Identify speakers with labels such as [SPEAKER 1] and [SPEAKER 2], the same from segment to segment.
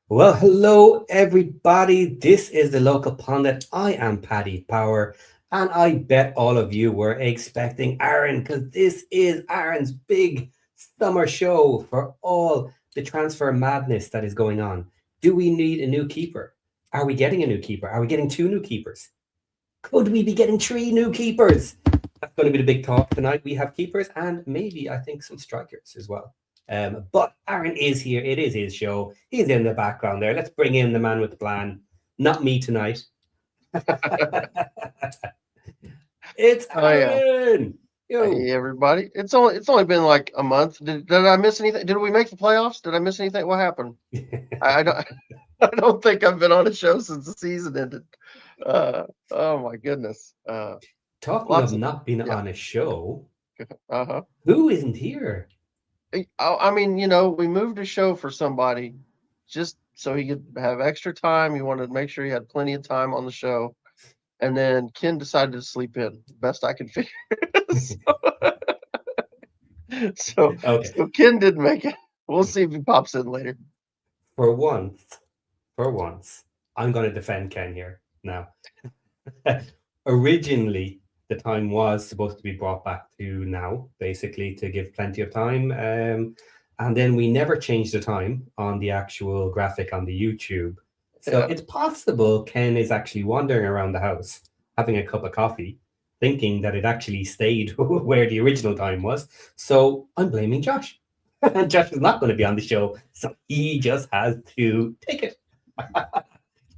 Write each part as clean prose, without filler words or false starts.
[SPEAKER 1] Well, hello everybody. This is the local pundit. I am Paddy Power, and I bet all of you were expecting Aaron because this is Aaron's big summer show for all the transfer madness that is going on. Do we need a new keeper? Are we getting a new keeper? Are we getting two new keepers? Could we be getting three new keepers? That's going to be the big talk tonight. We have keepers and maybe I think some strikers as well. But Aaron is here. It is his show. He's in the background there. Let's bring in the man with the plan. Not me tonight. It's
[SPEAKER 2] Oh yeah.
[SPEAKER 1] Aaron. Yo.
[SPEAKER 2] Hey everybody. It's only been like a month. Did I miss anything? Did we make the playoffs? Did I miss anything? What happened? I don't I don't think I've been on a show since the season ended. Oh my goodness.
[SPEAKER 1] Talking of
[SPEAKER 2] Lots of
[SPEAKER 1] not being
[SPEAKER 2] yeah.
[SPEAKER 1] on a show,
[SPEAKER 2] Uh-huh.
[SPEAKER 1] who isn't here?
[SPEAKER 2] I mean, we moved a show for somebody just so he could have extra time. He wanted to make sure he had plenty of time on the show. And then Ken decided to sleep in. Best I can figure. So,
[SPEAKER 1] Okay,
[SPEAKER 2] so Ken didn't make it. We'll see if he pops in later.
[SPEAKER 1] for once, for once, I'm going to defend Ken here now. Originally, the time was supposed to be brought back to now, basically to give plenty of time. And then we never changed the time on the actual graphic on the YouTube. So
[SPEAKER 2] Yeah.
[SPEAKER 1] it's possible Ken is actually wandering around the house having a cup of coffee, thinking that it actually stayed where the original time was. So I'm blaming Josh. And Josh is not going to be on the show. So he just has to take it.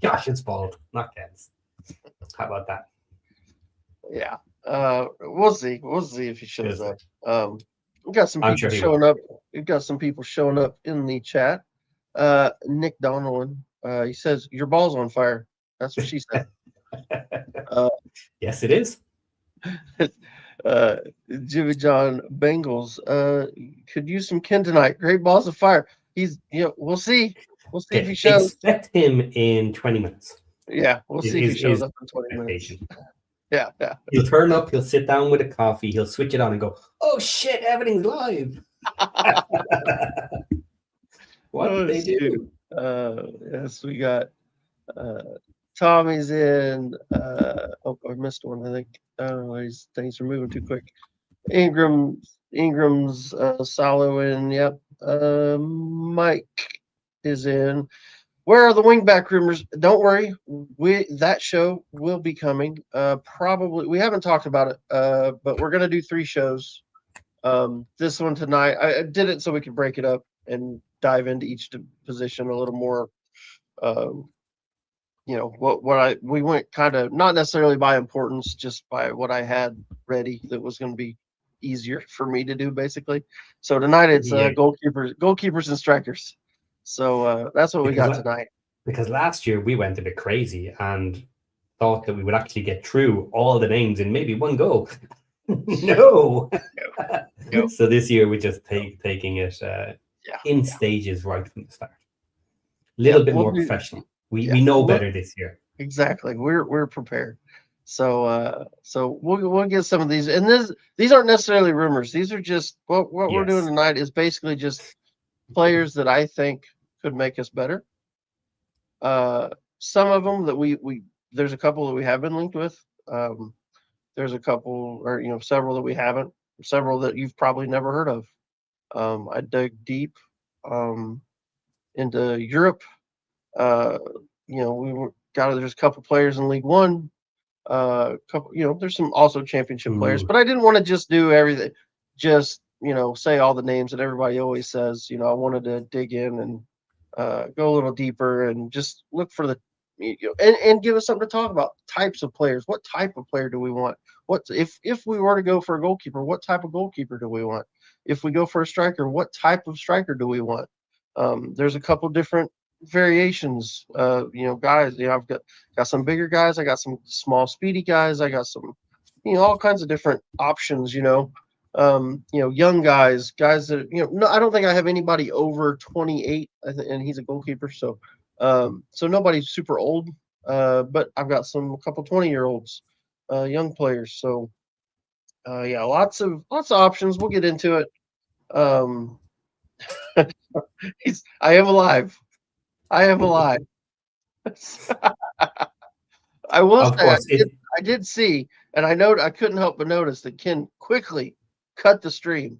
[SPEAKER 1] Josh's fault, not Ken's. How about that?
[SPEAKER 2] Yeah. We'll see. We'll see if he shows
[SPEAKER 1] Seriously.
[SPEAKER 2] up. We got some
[SPEAKER 1] I'm
[SPEAKER 2] people
[SPEAKER 1] sure he will.
[SPEAKER 2] showing up. We've got some people showing up in the chat. Nick Donellan. He says your ball's on fire. That's what she said. Uh,
[SPEAKER 1] Yes, it is.
[SPEAKER 2] uh, Jimmy John Bengals. Could use some Ken tonight. Great balls of fire. We'll see. We'll see if
[SPEAKER 1] Okay,
[SPEAKER 2] he shows.
[SPEAKER 1] expect him in 20 minutes.
[SPEAKER 2] Yeah, we'll
[SPEAKER 1] Is
[SPEAKER 2] see if he
[SPEAKER 1] is,
[SPEAKER 2] shows
[SPEAKER 1] is
[SPEAKER 2] up in 20 minutes.
[SPEAKER 1] expectation.
[SPEAKER 2] Yeah, yeah.
[SPEAKER 1] He'll turn up. He'll sit down with a coffee. He'll switch it on and go, "Oh shit, everything's live." What did
[SPEAKER 2] Oh
[SPEAKER 1] they
[SPEAKER 2] shoot.
[SPEAKER 1] do?
[SPEAKER 2] Yes, we got uh Tommy's in. Oh, I missed one, I think. These things are moving too quick. Ingram's solo in, yep. Mike is in. Where are the wingback rumors? Don't worry, that show will be coming. Probably we haven't talked about it, but we're gonna do 3 shows. This one tonight, I did it so we could break it up and dive into each position a little more. Um, what I we went kind of not necessarily by importance, just by what I had ready that was going to be easier for me to do basically. So tonight it's
[SPEAKER 1] Yeah,
[SPEAKER 2] goalkeepers and strikers. So that's what we
[SPEAKER 1] because
[SPEAKER 2] got
[SPEAKER 1] la-
[SPEAKER 2] tonight.
[SPEAKER 1] because last year we went a bit crazy and thought that we would actually get through all the names in maybe one go. No.
[SPEAKER 2] No,
[SPEAKER 1] So this year we're just
[SPEAKER 2] no,
[SPEAKER 1] taking it
[SPEAKER 2] yeah,
[SPEAKER 1] in
[SPEAKER 2] yeah,
[SPEAKER 1] stages right from the start. A
[SPEAKER 2] yeah.
[SPEAKER 1] little bit
[SPEAKER 2] We'll
[SPEAKER 1] more
[SPEAKER 2] do.
[SPEAKER 1] professional. We
[SPEAKER 2] Yeah,
[SPEAKER 1] we know
[SPEAKER 2] look
[SPEAKER 1] better this year.
[SPEAKER 2] exactly. We're prepared. So we'll get some of these, and these aren't necessarily rumors. These are just what we're doing
[SPEAKER 1] Yes.
[SPEAKER 2] tonight is basically just players that I think could make us better. Uh, some of them that we there's a couple that we have been linked with. Um, there's a couple or several that we haven't. Several that you've probably never heard of. I dug deep um, into Europe. Uh, we got there's a couple players in League One. Couple there's some also championship players,
[SPEAKER 1] Ooh.
[SPEAKER 2] but I didn't want to just do everything. Just say all the names that everybody always says. I wanted to dig in and go a little deeper and just look for and give us something to talk about. Types of players. What type of player do we want? What if we were to go for a goalkeeper? What type of goalkeeper do we want? If we go for a striker, what type of striker do we want? There's a couple different variations. Guys. I've got some bigger guys. I got some small, speedy guys. I got some, all kinds of different options. Young guys that no, I don't think I have anybody over 28, and he's a goalkeeper, so nobody's super old. But I've got a couple 20-year-olds, young players. So yeah, lots of options. We'll get into it. Um, I am alive. I am alive. I will
[SPEAKER 1] Of
[SPEAKER 2] say
[SPEAKER 1] course, it.
[SPEAKER 2] I did see, and I couldn't help but notice that Ken quickly cut the stream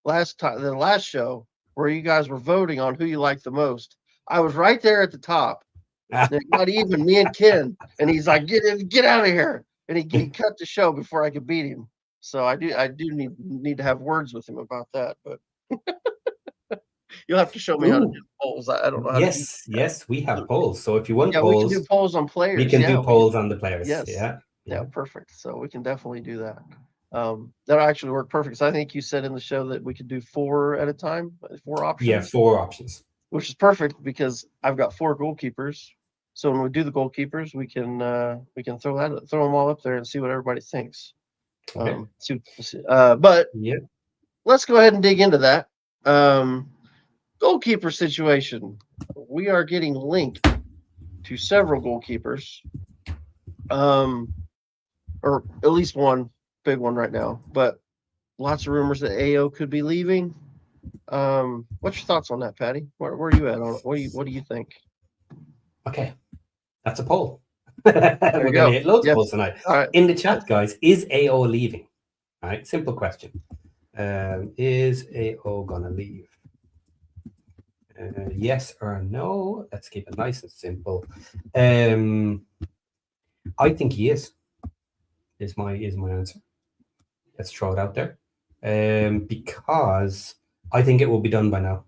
[SPEAKER 2] the last show where you guys were voting on who you liked the most. I was right there at the top. And it got even me and Ken, and he's like, get out of here. And he cut the show before I could beat him. So I do need to have words with him about that, but you'll have to show me how to do
[SPEAKER 1] Ooh,
[SPEAKER 2] polls. I don't know how to do
[SPEAKER 1] yes, we have
[SPEAKER 2] that.
[SPEAKER 1] polls. So if you want
[SPEAKER 2] Yeah, we can do
[SPEAKER 1] polls,
[SPEAKER 2] polls on
[SPEAKER 1] we
[SPEAKER 2] players.
[SPEAKER 1] can
[SPEAKER 2] Yeah,
[SPEAKER 1] do polls on the players.
[SPEAKER 2] yes.
[SPEAKER 1] Yeah,
[SPEAKER 2] Yeah,
[SPEAKER 1] yeah,
[SPEAKER 2] perfect. So we can definitely do that. That'll actually work perfect. So I think you said in the show that we could do 4 at a time, 4
[SPEAKER 1] yeah.
[SPEAKER 2] options,
[SPEAKER 1] 4 options.
[SPEAKER 2] which is perfect because I've got 4 goalkeepers. So when we do the goalkeepers, we can throw them all up there and see what everybody thinks.
[SPEAKER 1] Okay.
[SPEAKER 2] But
[SPEAKER 1] Yeah.
[SPEAKER 2] let's go ahead and dig into that. Goalkeeper situation. We are getting linked to several goalkeepers, or at least one big one right now. But lots of rumors that AO could be leaving. What's your thoughts on that, Patty? Where are you at on it? What do you think?
[SPEAKER 1] Okay. That's a poll.
[SPEAKER 2] There
[SPEAKER 1] We're
[SPEAKER 2] you
[SPEAKER 1] going to
[SPEAKER 2] go.
[SPEAKER 1] hit loads of
[SPEAKER 2] Yes.
[SPEAKER 1] polls tonight.
[SPEAKER 2] All right.
[SPEAKER 1] In the chat, guys, is AO leaving? All right. Simple question. Is AO going to leave? Yes or no? Let's keep it nice and simple. I think he is. Is my answer. Let's throw it out there. Because I think it will be done by now.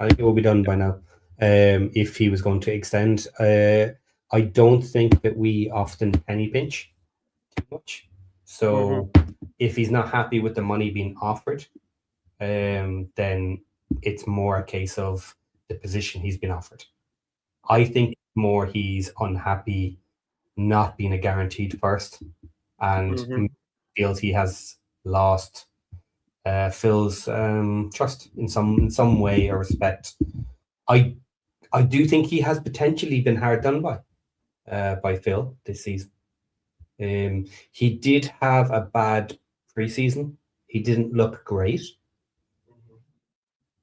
[SPEAKER 1] I think it will be done by now. If he was going to extend, I don't think that we often penny pinch too much. So if he's not happy with the money being offered, then it's more a case of the position he's been offered. I think more he's unhappy not being a guaranteed first, and feels he has lost Phil's trust in some way or respect. I do think he has potentially been hard done by Phil this season. He did have a bad preseason. He didn't look great,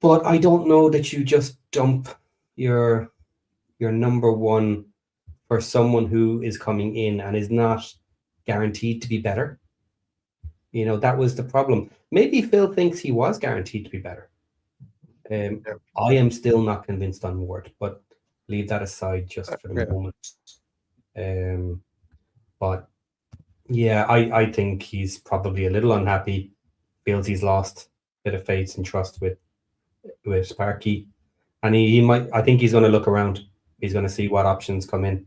[SPEAKER 1] but I don't know that you just dump your number one for someone who is coming in and is not guaranteed to be better. You know, that was the problem. Maybe Phil thinks he was guaranteed to be better. I am still not convinced on Ward, but leave that aside just for the moment. But yeah, I think he's probably a little unhappy, feels he's lost a bit of faith and trust with Sparky. And he might, I think he's going to look around. He's going to see what options come in.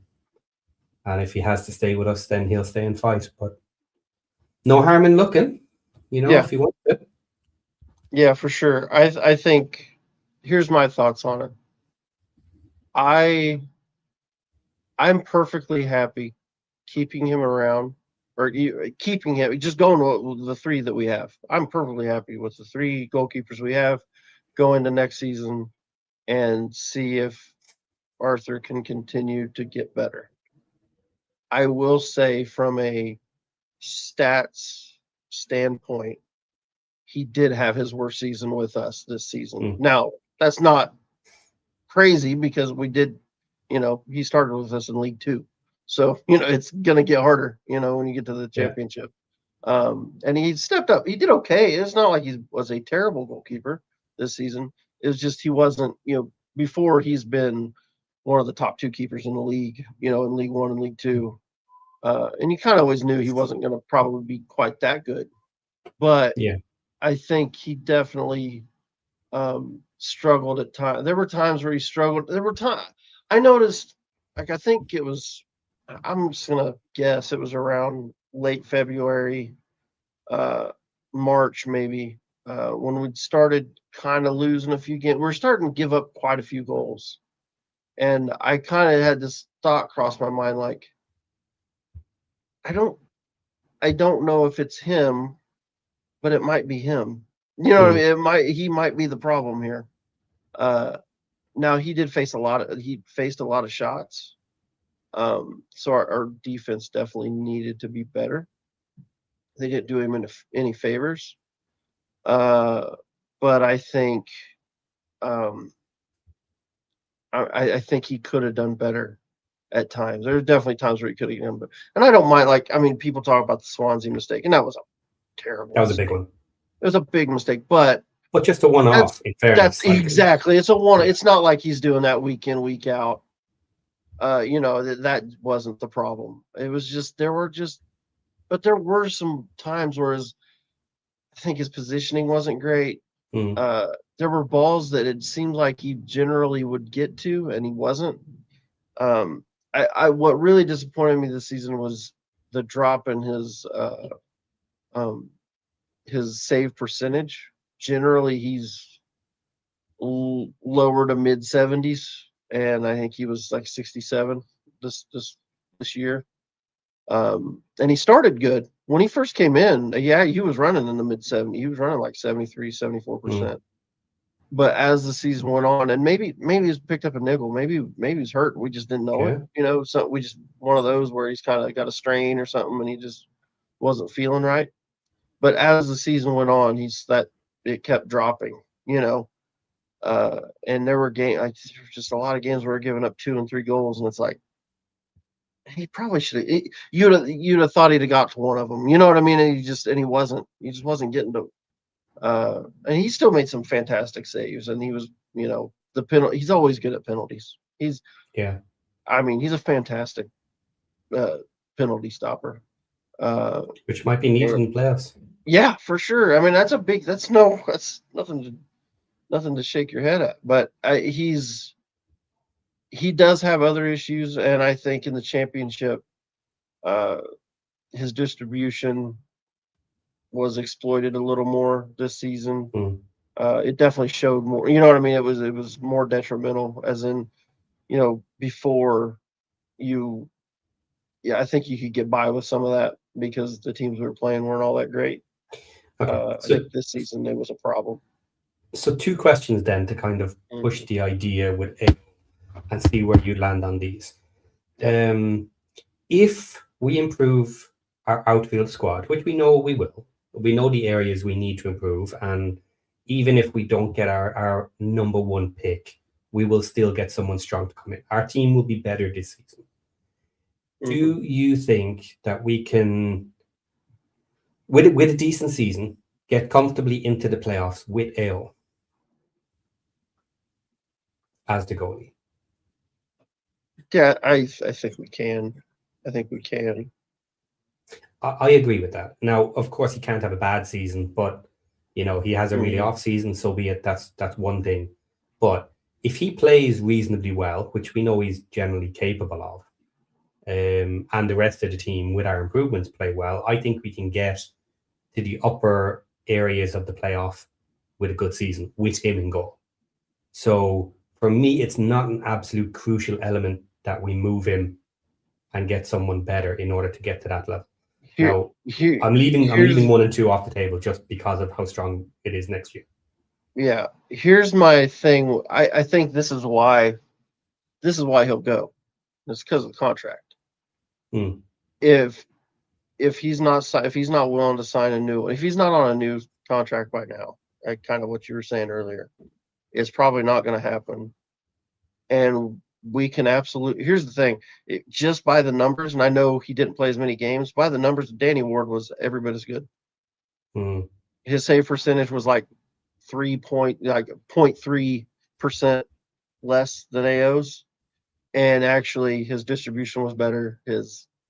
[SPEAKER 1] And if he has to stay with us, then he'll stay and fight. But no harm in looking, if he wants to.
[SPEAKER 2] Yeah, for sure. I think here's my thoughts on it. I'm perfectly happy keeping him around, or keeping him, just going with the 3 that we have. I'm perfectly happy with the 3 goalkeepers we have. Go into next season and see if Arthur can continue to get better. I will say, from a stats standpoint, he did have his worst season with us this season. Now, that's not crazy because we did, he started with us in League 2. So, it's going to get harder, when you get to the championship. And he stepped up. He did okay. It's not like he was a terrible goalkeeper this season. It was just he wasn't, before he's been one of the top 2 keepers in the league, in League 1 and League 2. And you kind of always knew he wasn't going to probably be quite that good. But
[SPEAKER 1] yeah,
[SPEAKER 2] I think he definitely struggled at times. There were times where he struggled. There were times I noticed, like, I think it was, I'm just going to guess it was around late February, March maybe, when we started kind of losing a few games. We're starting to give up quite a few goals. And I kind of had this thought cross my mind, like, I don't know if it's him, but it might be him. You know what I mean? He might be the problem here. Now he faced a lot of shots. So our defense definitely needed to be better. They didn't do him any favors. But I think I think he could have done better at times. There are definitely times where he could have done better. And I don't mind, like, I mean, people talk about the Swansea mistake, and that was a terrible
[SPEAKER 1] That was a
[SPEAKER 2] mistake.
[SPEAKER 1] big one.
[SPEAKER 2] It was a big mistake, but
[SPEAKER 1] just a one-off, in fairness.
[SPEAKER 2] that's exactly. It's a one. It's not like he's doing that week in, week out. That wasn't the problem. It was just but there were some times where I think his positioning wasn't great. There were balls that it seemed like he generally would get to, and he wasn't. What really disappointed me this season was the drop in his save percentage. Generally, he's lower to mid 70s, and I think he was like 67 this year. And he started good when he first came in. Yeah, he was running in the mid 70s. He was running like 73, 74%. But as the season went on, and maybe he's picked up a niggle, maybe he's hurt. We just didn't know it. So we just one of those where he's kind of got a strain or something, and he just wasn't feeling right. But as the season went on, it kept dropping. And there were just a lot of games where we're giving up 2 and 3 goals, and it's like he probably should have. You'd have thought he'd have got to one of them. You know what I mean? And he just wasn't getting to. And he still made some fantastic saves, and he was, the penalty. He's always good at penalties. He's a fantastic penalty stopper.
[SPEAKER 1] Which might be needed in the playoffs.
[SPEAKER 2] Yeah, for sure. I mean, that's nothing to shake your head at. But he does have other issues, and I think in the championship, his distribution was exploited a little more this season. It definitely showed more. You know what I mean? It was more detrimental, as in, before you. Yeah, I think you could get by with some of that because the teams we were playing weren't all that great. I think this season there was a problem.
[SPEAKER 1] So 2 questions then to kind of push the idea with A and see where you land on these. If we improve our outfield squad, which we know we will, we know the areas we need to improve, and even if we don't get our number 1 pick, we will still get someone strong to come in. Our team will be better this season. Do you think that we can, with a decent season, get comfortably into the playoffs with AO as the goalie?
[SPEAKER 2] Yeah, I think we can. I think we can.
[SPEAKER 1] I agree with that. Now, of course, he can't have a bad season, but he has a really off season, so be it. That's one thing. But if he plays reasonably well, which we know he's generally capable of, and the rest of the team with our improvements play well, I think we can get to the upper areas of the playoff with a good season with him in goal. So for me, it's not an absolute crucial element that we move him and get someone better in order to get to that level. I'm leaving 1 and 2 off the table just because of how strong it is next year.
[SPEAKER 2] Yeah, here's my thing. I think this is why he'll go. It's because of the contract. If he's not willing to sign a new one, if he's not on a new contract right now, like kind of what you were saying earlier, it's probably not going to happen. And we can here's the thing, just by the numbers, and I know he didn't play as many games, by the numbers, Danny Ward was every bit as good. His save percentage was like 0.3% less than AO's, and actually his distribution was better.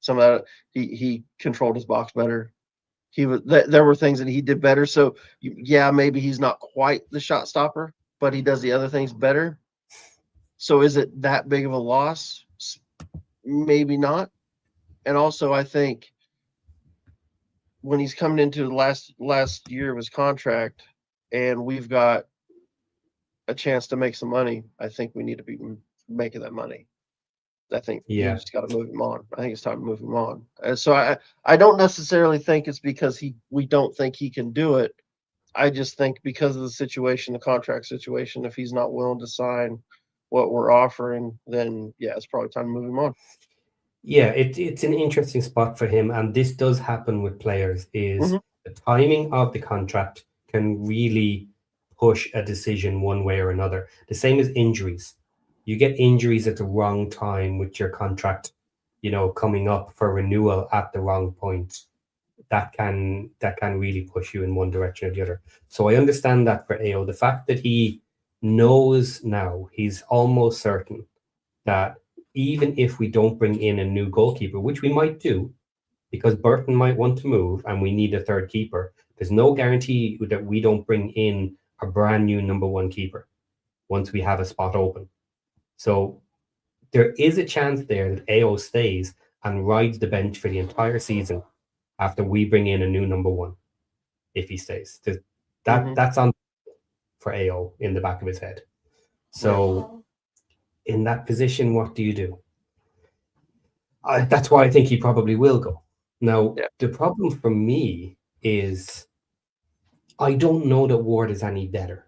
[SPEAKER 2] Some of that, he controlled his box better. There were things that he did better. So yeah, maybe he's not quite the shot stopper, but he does the other things better. So is it that big of a loss? Maybe not. And also, I think when he's coming into the last year of his contract, and we've got a chance to make some money, I think we need to be making that money. I think you just got to move him on. I think it's time to move him on. And so I don't necessarily think it's because we don't think he can do it. I just think because of the situation, the contract situation, if he's not willing to sign what we're offering, then it's probably time to move him on.
[SPEAKER 1] Yeah, it's an interesting spot for him, and this does happen with players, is the timing of the contract can really push a decision one way or another. The same as injuries. you get injuries at the wrong time with your contract, coming up for renewal at the wrong point. That can really push you in one direction or the other. So I understand that for AO. The fact that he knows now, he's almost certain that even if we don't bring in a new goalkeeper, which we might do, because Burton might want to move and we need a third keeper, there's no guarantee that we don't bring in a brand new number one keeper once we have a spot open. So there is a chance there that AO stays and rides the bench for the entire season after we bring in a new number one, if he stays. That's on for AO in the back of his head. So in that position, what do you do? That's why I think he probably will go. Now, the problem for me is I don't know that Ward is any better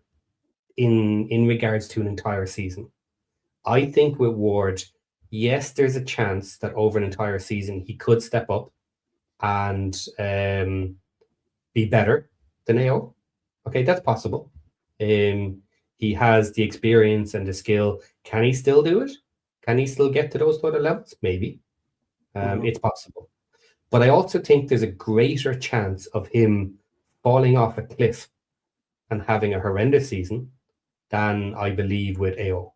[SPEAKER 1] in regards to an entire season. I think with Ward, yes, there's a chance that over an entire season he could step up and be better than AO. Okay, that's possible. He has the experience and the skill. Can he still do it? Can he still get to those other levels? Maybe. It's possible. But I also think there's a greater chance of him falling off a cliff and having a horrendous season than I believe with AO.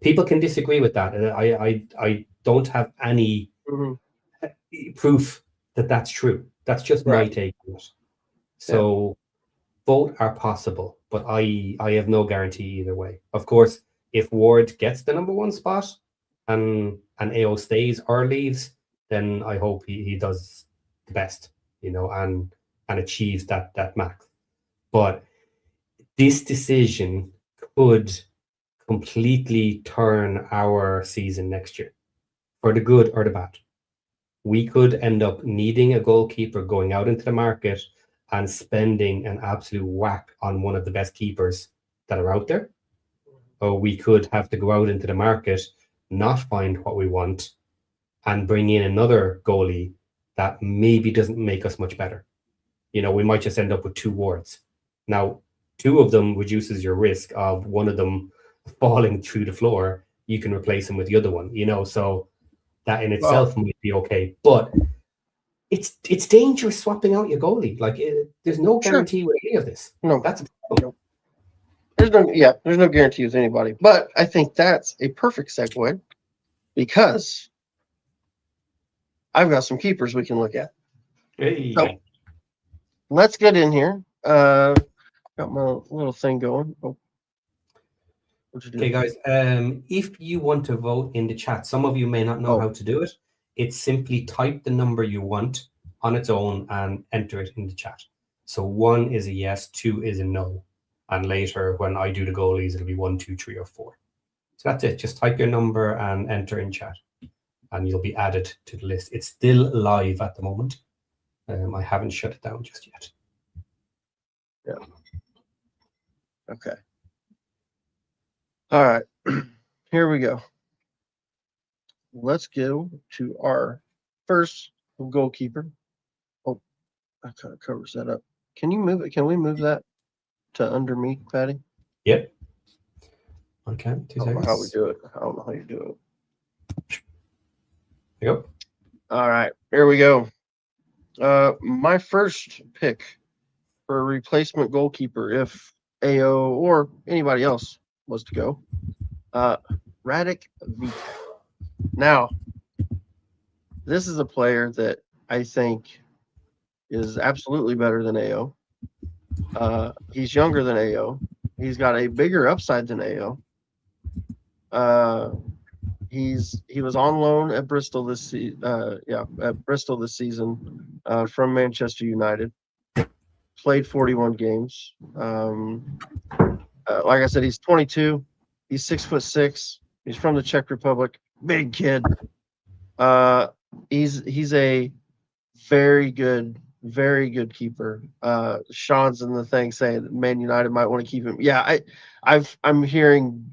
[SPEAKER 1] People can disagree with that, and I don't have any proof that that's true. That's just my take on it. So both are possible, but I have no guarantee either way. Of course, if Ward gets the number one spot and AO stays or leaves, then I hope he does the best, and achieves that max. But this decision could completely turn our season next year, for the good or the bad. We could end up needing a goalkeeper, going out into the market and spending an absolute whack on one of the best keepers that are out there. Or we could have to go out into the market, not find what we want, and bring in another goalie that maybe doesn't make us much better. We might just end up with two Wards. Now, two of them reduces your risk of one of them falling through the floor. You can replace him with the other one, so that in itself might be okay. But it's dangerous swapping out your goalie. Like, there's no guarantee with any of this.
[SPEAKER 2] No,
[SPEAKER 1] that's a problem.
[SPEAKER 2] There's no guarantee with anybody. But I think that's a perfect segue, because I've got some keepers we can look at.
[SPEAKER 1] Hey.
[SPEAKER 2] So let's get in here. Got my little thing going.
[SPEAKER 1] Okay, guys. If you want to vote in the chat, some of you may not know how to do it. It's simply type the number you want on its own and enter it in the chat. So 1 is a yes, 2 is a no. And later, when I do the goalies, it'll be 1, 2, 3, or 4. So that's it. Just type your number and enter in chat, and you'll be added to the list. It's still live at the moment. I haven't shut it down just yet.
[SPEAKER 2] Yeah. Okay. All right. Here we go. Let's go to our first goalkeeper. Oh, that kind of covers that up. Can you move it? Can we move that to under me, Patty?
[SPEAKER 1] Yep. I can.
[SPEAKER 2] I don't know how we do it. I don't know how you do it.
[SPEAKER 1] Yep.
[SPEAKER 2] All right. Here we go. My first pick for a replacement goalkeeper, if AO or anybody else was to go, Radek Vitek. Now, this is a player that I think is absolutely better than AO. He's younger than AO. He's got a bigger upside than AO. He was on loan at Bristol this season from Manchester United. Played 41 games. Like I said, he's 22. He's 6'6". He's from the Czech Republic. Big kid. He's a very good keeper. Sean's in the thing saying that Man United might want to keep him. Yeah, I'm hearing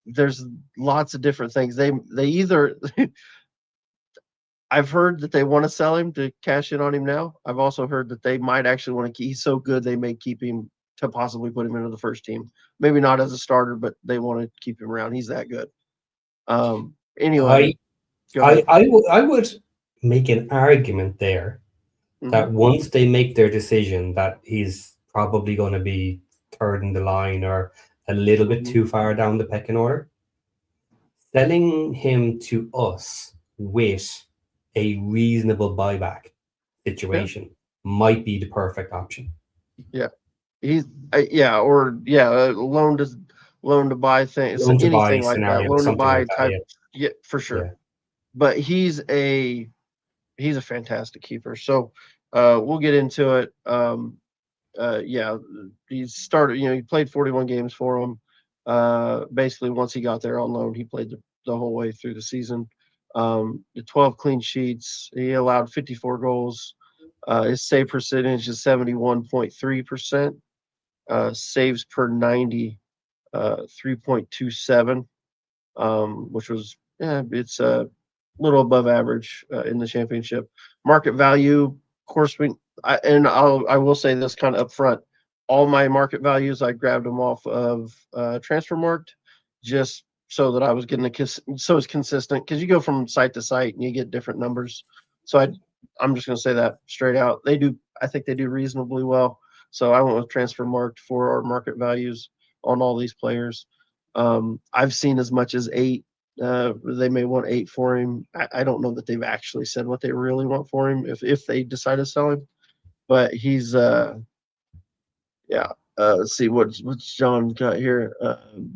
[SPEAKER 2] there's lots of different things. They either I've heard that they want to sell him to cash in on him now. I've also heard that they might actually want to keep. He's so good they may keep him to possibly put him into the first team. maybe not as a starter, but they want to keep him around. He's that good. Anyway,
[SPEAKER 1] I
[SPEAKER 2] go ahead.
[SPEAKER 1] I would make an argument there
[SPEAKER 2] Hmm.
[SPEAKER 1] that once they make their decision that he's probably going to be third in the line or a little bit
[SPEAKER 2] Hmm.
[SPEAKER 1] too far down the pecking order, selling him to us with a reasonable buyback
[SPEAKER 2] Yeah,
[SPEAKER 1] situation might be the perfect option.
[SPEAKER 2] yeah. He's yeah, or yeah, loan to buy things,
[SPEAKER 1] Loan to buy
[SPEAKER 2] anything like that,
[SPEAKER 1] scenario,
[SPEAKER 2] loan to
[SPEAKER 1] something
[SPEAKER 2] buy
[SPEAKER 1] like that.
[SPEAKER 2] type.
[SPEAKER 1] Yeah,
[SPEAKER 2] Yeah, for sure.
[SPEAKER 1] yeah.
[SPEAKER 2] But he's a fantastic keeper. So we'll get into it. Yeah, he started. He played 41 games for him. Basically, once he got there on loan, he played the whole way through the season. The 12 clean sheets. He allowed 54 goals. His save percentage is 71.3%. Saves per 90, 3.27, which was, yeah, it's a little above average in the championship. Market value, of course, I will say this kind of upfront. All my market values, I grabbed them off of Transfermarkt, just so that I was getting so it's consistent, because you go from site to site and you get different numbers. So I'm just going to say that straight out. I think they do reasonably well. So I went with Transfermarkt for our market values on all these players. I've seen as much as 8. They may want 8 for him. I don't know that they've actually said what they really want for him if they decide to sell him. But he's yeah. Let's see what's John got here.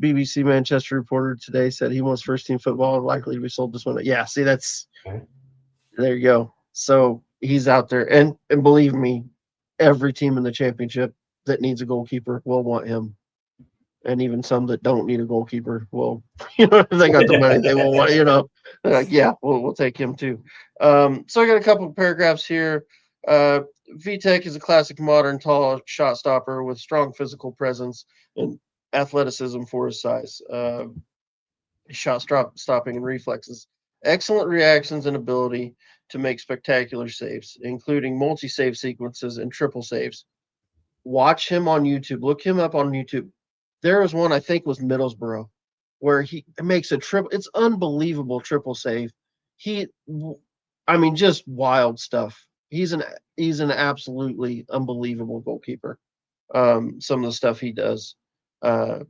[SPEAKER 2] BBC Manchester reporter today said he wants first team football and likely to be sold this winter. Yeah, see, that's
[SPEAKER 1] Okay.
[SPEAKER 2] there you go. So he's out there, and believe me, every team in the championship that needs a goalkeeper will want him, and even some that don't need a goalkeeper will, if they got the money, they will want, they're like, yeah, we'll take him too. So I got a couple of paragraphs here. Uh, VTech is a classic modern tall shot stopper with strong physical presence and athleticism for his size. Stopping and reflexes. Excellent reactions and ability to make spectacular saves, including multi save sequences and triple saves. Watch him on YouTube. Look him up on YouTube. There was one, I think was Middlesbrough, where he makes a triple. It's unbelievable triple save. He, I mean, just wild stuff. He's an absolutely unbelievable goalkeeper. Some of the stuff he does, and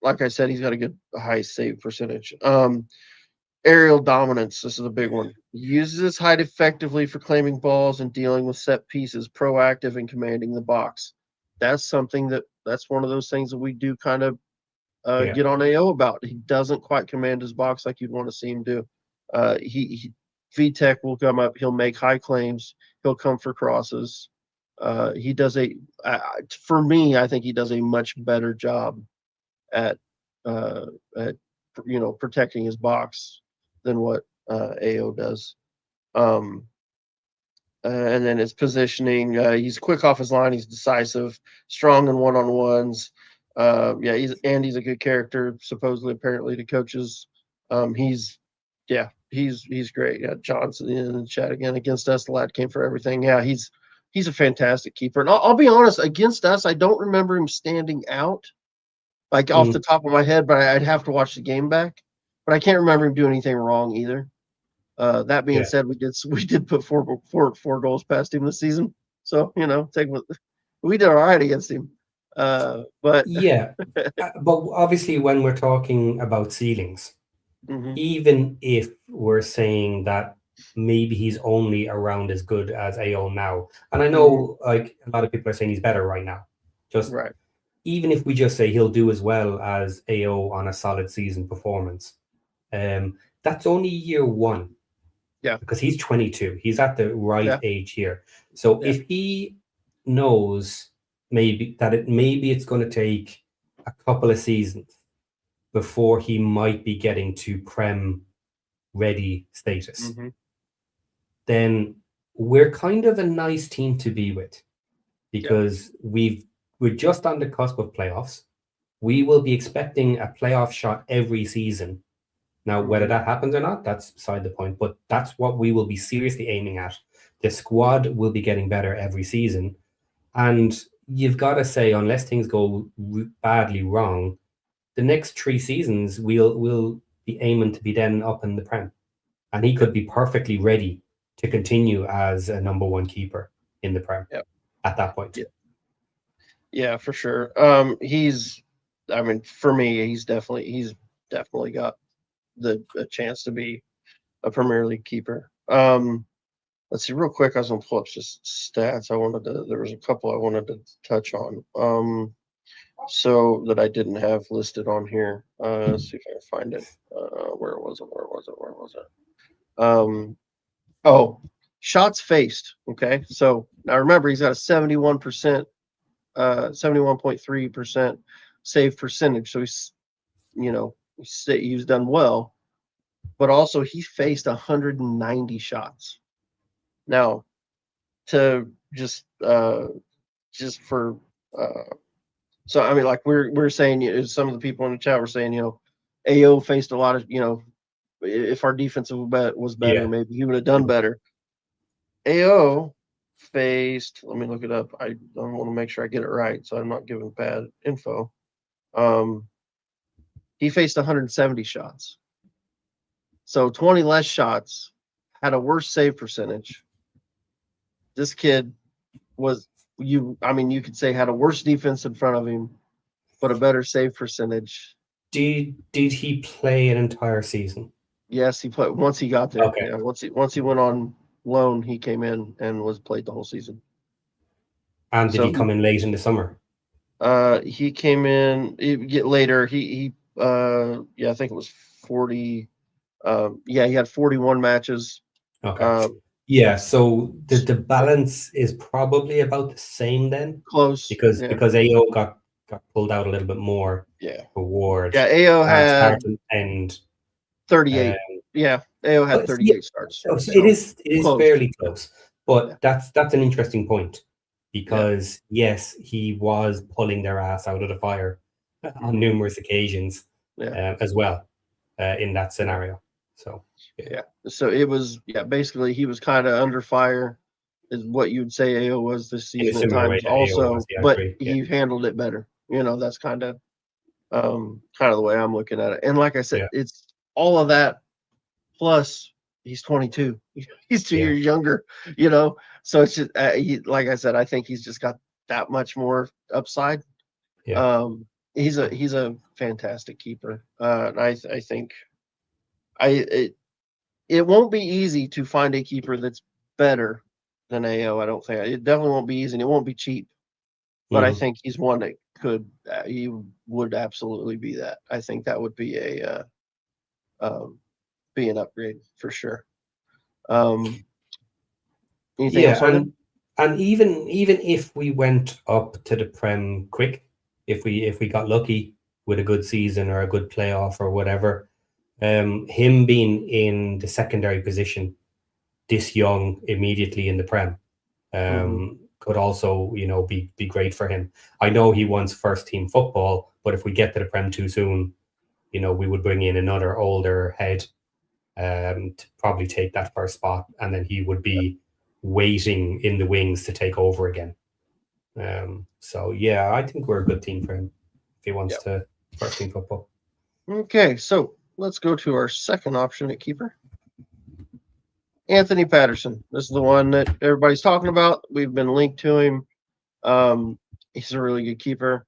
[SPEAKER 2] like I said, he's got a good high save percentage. Aerial dominance. This is a big one. Uses his height effectively for claiming balls and dealing with set pieces, proactive in commanding the box. That's one of those things that we do kind of
[SPEAKER 1] Yeah.
[SPEAKER 2] get on AO about. He doesn't quite command his box like you'd want to see him do. He VTech will come up. He'll make high claims. He'll come for crosses. He does for me, I think he does a much better job at uh, at protecting his box than what AO does. Um, and then his positioning, he's quick off his line. He's decisive, strong in one-on-ones. Yeah, he's a good character, supposedly, apparently, to coaches. He's yeah, he's great. Yeah, Johnson in the chat again against us. The lad came for everything. Yeah, he's a fantastic keeper. And I'll be honest, against us, I don't remember him standing out like off the
[SPEAKER 1] Mm,
[SPEAKER 2] top of my head, but I'd have to watch the game back. But I can't remember him doing anything wrong either. That being
[SPEAKER 1] yeah.
[SPEAKER 2] said, we did put four goals past him this season, so we did all right against him. But
[SPEAKER 1] Yeah. But obviously, when we're talking about ceilings,
[SPEAKER 2] mhm,
[SPEAKER 1] even if we're saying that maybe he's only around as good as AO now, and I
[SPEAKER 2] mhm,
[SPEAKER 1] know like a lot of people are saying he's better right now, just
[SPEAKER 2] right,
[SPEAKER 1] even if we just say he'll do as well as AO on a solid season performance, that's only year one
[SPEAKER 2] yeah,
[SPEAKER 1] because he's 22. He's at the right
[SPEAKER 2] yeah,
[SPEAKER 1] age here. So
[SPEAKER 2] yeah,
[SPEAKER 1] if he knows maybe it's going to take a couple of seasons before he might be getting to prem ready status,
[SPEAKER 2] mhm,
[SPEAKER 1] then we're kind of a nice team to be with
[SPEAKER 2] yeah,
[SPEAKER 1] because we're just on the cusp of playoffs. We will be expecting a playoff shot every season. Now, whether
[SPEAKER 2] mhm,
[SPEAKER 1] that happens or not, that's beside the point, but that's what we will be seriously aiming at. The squad will be getting better every season. And you've got to say, unless things go badly wrong, the next 3 seasons we'll be aiming to be then up in the Prem, and he could be perfectly ready to continue as a number one keeper in the Prem
[SPEAKER 2] Yep.
[SPEAKER 1] at that point.
[SPEAKER 2] Yeah. Yeah, for sure. I mean, for me, he's definitely got a chance to be a Premier League keeper. Let's see, real quick, I was gonna pull up just stats. There was a couple I wanted to touch on. So that I didn't have listed on here. Let's see if I can find it. Where was it? Oh, shots faced. Okay, so now remember he's got a 71%, 71.3% save percentage. So he's done well, but also he faced 190 shots. Now, to just for so I mean, like we're saying, some of the people in the chat were saying, AO faced a lot of, if our defensive was better,
[SPEAKER 1] Yeah.
[SPEAKER 2] maybe he would have done better. AO faced, let me look it up. I don't want to make sure I get it right, so I'm not giving bad info. He faced 170 shots. So 20 less shots, had a worse save percentage. This kid you could say had a worse defense in front of him, but a better save percentage.
[SPEAKER 1] Did he play an entire season?
[SPEAKER 2] Yes, he played once he got there.
[SPEAKER 1] Okay.
[SPEAKER 2] Yeah, once he went on loan, he came in and played the whole season.
[SPEAKER 1] And did he come in late in the summer?
[SPEAKER 2] He came in later. I think it was 40. He had 41 matches.
[SPEAKER 1] Okay. Yeah, so the balance is probably about the same then,
[SPEAKER 2] Close
[SPEAKER 1] because AO got pulled out a little bit more.
[SPEAKER 2] Yeah.
[SPEAKER 1] Award.
[SPEAKER 2] Yeah, AO had
[SPEAKER 1] start and end
[SPEAKER 2] 38. AO had 38 starts.
[SPEAKER 1] So it is
[SPEAKER 2] close.
[SPEAKER 1] fairly close, but that's an interesting point, because yes, he was pulling their ass out of the fire on numerous occasions as well in that scenario. So
[SPEAKER 2] so it was basically he was kind of under fire, is what you'd say AO was this season at times also, but he handled it better. That's kind of the way I'm looking at it. And like I said, it's all of that plus he's 22. He's 2 years younger, so it's just like I said, I think he's just got that much more upside. He's a fantastic keeper. And I think it won't be easy to find a keeper that's better than AO. I don't think it definitely won't be easy, and it won't be cheap. But I think he's one that he would absolutely be that. I think that would be be an upgrade for sure. Anything else on it?
[SPEAKER 1] And even if we went up to the Prem quick, if we got lucky with a good season or a good playoff or whatever, him being in the secondary position this young immediately in the Prem could also be great for him. I know he wants first team football, but if we get to the Prem too soon, we would bring in another older head to probably take that first spot, and then he would be waiting in the wings to take over again. So yeah, I think we're a good team for him if he wants to first team football. Okay, so let's go to our second option at keeper. Anthony Patterson. This is the one that everybody's talking about. We've been linked to him. He's a really good keeper.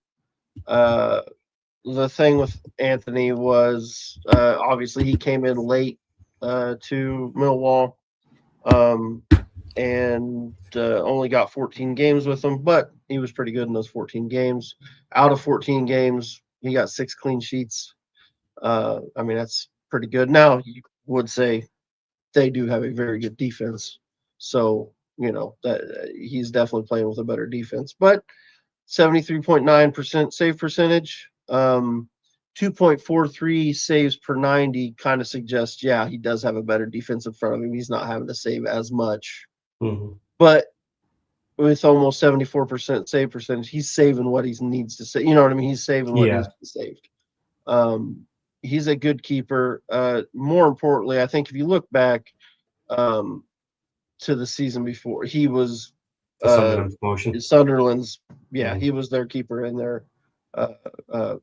[SPEAKER 1] The thing with Anthony was obviously he came in late to Millwall and only got 14 games with them, but he was pretty good in those 14 games. Out of 14 games, he got 6 clean sheets. That's pretty good. Now, you would say they do have a very good defense, so that he's definitely playing with a better defense. But 73.9% save percentage, 2.43 saves per 90 kind of suggests, he does have a better defense in front of him. He's not having to save as much. But with almost 74% save percentage, he's saving what he needs to save. You know what I mean? He's saving what needs to be saved. He's a good keeper. More importantly, I think if you look back to the season before, he was The Sunderland promotion.
[SPEAKER 2] Sunderland's, yeah,
[SPEAKER 1] Mm.
[SPEAKER 2] he was their keeper in their uh, uh,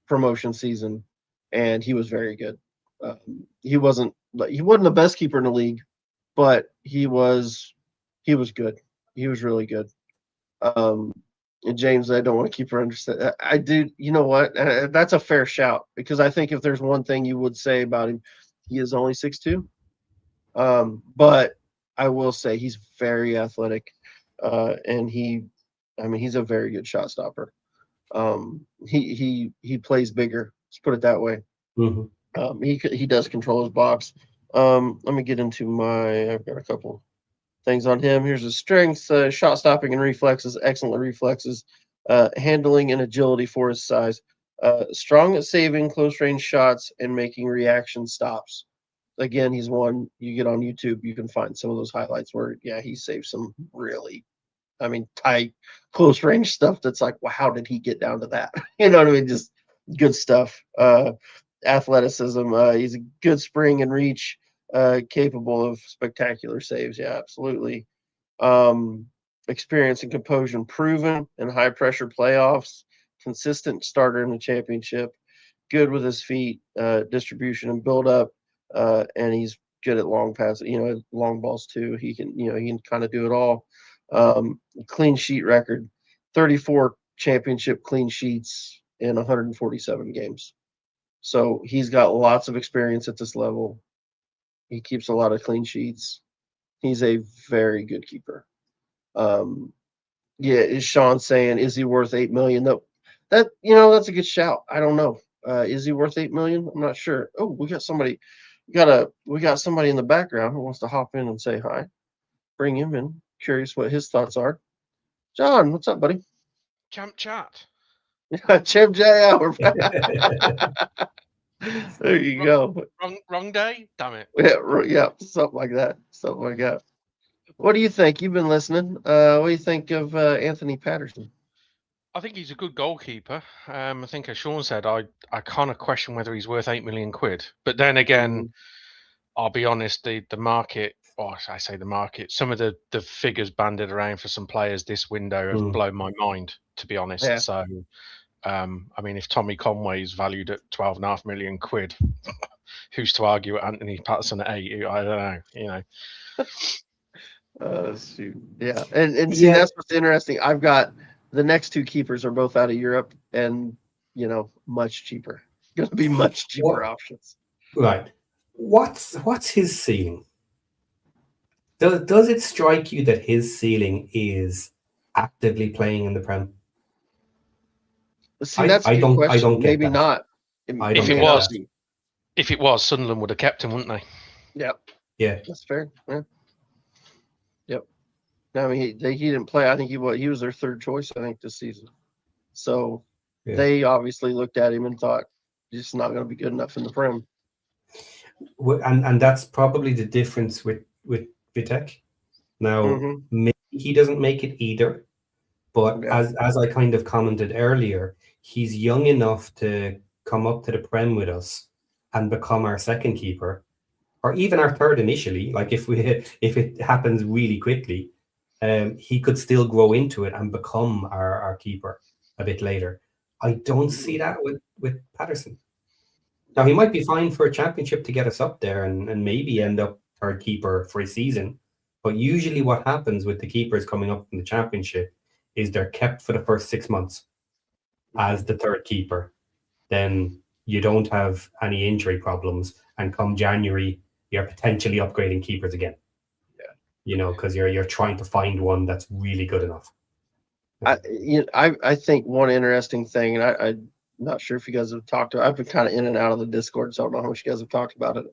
[SPEAKER 2] promotion season, and he was very good. He wasn't the best keeper in the league, but he was good. He was really good. And James, I don't want to keep her understand. I do. You know what? That's a fair shout, because I think if there's one thing you would say about him, he is only 6'2". But I will say he's very athletic, and he's a very good shot stopper. He plays bigger. Let's put it that way.
[SPEAKER 1] Mm-hmm.
[SPEAKER 2] He does control his box. Let me get into I've got a couple things on him. Here's his strengths: shot stopping and reflexes, excellent reflexes, handling and agility for his size, strong at saving close range shots and making reaction stops. Again, he's one you get on YouTube, you can find some of those highlights where, yeah, he saves some really, tight, close range stuff that's like, well, how did he get down to that? You know what I mean? Just good stuff. Athleticism. He's a good spring and reach, capable of spectacular saves. Yeah, absolutely. Experience and composure proven in high pressure playoffs. Consistent starter in the championship. Good with his feet, distribution and build up, and he's good at long passes. Long balls too. He can kind of do it all. Clean sheet record: 34 championship clean sheets in 147 games. So he's got lots of experience at this level. He keeps a lot of clean sheets. He's a very good keeper. Yeah, is Sean saying, is he worth 8 million? No, that's a good shout. I don't know. Is he worth 8 million? I'm not sure. Oh, we got somebody. We got somebody in the background who wants to hop in and say hi. Bring him in. Curious what his thoughts are. John, what's up, buddy?
[SPEAKER 3] Champ chat.
[SPEAKER 2] Champ J. There you go.
[SPEAKER 3] Wrong day. Damn it.
[SPEAKER 2] Yeah, something like that. Something like that. What do you think? You've been listening. What do you think of Anthony Patterson?
[SPEAKER 3] I think he's a good goalkeeper. I think, as Sean said, I kind of question whether he's worth 8 million quid. But then again, I'll be honest, the market, or I say the market, some of the figures banded around for some players this window have blown my mind, to be honest.
[SPEAKER 2] Yeah.
[SPEAKER 3] So, if Tommy Conway's valued at 12.5 million quid, who's to argue at Anthony Patterson at 8? I don't know,
[SPEAKER 2] Shoot. Yeah. And see, that's what's interesting. I've got the next two keepers are both out of Europe and, much cheaper. Going to be much cheaper options.
[SPEAKER 1] Right. What's his ceiling? Does it strike you that his ceiling is actively playing in the Prem?
[SPEAKER 2] See, that's a good question.
[SPEAKER 1] I don't get
[SPEAKER 2] Maybe
[SPEAKER 1] that.
[SPEAKER 2] not.
[SPEAKER 3] If it was, Sunderland would have kept him, wouldn't they?
[SPEAKER 2] Yep.
[SPEAKER 1] Yeah.
[SPEAKER 2] That's fair. Yeah. Yep. He didn't play. I think he was their third choice, I think, this season. So they obviously looked at him and thought, he's not going to be good enough in the Prem.
[SPEAKER 1] And that's probably the difference with Vitek. Now, maybe he doesn't make it either, but as I kind of commented earlier, he's young enough to come up to the Prem with us and become our second keeper, or even our third initially. Like if it happens really quickly, he could still grow into it and become our keeper a bit later. I don't see that with Patterson. Now, he might be fine for a championship to get us up there and maybe end up third keeper for a season. But usually what happens with the keepers coming up from the championship is they're kept for the first 6 months as the third keeper. Then you don't have any injury problems. And come January, you're potentially upgrading keepers again. Yeah. Because you're trying to find one that's really good enough.
[SPEAKER 2] I think one interesting thing, and I'm not sure if you guys have talked about it. I've been kind of in and out of the Discord, so I don't know how much you guys have talked about it.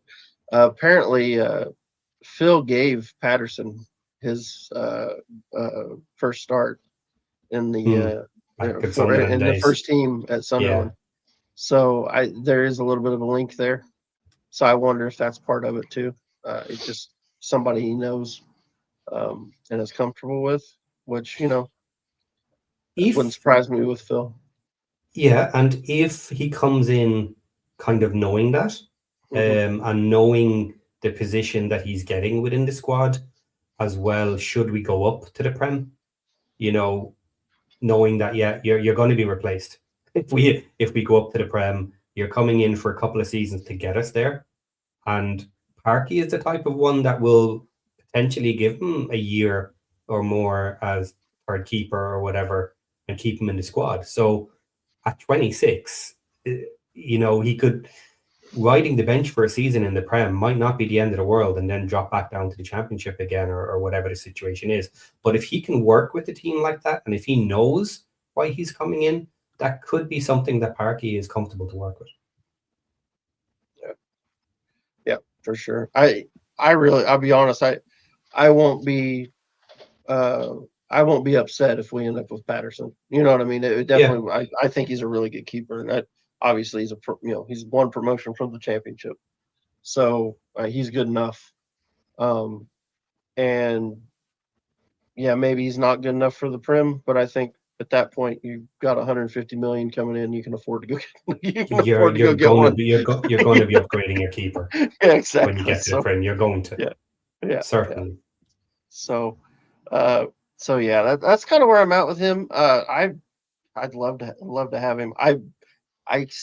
[SPEAKER 2] Apparently, Phil gave Patterson his first start in the first team at Sunderland. Yeah. So there is a little bit of a link there. So I wonder if that's part of it too. It's just somebody he knows and is comfortable with, which wouldn't surprise me with Phil.
[SPEAKER 1] Yeah, and if he comes in kind of knowing that, and knowing the position that he's getting within the squad as well, should we go up to the Prem, knowing that you're going to be replaced if we go up to the Prem. You're coming in for a couple of seasons to get us there, and Parky is the type of one that will potentially give him a year or more as third keeper or whatever and keep him in the squad. So at 26, he could, riding the bench for a season in the Prem might not be the end of the world and then drop back down to the Championship again or whatever the situation is. But if he can work with the team like that, and if he knows why he's coming in, that could be something that Parky is comfortable to work with.
[SPEAKER 2] Yeah, for sure. I'll be honest, I won't be upset if we end up with Patterson. You know what I mean? It definitely. Yeah. I think he's a really good keeper, and obviously he's won promotion from the Championship, so he's good enough. And yeah, maybe he's not good enough for the Prem, but I think at that point you've got 150 million coming in. You can afford to go.
[SPEAKER 1] You're going to be upgrading your keeper.
[SPEAKER 2] Yeah, exactly.
[SPEAKER 1] When you get to the Prem, you're going to.
[SPEAKER 2] Yeah.
[SPEAKER 1] Certainly.
[SPEAKER 2] Yeah. So yeah, that's kind of where I'm at with him. I'd love to have him. I've been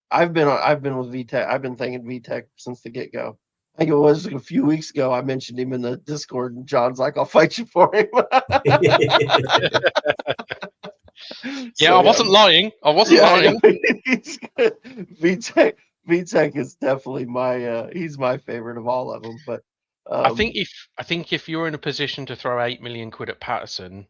[SPEAKER 2] with VTech. I've been thinking VTech since the get go. I think it was a few weeks ago. I mentioned him in the Discord, and John's like, "I'll fight you for him."
[SPEAKER 3] Yeah, I wasn't lying. Lying.
[SPEAKER 2] VTech is definitely he's my favorite of all of them. But
[SPEAKER 3] I think if you're in a position to throw 8 million quid at Patterson,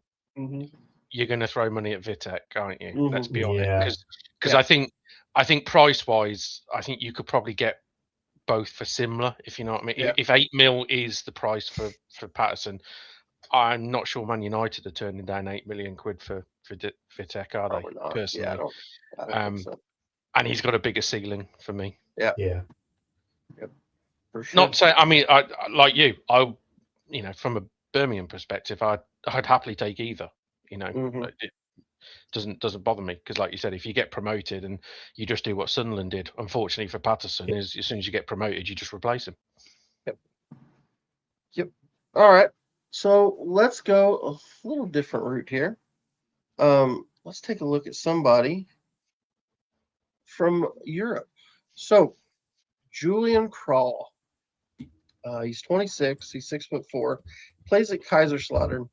[SPEAKER 3] you're going to throw money at Vitek, aren't you? Mm-hmm. Let's be honest, because I think price wise, I think you could probably get both for similar, if you know what I mean. Yeah. If 8 mil is the price for Patterson, I'm not sure Man United are turning down 8 million quid for Vitek, are they? Not. Personally,
[SPEAKER 2] yeah, I don't think so.
[SPEAKER 3] And he's got a bigger ceiling for me.
[SPEAKER 2] Yeah.
[SPEAKER 1] Yep,
[SPEAKER 2] for sure.
[SPEAKER 3] Not saying, I mean, I like you. From a Birmingham perspective, I'd happily take either. It doesn't bother me because, like you said, if you get promoted and you just do what Sunderland did, unfortunately for Patterson, is as soon as you get promoted, you just replace him.
[SPEAKER 2] Yep. All right. So let's go a little different route here. Let's take a look at somebody from Europe. So Julian Krall. He's 26. He's 6'4". Plays at Kaiserslautern,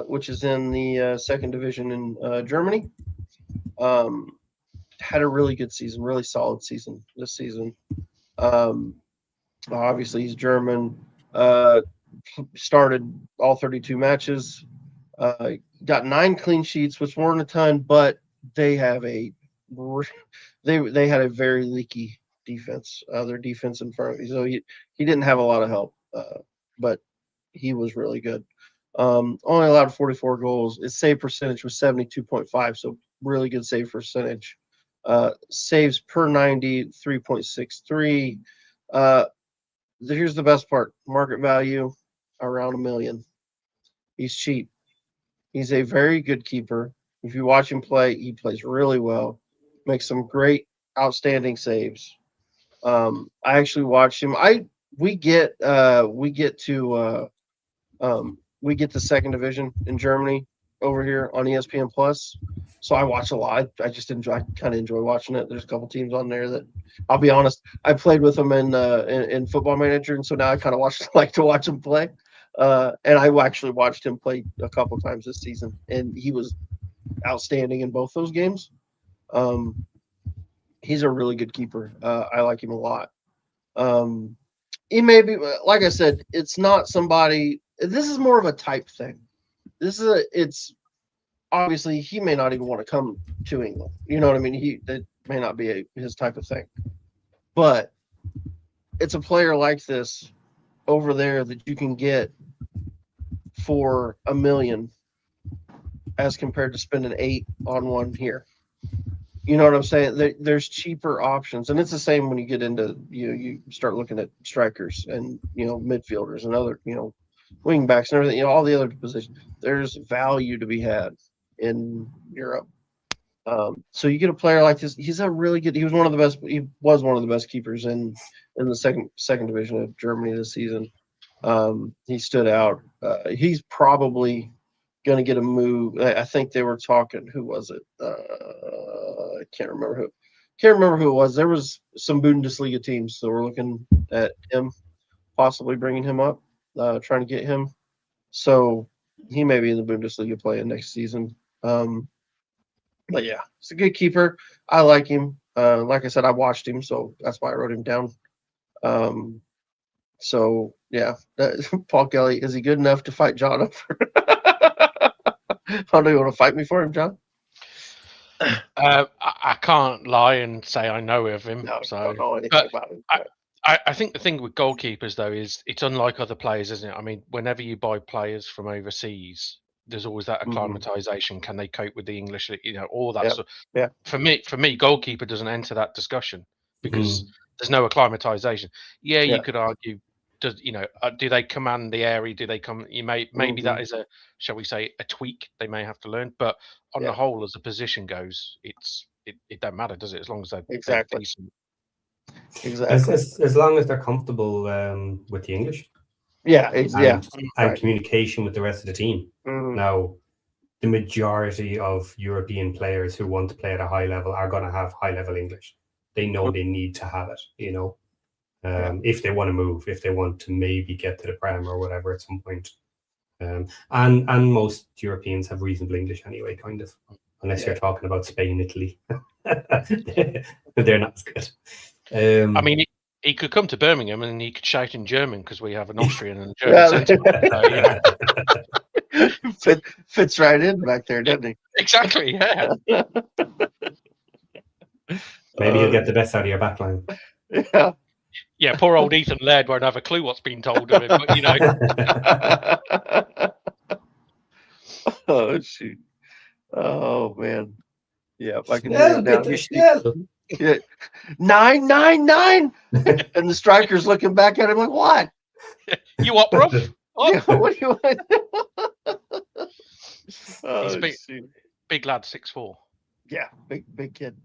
[SPEAKER 2] which is in the second division in Germany. Had a really good season, really solid season this season. Obviously, he's German. Started all 32 matches. Got 9 clean sheets, which weren't a ton, but they have they had a very leaky defense. Their defense in front of you, so he didn't have a lot of help, but he was really good. Only allowed 44 goals. His save percentage was 72.5, so really good save percentage. Saves per 90, 3.63. Here's the best part: market value around $1 million. He's cheap. He's a very good keeper. If you watch him play, he plays really well. Makes some great, outstanding saves. I actually watched him. We get the second division in Germany over here on ESPN Plus. So I watch a lot. I kind of enjoy watching it. There's a couple teams on there that, I'll be honest, I played with them in Football Manager, and so now I kind of like to watch him play. And I actually watched him play a couple times this season, and he was outstanding in both those games. He's a really good keeper. I like him a lot. He may be, like I said, it's not somebody. This is more of a type thing. It's obviously he may not even want to come to England. You know what I mean? That may not be his type of thing. But it's a player like this over there that you can get for $1 million as compared to spending 8 on one here. You know what I'm saying? There's cheaper options, and it's the same when you get into you start looking at strikers and midfielders and other wing backs and everything. All the other positions. There's value to be had in Europe. So you get a player like this. He's a really good. He was one of the best. He was one of the best keepers in the second division of Germany this season. He stood out. He's probably going to get a move. I think they were talking. Who was it? I can't remember who. Can't remember who it was. There was some Bundesliga teams that were looking at him, possibly bringing him up, trying to get him. So he may be in the Bundesliga playing next season. But yeah, he's a good keeper. I like him. Like I said, I watched him, so that's why I wrote him down. So yeah, Paul Kelly, is he good enough to fight John up? Oh, do you want to fight me for him, John?
[SPEAKER 3] I can't lie and say I know of him.
[SPEAKER 2] No,
[SPEAKER 3] So,
[SPEAKER 2] don't know anything
[SPEAKER 3] but
[SPEAKER 2] about him.
[SPEAKER 3] I think the thing with goalkeepers though is it's unlike other players, isn't it? I mean, whenever you buy players from overseas, there's always that acclimatization. Can they cope with the English? You know, all that
[SPEAKER 2] Yeah,
[SPEAKER 3] stuff.
[SPEAKER 2] yeah.
[SPEAKER 3] For me, goalkeeper doesn't enter that discussion because
[SPEAKER 1] Mm.
[SPEAKER 3] there's no acclimatization. Yeah,
[SPEAKER 2] Yeah.
[SPEAKER 3] you could argue. Do they command the area? Do they come? Maybe that is a, shall we say, a tweak they may have to learn. But on the
[SPEAKER 2] Yeah.
[SPEAKER 3] whole, as the position goes, it don't matter, does it? As long as they're
[SPEAKER 2] Exactly.
[SPEAKER 3] decent.
[SPEAKER 2] Exactly.
[SPEAKER 1] As long as they're comfortable with the English
[SPEAKER 2] Yeah, yeah.
[SPEAKER 1] and
[SPEAKER 2] Right.
[SPEAKER 1] communication with the rest of the team.
[SPEAKER 2] Mhm.
[SPEAKER 1] Now, the majority of European players who want to play at a high level are going to have high level English. They know they need to have it, if they want to move, if they want to maybe get to the Prem or whatever at some point. And most Europeans have reasonable English anyway, kind of, unless you're talking about Spain, Italy. They're not as good.
[SPEAKER 3] I mean, he could come to Birmingham and he could shout in German because we have an Austrian and a German centre.
[SPEAKER 2] Fits right in back there, doesn't he?
[SPEAKER 3] Exactly. Yeah.
[SPEAKER 1] Maybe he'll get the best out of your backline.
[SPEAKER 2] Yeah.
[SPEAKER 3] Yeah. Poor old Ethan Laird won't have a clue what's been told of him. But,
[SPEAKER 2] Oh shoot! Oh man! Yeah, I can hear it now. Yeah. 999, and the striker's looking back at him like, "What?
[SPEAKER 3] You what, bro? What?
[SPEAKER 2] Yeah, what do you want?"
[SPEAKER 3] He's
[SPEAKER 2] Oh,
[SPEAKER 3] big lad, 6'4".
[SPEAKER 2] Yeah, big kid.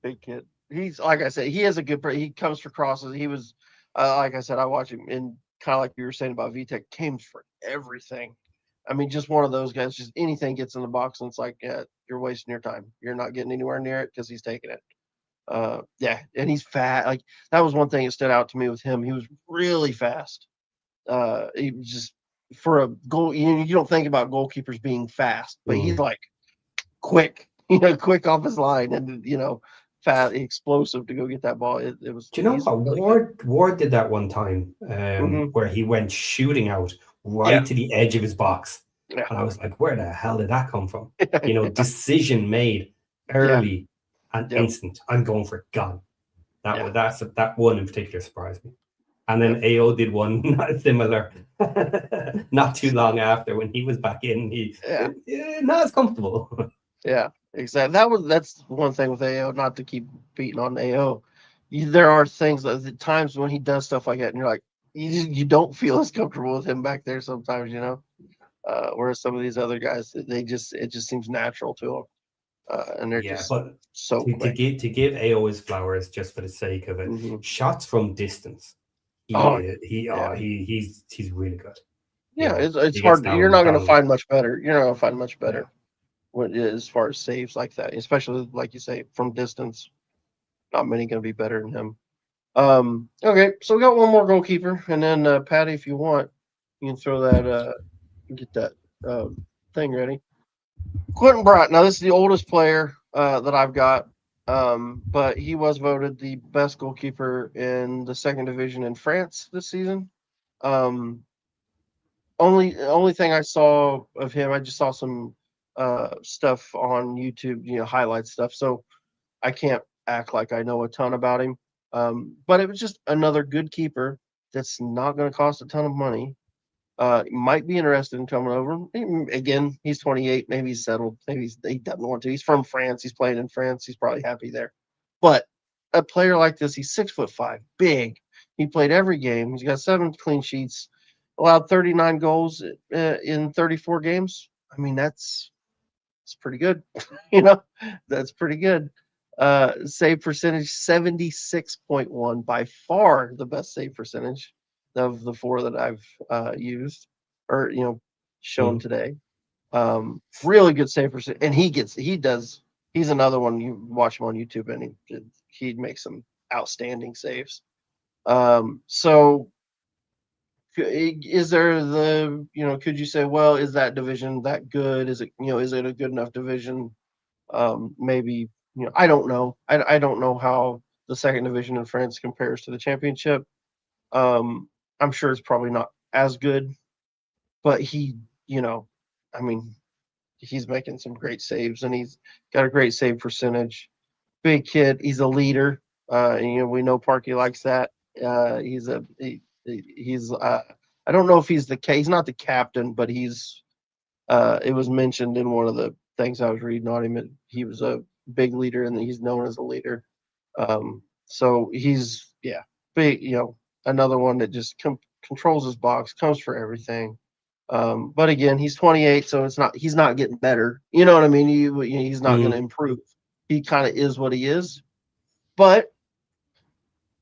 [SPEAKER 2] Big kid. He's, like I said, he has a good. He comes for crosses. He was, like I said, I watch him, and kind of like you were saying about VTech, came for everything. I mean, just one of those guys. Just anything gets in the box, and it's like, yeah, you're wasting your time. You're not getting anywhere near it because he's taking it. Yeah, and he's fast. Like, that was one thing that stood out to me with him. He was really fast. He was just, for a goal. You don't think about goalkeepers being fast, but he's like quick. Quick off his line, and fast, explosive to go get that ball. It was.
[SPEAKER 1] Do you know what?
[SPEAKER 2] Really
[SPEAKER 1] Ward did that one time where he went shooting out right to the edge of his box.
[SPEAKER 2] Yeah.
[SPEAKER 1] And I was like, where the hell did that come from? Decision made early and instant. I'm going for it. Gone. That one in particular surprised me. And then AO did one not similar not too long after when he was back in. He not as comfortable.
[SPEAKER 2] Yeah, exactly. That's one thing with AO. Not to keep beating on AO. There are things at times when he does stuff like that, and you're like, you don't feel as comfortable with him back there sometimes, whereas some of these other guys, it just seems natural to them, and they're just
[SPEAKER 1] but
[SPEAKER 2] so quick.
[SPEAKER 1] To give AO his flowers just for the sake of it, shots from distance. He's really good.
[SPEAKER 2] Yeah, it's hard. You're not going to find much better. You're not going to find much better as far as saves like that, especially like you say from distance. Not many going to be better than him. Okay, so we got one more goalkeeper, and then Patty, if you want, you can throw that. Get that thing ready. Quentin Brott. Now this is the oldest player that I've got, but he was voted the best goalkeeper in the second division in France this season. Only thing I saw of him, I just saw some stuff on YouTube, highlight stuff. So I can't act like I know a ton about him. But it was just another good keeper that's not going to cost a ton of money. Might be interested in coming over. Again, he's 28. Maybe he's settled. Maybe he doesn't want to. He's from France. He's playing in France. He's probably happy there. But a player like this, he's 6'5", big. He played every game. He's got 7 clean sheets, allowed 39 goals in 34 games. I mean, that's pretty good. That's pretty good. Save percentage 76.1, by far the best save percentage of the 4 that I've used, or shown today. Really good save percentage, and he's another one. You watch him on YouTube, and he makes some outstanding saves. So is there could you say, well, is that division that good? Is it a good enough division? Maybe, I don't know. I don't know how the second division in France compares to the championship. I'm sure it's probably not as good, but I mean, he's making some great saves, and he's got a great save percentage. Big kid, he's a leader. We know Parky likes that. He's I don't know if he's not the captain, but it was mentioned in one of the things I was reading on him. He was a big leader, and he's known as a leader. So he's big. Another one that just controls his box, comes for everything. But again, he's 28, so he's not getting better. You know what I mean? He's not going to improve. He kind of is what he is. But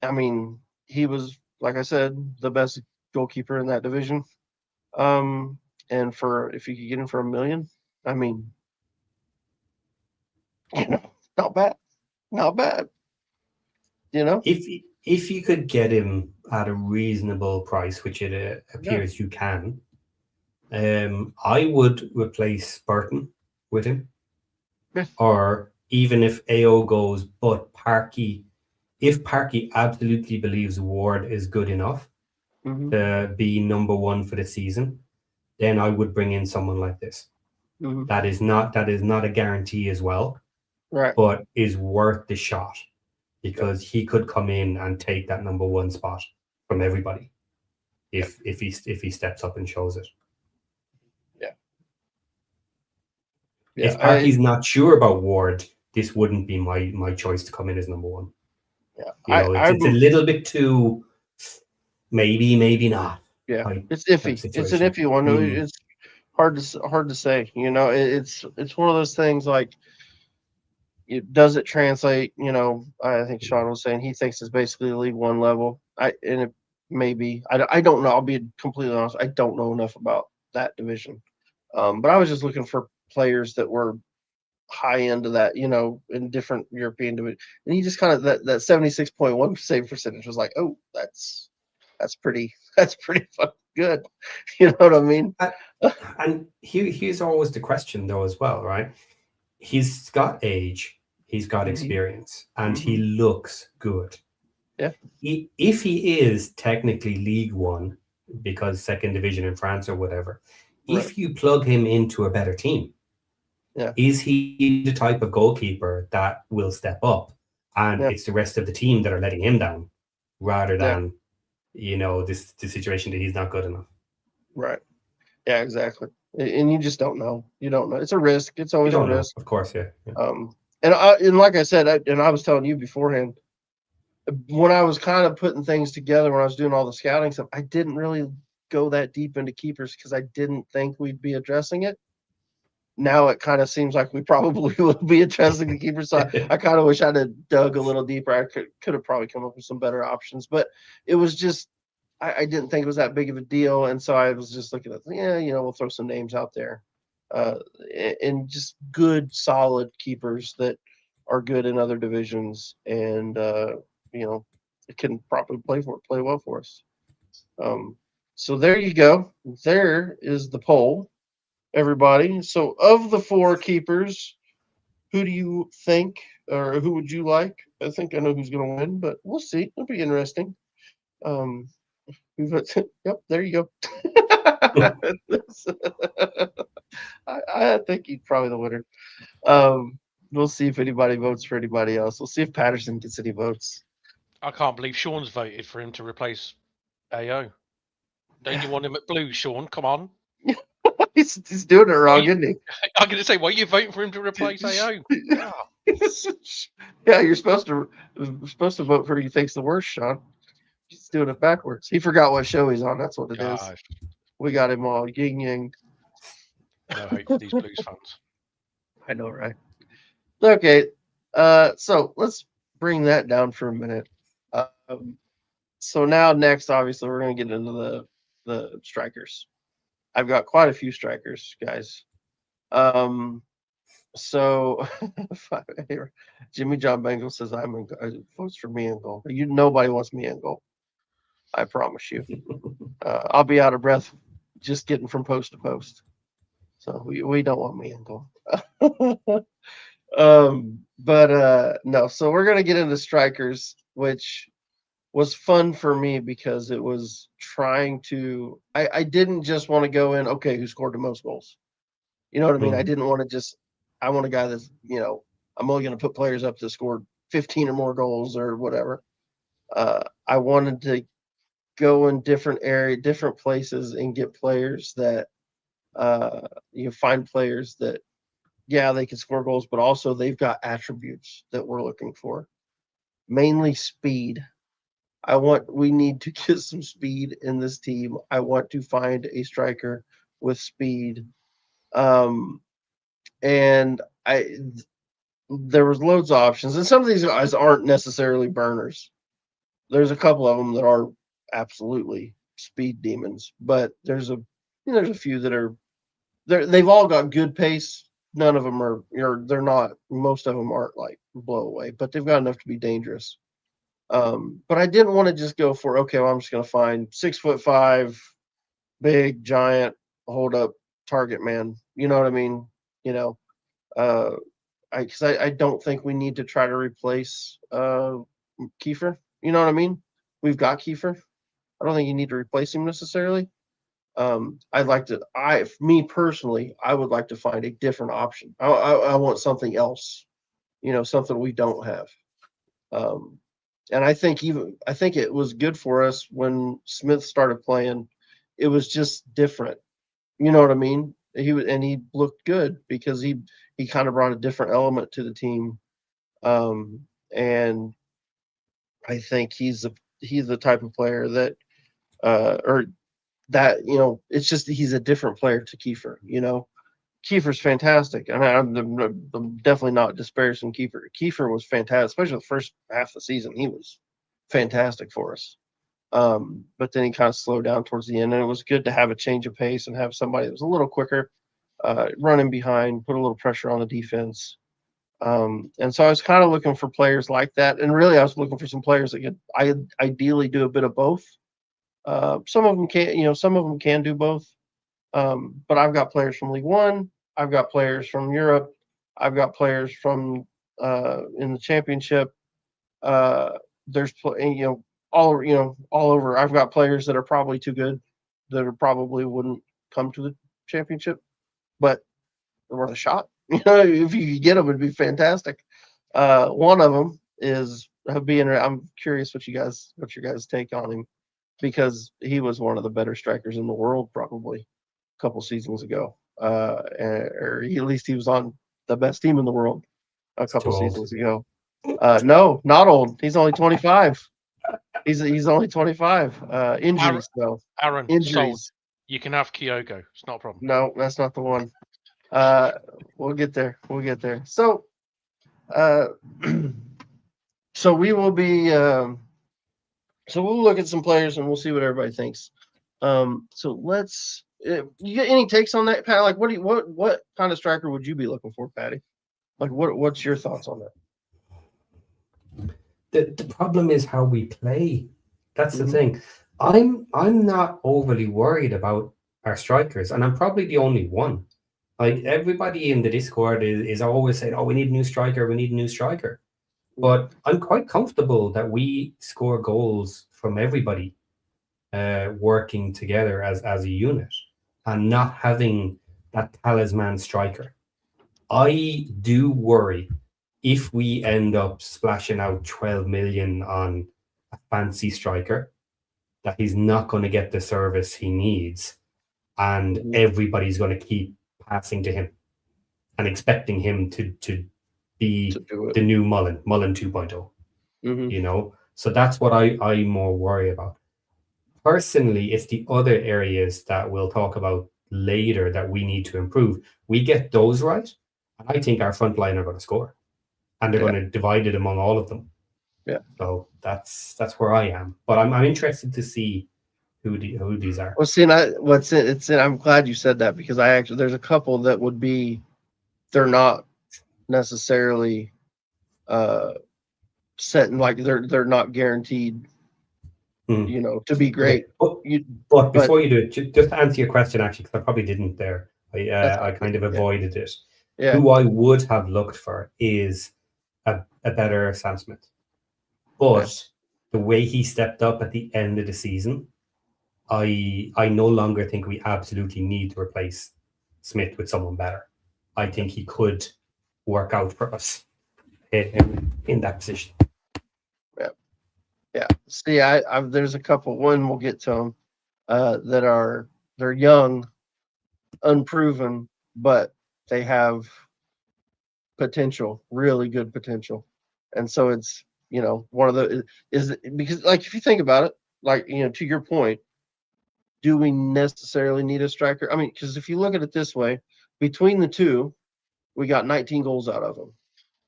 [SPEAKER 2] I mean, he was, like I said, the best goalkeeper in that division. And if you could get him for $1 million, I mean, not bad, not bad.
[SPEAKER 1] If you could get him at a reasonable price, which it appears you can, I would replace Burton with him. Or even if AO goes, but if Parky absolutely believes Ward is good enough to be number one for the season, then I would bring in someone like this. That is not a guarantee as well,
[SPEAKER 2] right?
[SPEAKER 1] But is worth the shot, because he could come in and take that number one spot from everybody if he steps up and shows it. If Parky's not sure about Ward, this wouldn't be my choice to come in as number one. It's a little bit too maybe not.
[SPEAKER 2] It's iffy. It's an iffy one. It's hard to say. It's one of those things like, does it translate? I think Sean was saying he thinks it's basically League One level. It maybe. I don't know. I'll be completely honest. I don't know enough about that division. But I was just looking for players that were high end of that, in different European division. And he just kind of that 76.1 save percentage was like, oh, that's pretty fucking good. You know what I mean?
[SPEAKER 1] And here's always the question though as well, right? He's got age, he's got experience, and he looks good.
[SPEAKER 2] Yeah.
[SPEAKER 1] If he is technically League One, because second division in France or whatever, if you plug him into a better team, is he the type of goalkeeper that will step up, and it's the rest of the team that are letting him down, rather than the situation that he's not good enough?
[SPEAKER 2] Right. Yeah, exactly. And you just don't know. You don't know. It's a risk. It's always a risk.
[SPEAKER 1] Of course, yeah.
[SPEAKER 2] And like I said, I was telling you beforehand, when I was kind of putting things together, when I was doing all the scouting stuff, I didn't really go that deep into keepers because I didn't think we'd be addressing it. Now it kind of seems like we probably will be addressing the keeper. So I kind of wish I'd have dug a little deeper. I could have probably come up with some better options, but it was just, I didn't think it was that big of a deal. And so I was just looking at, we'll throw some names out there, and just good, solid keepers that are good in other divisions, and it can probably play well for us. So there you go. There is the poll, everybody. So of the four keepers, who do you think, or who would you like? I think I know who's going to win, but we'll see. It'll be interesting. Yep, there you go. I think he's probably the winner. We'll see if anybody votes for anybody else. We'll see if Patterson gets any votes.
[SPEAKER 3] I can't believe Sean's voted for him to replace AO. Don't you want him at Blues, Sean? Come on.
[SPEAKER 2] He's doing it wrong, isn't he?
[SPEAKER 3] I'm going to say, why are you voting for him to replace AO?
[SPEAKER 2] Yeah, you're supposed to vote for who you think's the worst, Sean. He's doing it backwards. He forgot what show he's on. That's what it is. We got him all yin-yang.
[SPEAKER 3] No hope for these Blues fans.
[SPEAKER 2] I know, right? Okay, so let's bring that down for a minute. So now next, obviously, we're going to get into the strikers. I've got quite a few strikers, guys. So Jimmy John Bengal says I'm in votes for me in goal. Nobody wants me in goal. I promise you. I'll be out of breath just getting from post to post. So we don't want me in goal. No, so we're gonna get into strikers, which was fun for me because it was trying to I didn't just want to go in, okay, who scored the most goals. You know what I mean? I didn't want to just I want a guy that's, I'm only gonna put players up that scored 15 or more goals or whatever. I wanted to go in different places and get players that you find players that yeah, they can score goals, but also they've got attributes that we're looking for. Mainly speed. We need to get some speed in this team. I want to find a striker with speed. And there was loads of options, and some of these guys aren't necessarily burners. There's a couple of them that are absolutely speed demons, but there's a few that are they've all got good pace. None of them are, they're not. Most of them aren't like blow away, but they've got enough to be dangerous. But I didn't want to just go for okay. Well, I'm just going to find 6'5", big giant, hold up target man. You know what I mean? Because I don't think we need to try to replace Kiefer. You know what I mean? We've got Kiefer. I don't think you need to replace him necessarily. Me personally, I would like to find a different option. I want something else, something we don't have. And I think it was good for us when Smith started playing. It was just different. You know what I mean? He looked good because he kind of brought a different element to the team. And I think he's the type of player that it's just he's a different player to Kiefer. Kiefer's fantastic, and I'm definitely not disparaging Kiefer. Kiefer was fantastic, especially the first half of the season. He was fantastic for us. But then he kind of slowed down towards the end, and it was good to have a change of pace and have somebody that was a little quicker, running behind, put a little pressure on the defense. And so I was kind of looking for players like that, and really I was looking for some players that could ideally do a bit of both. Some of them can do both. But I've got players from League One. I've got players from Europe. I've got players from in the Championship. There's all over. I've got players that are probably too good, that are probably wouldn't come to the Championship, but they're worth a shot. If you could get them, it'd be fantastic. One of them is I'm curious what your guys take on him, because he was one of the better strikers in the world probably a couple seasons ago, or at least he was on the best team in the world a couple seasons ago. No, not old. He's only 25. He's only 25. Injuries though.
[SPEAKER 3] Aaron,
[SPEAKER 2] Injuries.
[SPEAKER 3] sold. You can have Kyogo. It's not a problem.
[SPEAKER 2] No, that's not the one. We'll get there. So, so we will be. So we'll look at some players and we'll see what everybody thinks. So let's. You got any takes on that, Pat? Like, what kind of striker would you be looking for, Patty? Like, what's your thoughts on that?
[SPEAKER 1] The problem is how we play. That's the thing. I'm not overly worried about our strikers, and I'm probably the only one. Like, everybody in the Discord is always saying, "Oh, we need a new striker. We need a new striker." But I'm quite comfortable that we score goals from everybody working together as a unit and not having that talisman striker. I do worry if we end up splashing out 12 million on a fancy striker, that he's not going to get the service he needs, and everybody's going to keep passing to him and expecting him to be the new Mullen 2.0. So that's what I more worry about. Personally, it's the other areas that we'll talk about later that we need to improve. We get those right, and I think our front line are going to score, and they're going to divide it among all of them.
[SPEAKER 2] Yeah.
[SPEAKER 1] So that's where I am. But I'm interested to see who these are.
[SPEAKER 2] Well, see, I'm glad you said that, because there's a couple that would be, they're not necessarily set, like they're not guaranteed, to be great.
[SPEAKER 1] Okay. But
[SPEAKER 2] But
[SPEAKER 1] before you do it, just to answer your question, actually, because I probably didn't there. I kind of
[SPEAKER 2] yeah.
[SPEAKER 1] avoided it.
[SPEAKER 2] Yeah.
[SPEAKER 1] Who I would have looked for is a better Sam Smith. But the way he stepped up at the end of the season, I no longer think we absolutely need to replace Smith with someone better. I think he could work out for us in that position.
[SPEAKER 2] Yeah. See, there's a couple. One, we'll get to them, they're young, unproven, but they have potential, really good potential. And so it's, one of the is because, like, if you think about it, like, to your point, do we necessarily need a striker? I mean, because if you look at it this way, between the two, we got 19 goals out of them.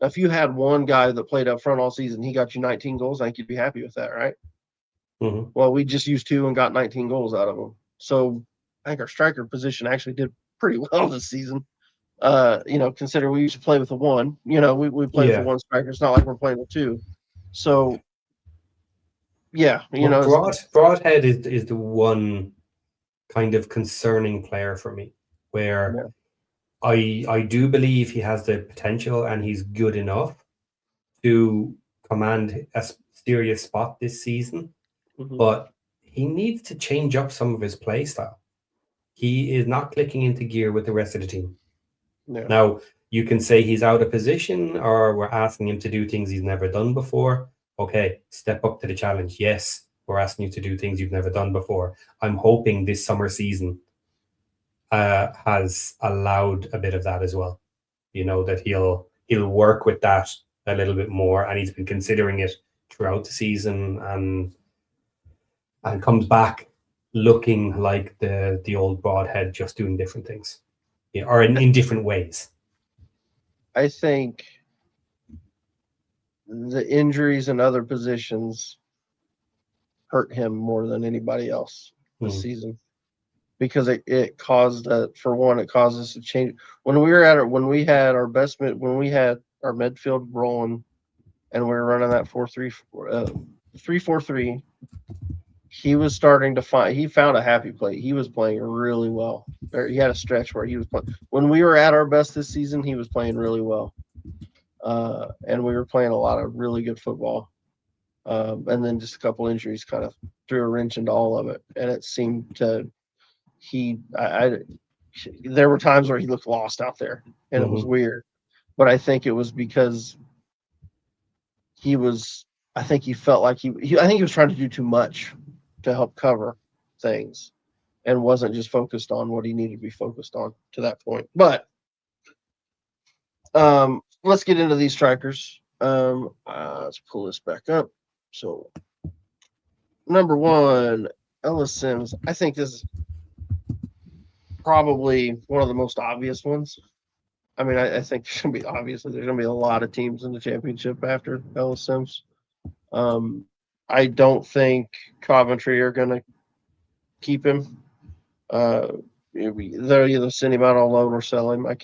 [SPEAKER 2] Now, if you had one guy that played up front all season, he got you 19 goals, I think you'd be happy with that, right?
[SPEAKER 1] Mm-hmm.
[SPEAKER 2] Well, we just used two and got 19 goals out of them. So I think our striker position actually did pretty well this season. Consider we used to play with a one. We play with a one striker. It's not like we're playing with two. So, yeah,
[SPEAKER 1] Broadhead is the one kind of concerning player for me, where I do believe he has the potential and he's good enough to command a serious spot this season, but he needs to change up some of his play style. He is not clicking into gear with the rest of the team.
[SPEAKER 2] Yeah.
[SPEAKER 1] Now, you can say he's out of position, or we're asking him to do things he's never done before. Okay, step up to the challenge. Yes, we're asking you to do things you've never done before. I'm hoping this summer season has allowed a bit of that as well. That he'll work with that a little bit more, and he's been considering it throughout the season, and comes back looking like the old Broadhead, just doing different things, or in different ways.
[SPEAKER 2] I think the injuries in other positions hurt him more than anybody else this season, because it caused for one, it caused us to change when we had our midfield rolling, and we were running that 3-4-3. He was starting to he found a happy play. He was playing really well. He had a stretch where he was playing. When we were at our best this season, he was playing really well. And we were playing a lot of really good football. And then just a couple injuries kind of threw a wrench into all of it. And it seemed there were times where he looked lost out there, and it was weird. But I think it was because I think he felt like I think he was trying to do too much to help cover things, and wasn't just focused on what he needed to be focused on to that point. But let's get into these strikers. Let's pull this back up. So, number one, Ellis Sims. I think this is probably one of the most obvious ones. I mean, I think there's going to be a lot of teams in the championship after Ellis Sims. I don't think Coventry are going to keep him. They'll either send him out on loan or sell him. I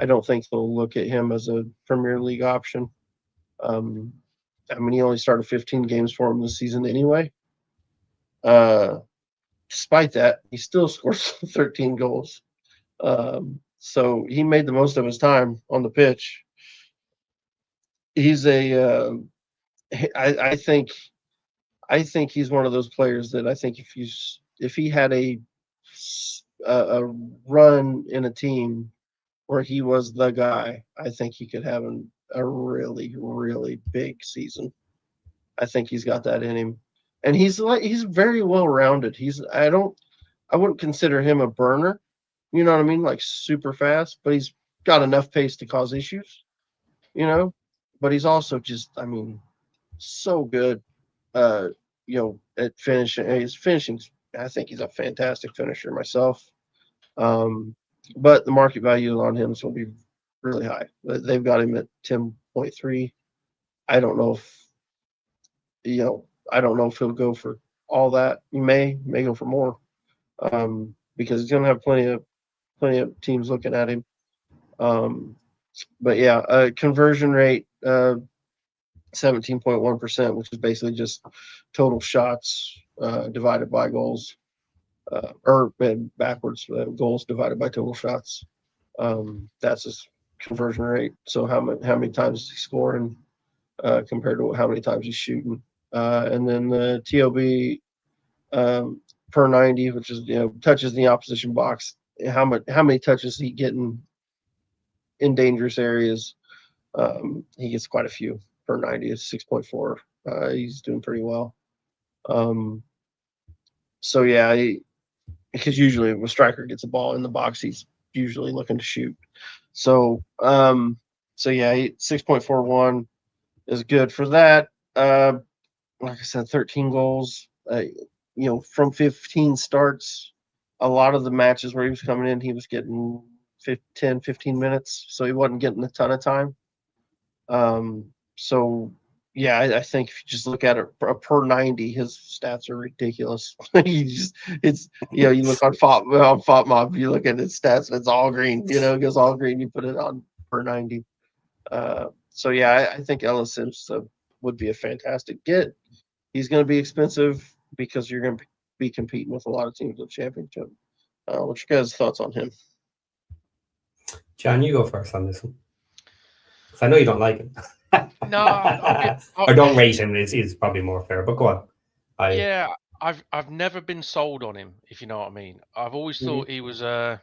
[SPEAKER 2] don't think they'll look at him as a Premier League option. I mean, he only started 15 games for him this season anyway. Despite that, he still scores 13 goals. So he made the most of his time on the pitch. He's I think he's one of those players that I think if he had a run in a team where he was the guy, I think he could have a really, really big season. I think he's got that in him, and he's very well rounded. I wouldn't consider him a burner, you know what I mean, like super fast, but he's got enough pace to cause issues, But he's also just, I mean, so good, at finishing. His finishing, I think he's a fantastic finisher myself. But the market value on him will be really high. They've got him at 10.3. I don't know if he'll go for all that. You may go for more, because he's going to have plenty of teams looking at him. But yeah, conversion rate 17.1%, which is basically just total shots divided by goals, or backwards, goals divided by total shots. That's his conversion rate. So how many times is he scoring compared to how many times he's shooting? And then the TOB per 90, which is touches in the opposition box. How many touches is he getting in dangerous areas? He gets quite a few per 90. It's 6.4. He's doing pretty well. So yeah, because usually when a striker gets a ball in the box, he's usually looking to shoot. So yeah, 6.41 is good for that. Like I said, 13 goals. From 15 starts, a lot of the matches where he was coming in, he was getting 10, 15 minutes, so he wasn't getting a ton of time. So yeah, I think if you just look at it per 90, his stats are ridiculous. You look on FOTMob, you look at his stats, and it's all green. It goes all green. You put it on per 90. So yeah, I think Ellis Sims would be a fantastic get. He's going to be expensive because you're going to be competing with a lot of teams with championship. What's your guys' thoughts on him?
[SPEAKER 1] John, you go first on this one. Because I know you don't like him.
[SPEAKER 3] No,
[SPEAKER 1] or don't rate him. It's probably more fair. But go on.
[SPEAKER 3] Yeah, I've never been sold on him, if you know what I mean. I've always thought he was a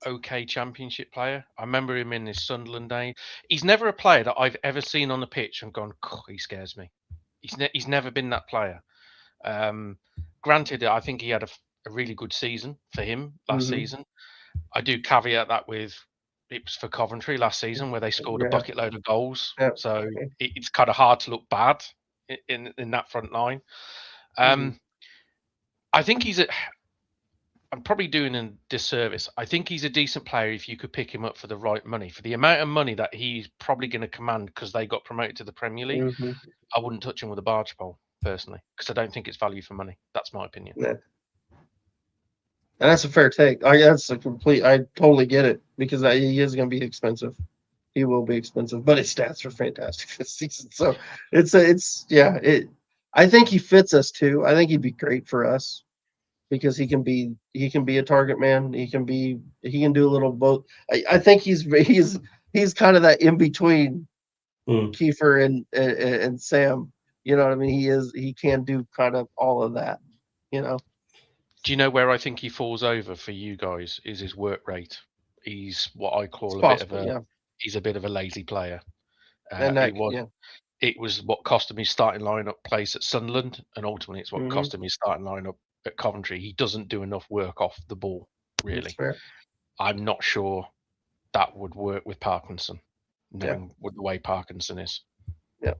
[SPEAKER 3] okay championship player. I remember him in his Sunderland day. He's never a player that I've ever seen on the pitch and gone, he scares me. He's never been that player. Granted, I think he had a really good season for him last season. I do caveat that with it was for Coventry last season where they scored a bucket load of goals.
[SPEAKER 2] Yeah.
[SPEAKER 3] So it's kind of hard to look bad in that front line. I think I'm probably doing a disservice. I think he's a decent player if you could pick him up for the right money. For the amount of money that he's probably going to command because they got promoted to the Premier League, I wouldn't touch him with a barge pole, personally, because I don't think it's value for money. That's my opinion.
[SPEAKER 2] Yeah. And that's a fair take. I totally get it, because he is going to be expensive. He will be expensive, but his stats are fantastic this season. So I think he fits us too. I think he'd be great for us because he can be a target man. He can do a little both. I think he's kind of that in between Kiefer and Sam. You know what I mean? He can do kind of all of that.
[SPEAKER 3] Do you know where I think he falls over for you guys? Is his work rate. He's what I call he's a bit of a lazy player. It was what cost him his starting lineup place at Sunderland, and ultimately it's what cost him his starting lineup at Coventry. He doesn't do enough work off the ball, really. I'm not sure that would work with Parkinson, knowing what the way Parkinson is. Yeah,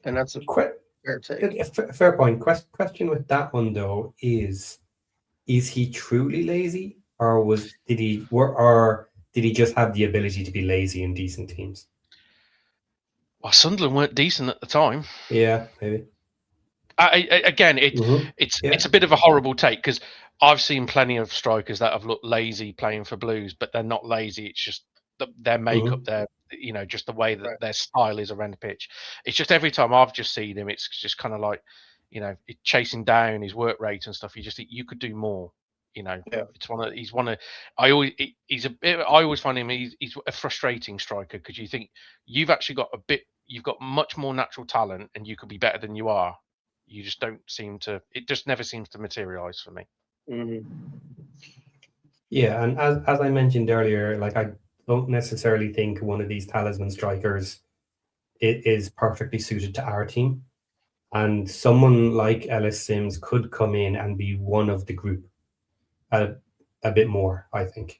[SPEAKER 2] and that's a fair take.
[SPEAKER 1] Fair point. Question with that one though is he truly lazy, or did he just have the ability to be lazy in decent teams?
[SPEAKER 3] Well, Sunderland weren't decent at the time.
[SPEAKER 1] Yeah, maybe.
[SPEAKER 3] It's a bit of a horrible take because I've seen plenty of strikers that have looked lazy playing for Blues, but they're not lazy. It's just their makeup, just the way that their style is around the pitch. It's just every time I've just seen him, it's just kind of like, chasing down his work rate and stuff. You just think you could do more. I always find him. He's a frustrating striker because you think you've got much more natural talent and you could be better than you are. You just don't seem to. It just never seems to materialize for me.
[SPEAKER 1] Yeah, and as I mentioned earlier, like I don't necessarily think one of these talisman strikers is perfectly suited to our team, and someone like Ellis Sims could come in and be one of the group a bit more. I think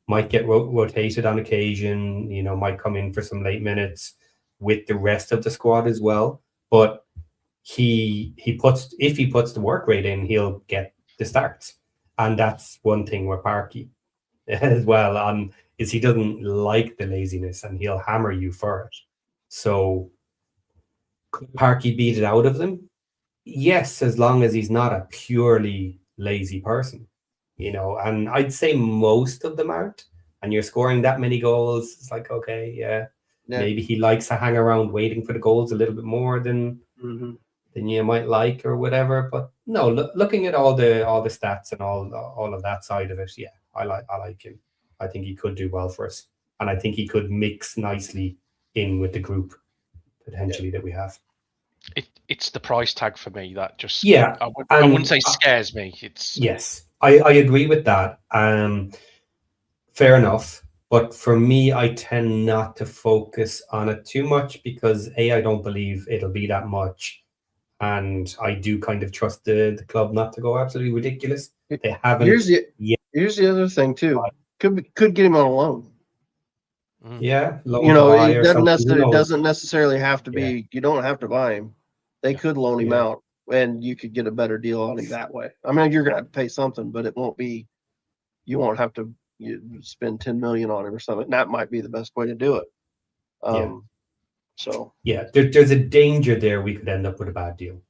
[SPEAKER 1] might get rotated on occasion. Might come in for some late minutes with the rest of the squad as well, but. If he puts the work rate in, he'll get the starts, and that's one thing with Parky as well. Is he doesn't like the laziness, and he'll hammer you for it. So could Parky beat it out of them? Yes, as long as he's not a purely lazy person, you know, and I'd say most of them aren't. And you're scoring that many goals, it's like, okay, yeah,
[SPEAKER 2] Yeah.
[SPEAKER 1] maybe he likes to hang around waiting for the goals a little bit more
[SPEAKER 2] Mm-hmm.
[SPEAKER 1] than you might like or whatever. But no, looking at all the stats and all of that side of it, yeah, I like him. I think he could do well for us, and I think he could mix nicely in with the group potentially that we have.
[SPEAKER 3] It's the price tag for me that just
[SPEAKER 1] Yeah,
[SPEAKER 3] I wouldn't
[SPEAKER 1] and
[SPEAKER 3] say scares me. It's
[SPEAKER 1] yes, I agree with that. Fair enough. But for me, I tend not to focus on it too much because A, I don't believe it'll be that much. And I do kind of trust the club not to go absolutely ridiculous. They
[SPEAKER 2] Here's
[SPEAKER 1] haven't
[SPEAKER 2] the
[SPEAKER 1] yet.
[SPEAKER 2] here's the other thing too. Could get him on a loan.
[SPEAKER 3] mm,
[SPEAKER 1] Yeah,
[SPEAKER 2] You
[SPEAKER 1] loan to
[SPEAKER 2] know,
[SPEAKER 1] buy
[SPEAKER 2] it
[SPEAKER 1] or
[SPEAKER 2] doesn't
[SPEAKER 1] something. Who
[SPEAKER 2] necessarily
[SPEAKER 1] knows?
[SPEAKER 2] have to
[SPEAKER 1] Yeah,
[SPEAKER 2] be. You don't have to buy him. They
[SPEAKER 3] yeah.
[SPEAKER 2] could loan him
[SPEAKER 1] yeah,
[SPEAKER 2] out, and you could get a better deal on him that way. I mean, you're gonna have to pay something, but it won't be. You won't have to spend 10 million on him or something. That might be the best way to do it.
[SPEAKER 1] yeah,
[SPEAKER 2] Um, so
[SPEAKER 1] yeah. There's a danger there we could end up with a bad deal,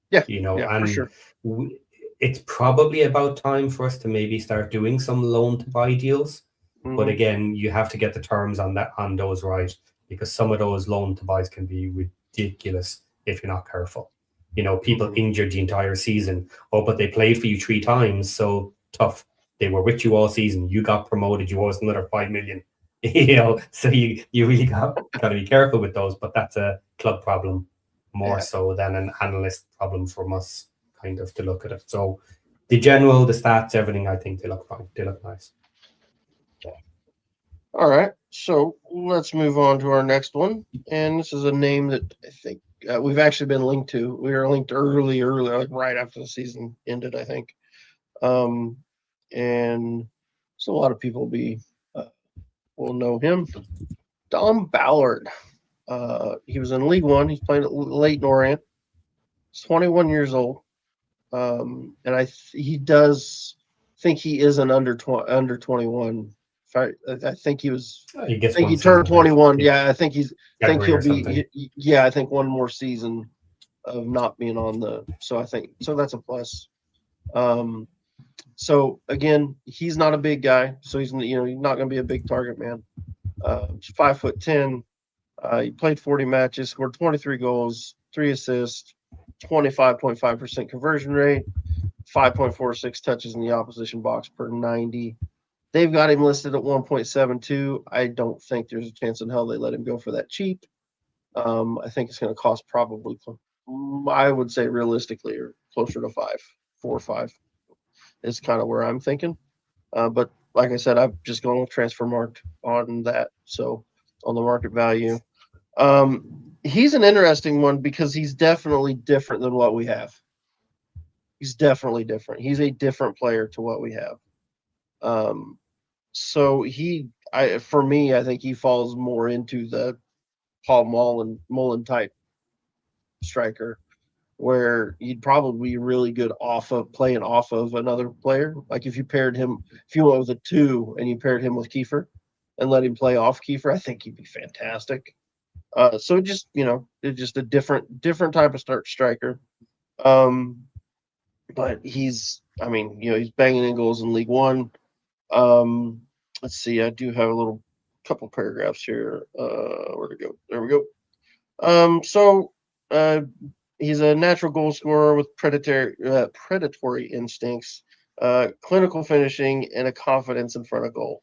[SPEAKER 2] yeah,
[SPEAKER 1] you know,
[SPEAKER 2] yeah, for
[SPEAKER 1] and
[SPEAKER 2] sure.
[SPEAKER 1] we, it's probably about time for us to maybe start doing some loan to buy deals. But
[SPEAKER 2] Hmm.
[SPEAKER 1] again, you have to get the terms on those right because some of those loan to buys can be ridiculous if you're not careful. You know, people
[SPEAKER 2] Hmm.
[SPEAKER 1] injured the entire season. Oh, but they played for you 3 times, so tough. They were with you all season. You got promoted. You owe us another 5 million. You know, so you really got to be careful with those. But that's a club problem more
[SPEAKER 2] Yeah.
[SPEAKER 1] so than an analyst problem from us, kind of to look at it. So the general, the stats, everything, I think they look fine. They look nice.
[SPEAKER 2] All right. So let's move on to our next one. And this is a name that I think we've actually been linked to. We were linked early, like right after the season ended, I think. Um, and so a lot of people uh, will know him. Dom Ballard. He was in League One. He's playing at Leyton Orient. He's 21 years old. And he does think he is an under 21. I think he was.
[SPEAKER 1] He
[SPEAKER 2] I
[SPEAKER 1] gets
[SPEAKER 2] think
[SPEAKER 1] one
[SPEAKER 2] he turned
[SPEAKER 1] season, I think.
[SPEAKER 2] 21.
[SPEAKER 1] Yeah,
[SPEAKER 2] Yeah, I think
[SPEAKER 1] January
[SPEAKER 2] he'll
[SPEAKER 1] or something.
[SPEAKER 2] be. Yeah, I think one more season of not being on the. So I think so that's a plus. Um, so again, he's not a big guy, so he's not going to be a big target man. 5'10". He played 40 matches, scored 23 goals, 3 assists, 25.5% conversion rate, 5.46 touches in the opposition box per 90. They've got him listed at 1.72. I don't think there's a chance in hell they let him go for that cheap. I think it's going to cost probably, I would say realistically, or closer to 4 or 5 is kind of where I'm thinking. But like I said, I've just gone with transfer marked on that. So on the market value. He's an interesting one because he's definitely different than what we have. He's definitely different. He's a different player to what we have. Um, so for me, I think he falls more into the Paul Mullen type striker, where he'd probably be really good off of playing off of another player. Like if you went with a 2 and you paired him with Kiefer and let him play off Kiefer, I think he'd be fantastic. So it's just a different type of start striker. Um, but he's banging in goals in League One. Um, let's see, I do have a little couple paragraphs here. Where to go? There we go. So uh, he's a natural goal scorer with predatory instincts, clinical finishing, and a confidence in front of goal.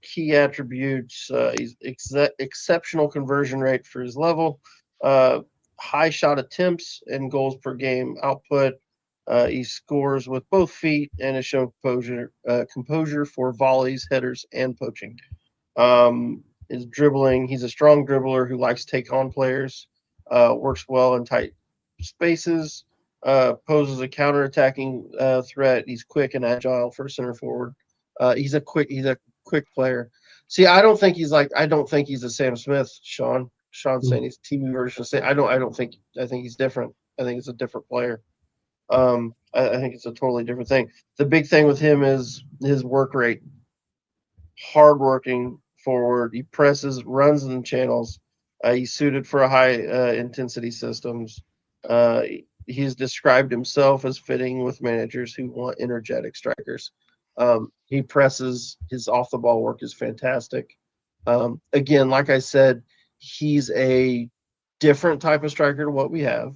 [SPEAKER 2] Key attributes: he's exceptional conversion rate for his level, uh, high shot attempts and goals per game output. He scores with both feet and has shown composure for volleys, headers, and poaching. His dribbling: he's a strong dribbler who likes to take on players, works well in tight spaces, poses a counterattacking threat. He's quick and agile for a center forward. He's a quick player. See, I don't think he's a Sam Smith, Sean. Sean's saying he's TV version of Sam. I think he's different. I think it's a different player. I think it's a totally different thing. The big thing with him is his work rate. Hardworking forward. He presses, runs in channels. He's suited for a high intensity systems. Uh, he's described himself as fitting with managers who want energetic strikers. He presses. His off the ball work is fantastic. Again, like I said, he's a different type of striker to what we have.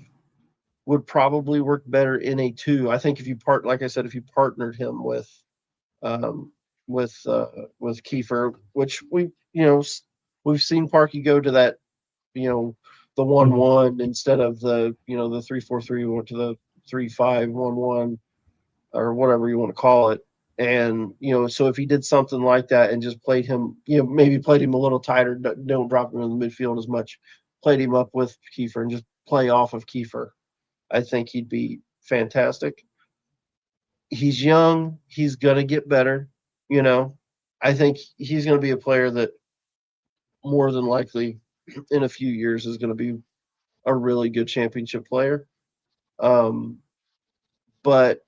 [SPEAKER 2] Would probably work better in a 2. I think if you like I said, if you partnered him um, with Kiefer, which we've seen Parky go to that, the 1-1 instead of the 3-4-3. We went to the 3-5-1-1 or whatever you want to call it. And so if he did something like that and just played him, maybe played him a little tighter, don't drop him in the midfield as much, played him up with Kiefer and just play off of Kiefer, I think he'd be fantastic. He's young. He's going to get better. I think he's going to be a player that more than likely in a few years is going to be a really good championship player. But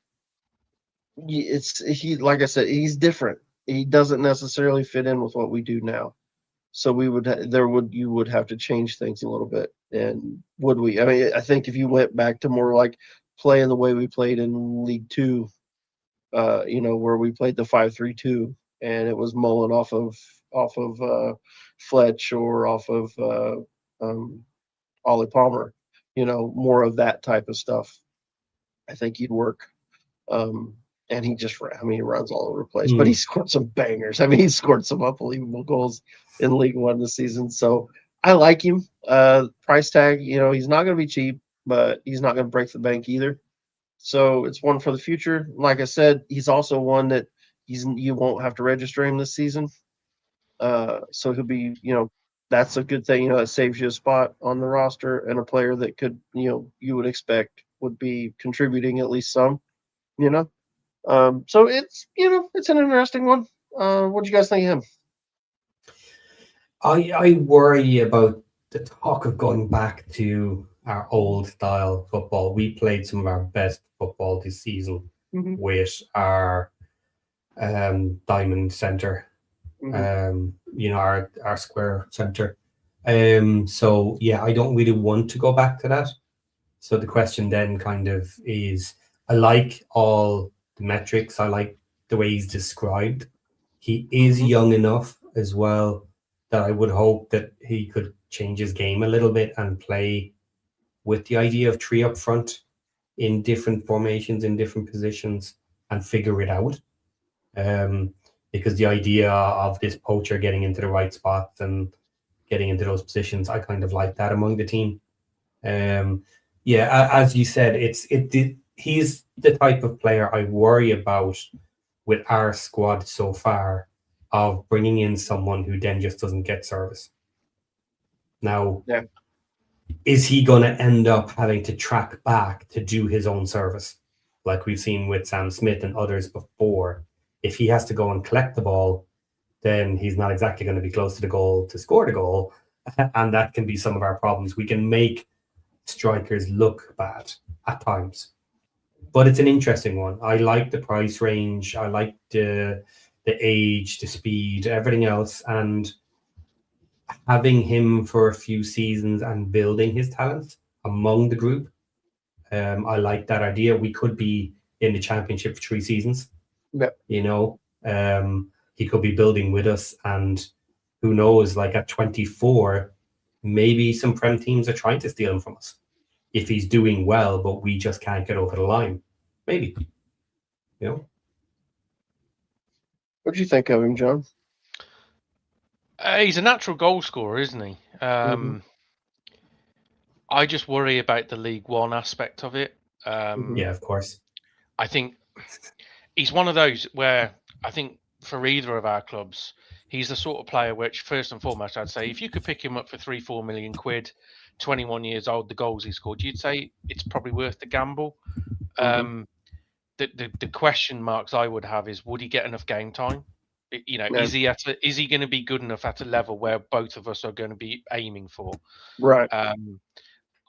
[SPEAKER 2] like I said, he's different. He doesn't necessarily fit in with what we do now. So you would have to change things a little bit. And would we? I mean, I think if you went back to more like playing the way we played in League Two, where we played the 5-3-2, and it was Mullen off of Fletch or off of Ollie Palmer, more of that type of stuff. I think he'd work. And he runs all over the place, but he scored some bangers. I mean, he scored some unbelievable goals in League One this season. So I like him. Price tag, he's not going to be cheap, but he's not going to break the bank either. So it's one for the future. Like I said, he's also one that you won't have to register him this season. So he'll be, that's a good thing. That saves you a spot on the roster and a player that could, you would expect would be contributing at least some, So it's it's an interesting one. What do you guys think of him?
[SPEAKER 1] I worry about the talk of going back to our old style football. We played some of our best football this season with our diamond center, our square center. So yeah, I don't really want to go back to that. So the question then kind of is, I like all the metrics. I like the way he's described. He is young enough as well that I would hope that he could change his game a little bit and play with the idea of 3 up front in different formations, in different positions, and figure it out. Because the idea of this poacher getting into the right spots and getting into those positions, I kind of like that among the team. As you said, he's the type of player I worry about with our squad so far, of bringing in someone who then just doesn't get service. Now, is he going to end up having to track back to do his own service, like we've seen with Sam Smith and others before? If he has to go and collect the ball, then he's not exactly going to be close to the goal to score the goal, and that can be some of our problems. We can make strikers look bad at times, but it's an interesting one. I like the price range. I like the age, the speed, everything else, and having him for a few seasons and building his talent among the group. I like that idea. We could be in the championship for 3 seasons.
[SPEAKER 2] Yep.
[SPEAKER 1] He could be building with us, and who knows, like at 24, maybe some Prem teams are trying to steal him from us if he's doing well, but we just can't get over the line. Maybe.
[SPEAKER 2] What do you think of him, John?
[SPEAKER 3] He's a natural goal scorer, isn't he? I just worry about the League One aspect of it.
[SPEAKER 1] Yeah, of course.
[SPEAKER 3] I think he's one of those where I think for either of our clubs, he's the sort of player which, first and foremost, I'd say if you could pick him up for 3-4 million quid, 21 years old, the goals he scored, you'd say it's probably worth the gamble. The question marks I would have is, would he get enough game time? Is he going to be good enough at a level where both of us are going to be aiming for?
[SPEAKER 2] Right.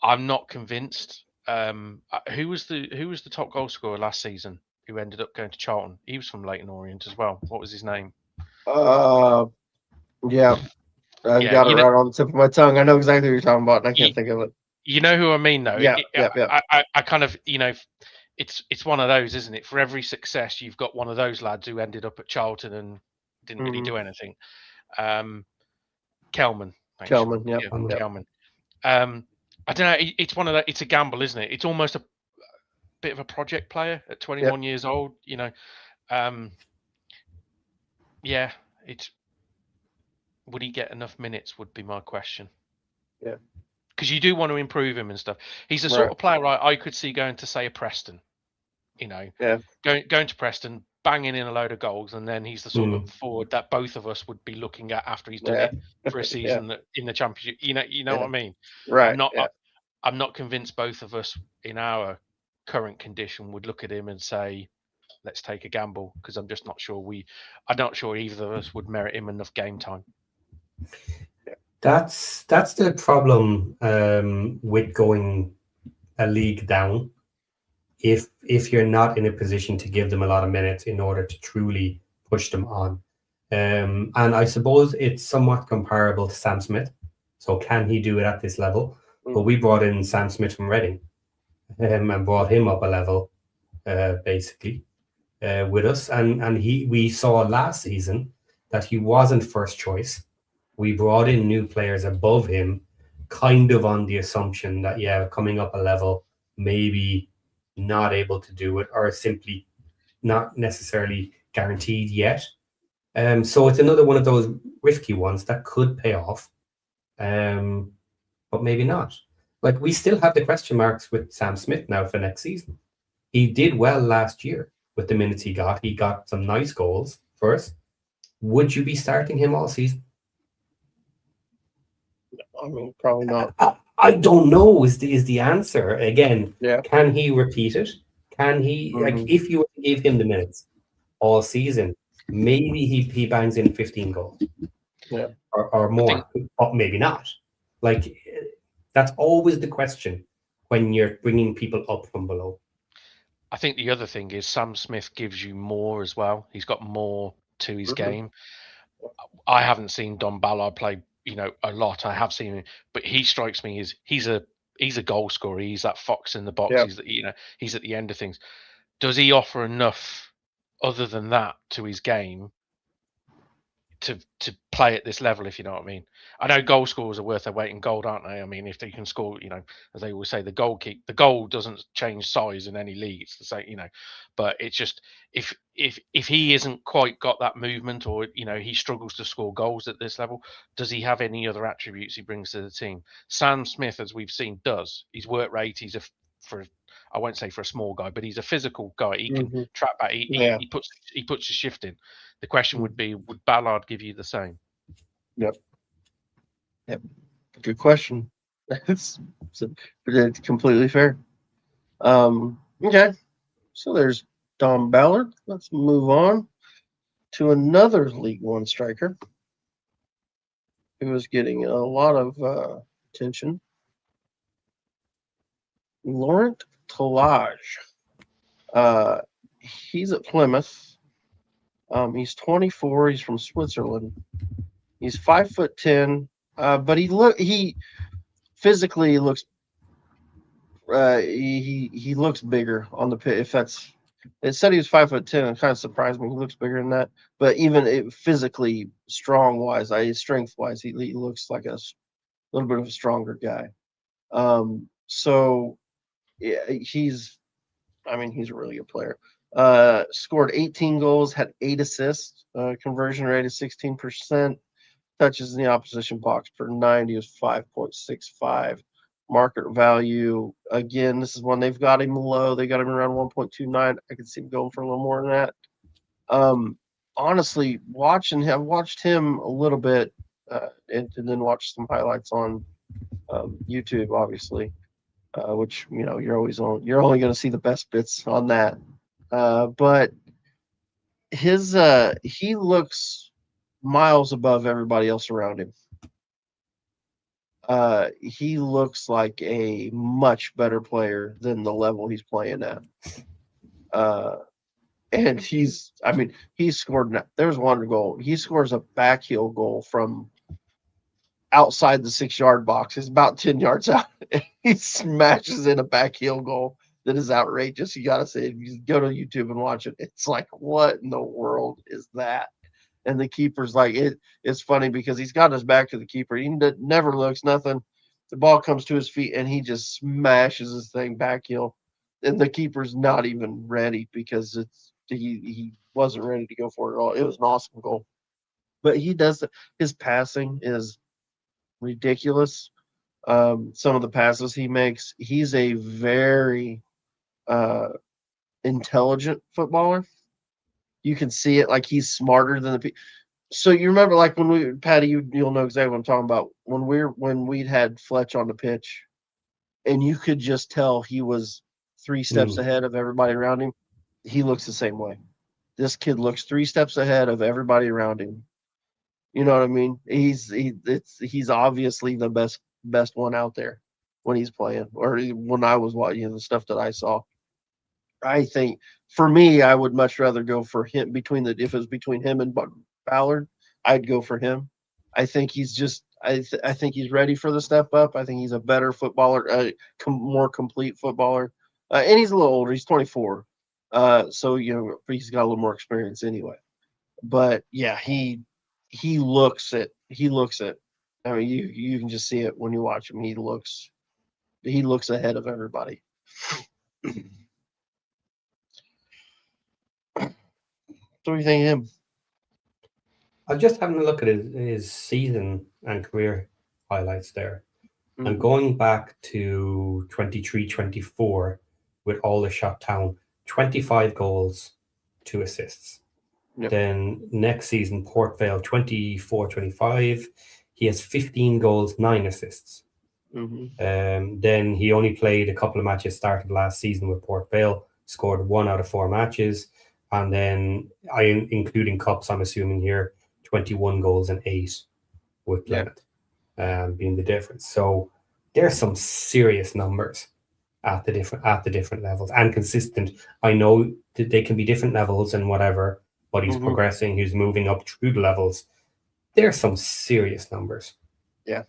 [SPEAKER 3] I'm not convinced. Who was the top goal scorer last season who ended up going to Charlton? He was from Leyton Orient as well. What was his name?
[SPEAKER 2] I've got it right on the tip of my tongue. I know exactly what you're talking about, and I can't think of it.
[SPEAKER 3] You know who I mean, though.
[SPEAKER 2] Yeah, yeah.
[SPEAKER 3] I kind of, it's one of those, isn't it? For every success, you've got one of those lads who ended up at Charlton and didn't really do anything. Kelman, thanks,
[SPEAKER 2] Kelman,
[SPEAKER 3] Sean.
[SPEAKER 2] yeah,
[SPEAKER 3] Kelman. I don't know. It's one of the. It's a gamble, isn't it? It's almost a bit of a project player at 21 years old. Yeah. It's. Would he get enough minutes? Would be my question.
[SPEAKER 2] Yeah.
[SPEAKER 3] Because you do want to improve him and stuff. He's the sort of player I could see going to, say, a Preston. Going to Preston, banging in a load of goals, and then he's the sort of forward that both of us would be looking at after he's done it for a season in the Championship. You know what I mean?
[SPEAKER 2] Right.
[SPEAKER 3] I'm not convinced both of us in our current condition would look at him and say, let's take a gamble, because I'm just not sure I'm not sure either of us would merit him enough game time.
[SPEAKER 1] That's the problem with going a league down. If you're not in a position to give them a lot of minutes in order to truly push them on. And I suppose it's somewhat comparable to Sam Smith. So can he do it at this level? But we brought in Sam Smith from Reading and brought him up a level, basically, with us. And we saw last season that he wasn't first choice. We brought in new players above him, kind of on the assumption that, coming up a level, maybe not able to do it, or simply not necessarily guaranteed yet. So it's another one of those risky ones that could pay off, but maybe not. Like, we still have the question marks with Sam Smith now for next season. He did well last year with the minutes he got. He got some nice goals for us. Would you be starting him all season?
[SPEAKER 2] I mean, probably not.
[SPEAKER 1] I don't know is the answer. Again,
[SPEAKER 2] Yeah.
[SPEAKER 1] Can he repeat it? Can he, like, if you gave him the minutes all season, maybe he bangs in 15 goals.
[SPEAKER 2] Yeah.
[SPEAKER 1] Or more, but maybe not. Like, that's always the question when you're bringing people up from below.
[SPEAKER 3] I think the other thing is Sam Smith gives you more as well. He's got more to his game. I haven't seen Don Ballard play, a lot. I have seen him, but he strikes me as he's a goal scorer. He's that fox in the box.
[SPEAKER 2] Yeah.
[SPEAKER 3] He's at the end of things. Does he offer enough other than that to his game to play at this level, if you know what I mean? I know goal scorers are worth their weight in gold, aren't they? I mean, if they can score, as they always say, the goal doesn't change size in any league. It's the same, but it's just if he isn't quite got that movement, or he struggles to score goals at this level, does he have any other attributes he brings to the team? Sam Smith, as we've seen, does. His work rate, I won't say for a small guy, but he's a physical guy. He can trap back. He puts a shift in. The question would be, would Ballard give you the same?
[SPEAKER 2] Yep. Good question. It's completely fair. Okay. So there's Don Ballard. Let's move on to another League One striker who is getting a lot of attention. Laurent Tallage. He's at Plymouth. He's 24. He's from Switzerland. He's 5'10", but he physically looks. He looks bigger on the pit. It said he was 5'10", it kind of surprised me. He looks bigger than that. But even physically, strong wise, strength wise, he looks like a little bit of a stronger guy. So yeah, he's a really good player. Scored 18 goals, had 8 assists, conversion rate is 16%, touches in the opposition box per 90 is 5.65. Market value, again, this is one they've got him low. They got him around 1.29. I could see him going for a little more than that. Honestly, I've watched him a little bit, and then watched some highlights on YouTube, obviously, which you're only going to see the best bits on that. But he looks miles above everybody else around him. He looks like a much better player than the level he's playing at. And he scored. There's one goal. He scores a backheel goal from outside the 6-yard box. He's about 10 yards out. He smashes in a back heel goal that is outrageous. You got to say, you go to YouTube and watch it. It's like, what in the world is that? And the keeper's like, it's funny because he's got his back to the keeper. He never looks, nothing. The ball comes to his feet and he just smashes this thing back heel. And the keeper's not even ready because he wasn't ready to go for it at all. It was an awesome goal. But he does his passing is ridiculous. Some of the passes he makes, he's a very intelligent footballer. You can see it, like he's smarter than the people. So you remember, like when Patty, you'll know exactly what I'm talking about. When we'd had Fletch on the pitch, and you could just tell he was 3 steps ahead of everybody around him. He looks the same way. This kid looks 3 steps ahead of everybody around him. You know what I mean? He's obviously the best one out there when he's playing, or when I was watching the stuff that I saw. I think for me, I would much rather go for him if it was between him and Ballard, I'd go for him. I think he's just I think he's ready for the step up. I think he's a better footballer, more complete footballer, and he's a little older. He's 24, so he's got a little more experience anyway. But yeah, he looks it. He looks it. I mean, you can just see it when you watch him. He looks ahead of everybody. So what do you think of him?
[SPEAKER 1] I'm just having a look at his season and career highlights there. And going back to 23-24 with Aldershot Town, 25 goals, 2 assists. Yep. Then next season, Port Vale, 24-25, he has 15 goals, 9 assists. Then he only played a couple of matches, started last season with Port Vale, scored 1 out of 4 matches. And then, including cups, I'm assuming here, 21 goals and 8 with Plymouth. Being the difference. So there's some serious numbers at the different levels, and consistent. I know that they can be different levels and whatever, but he's progressing, he's moving up through the levels. There's some serious numbers.
[SPEAKER 2] Yeah.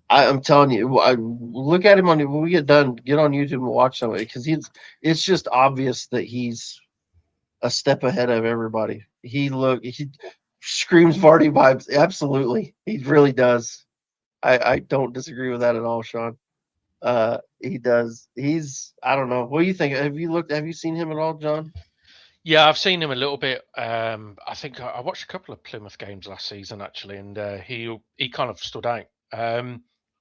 [SPEAKER 2] I'm telling you, I look at him when we get done, get on YouTube and watch some of it, because it's just obvious that he's a step ahead of everybody. He screams Vardy vibes. Absolutely. He really does. I don't disagree with that at all, Sean. He does. I don't know. What do you think? Have you seen him at all, John?
[SPEAKER 3] Yeah, I've seen him a little bit. I think I watched a couple of Plymouth games last season, actually, and he kind of stood out.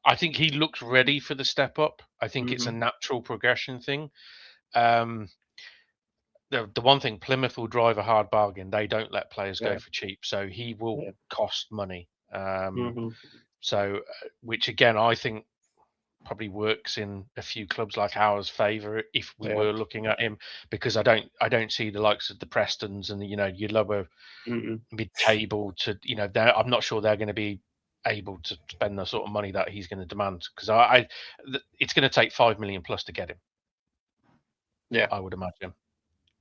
[SPEAKER 3] I think he looks ready for the step up. I think it's a natural progression thing. The one thing, Plymouth will drive a hard bargain. They don't let players go for cheap, so he will cost money. So, which again, I think probably works in a few clubs like ours' favour if we were looking at him, because I don't see the likes of the Prestons and your lower mid-table to I'm not sure they're going to be able to spend the sort of money that he's going to demand, because it's going to take 5 million plus to get him.
[SPEAKER 2] Yeah,
[SPEAKER 3] I would imagine.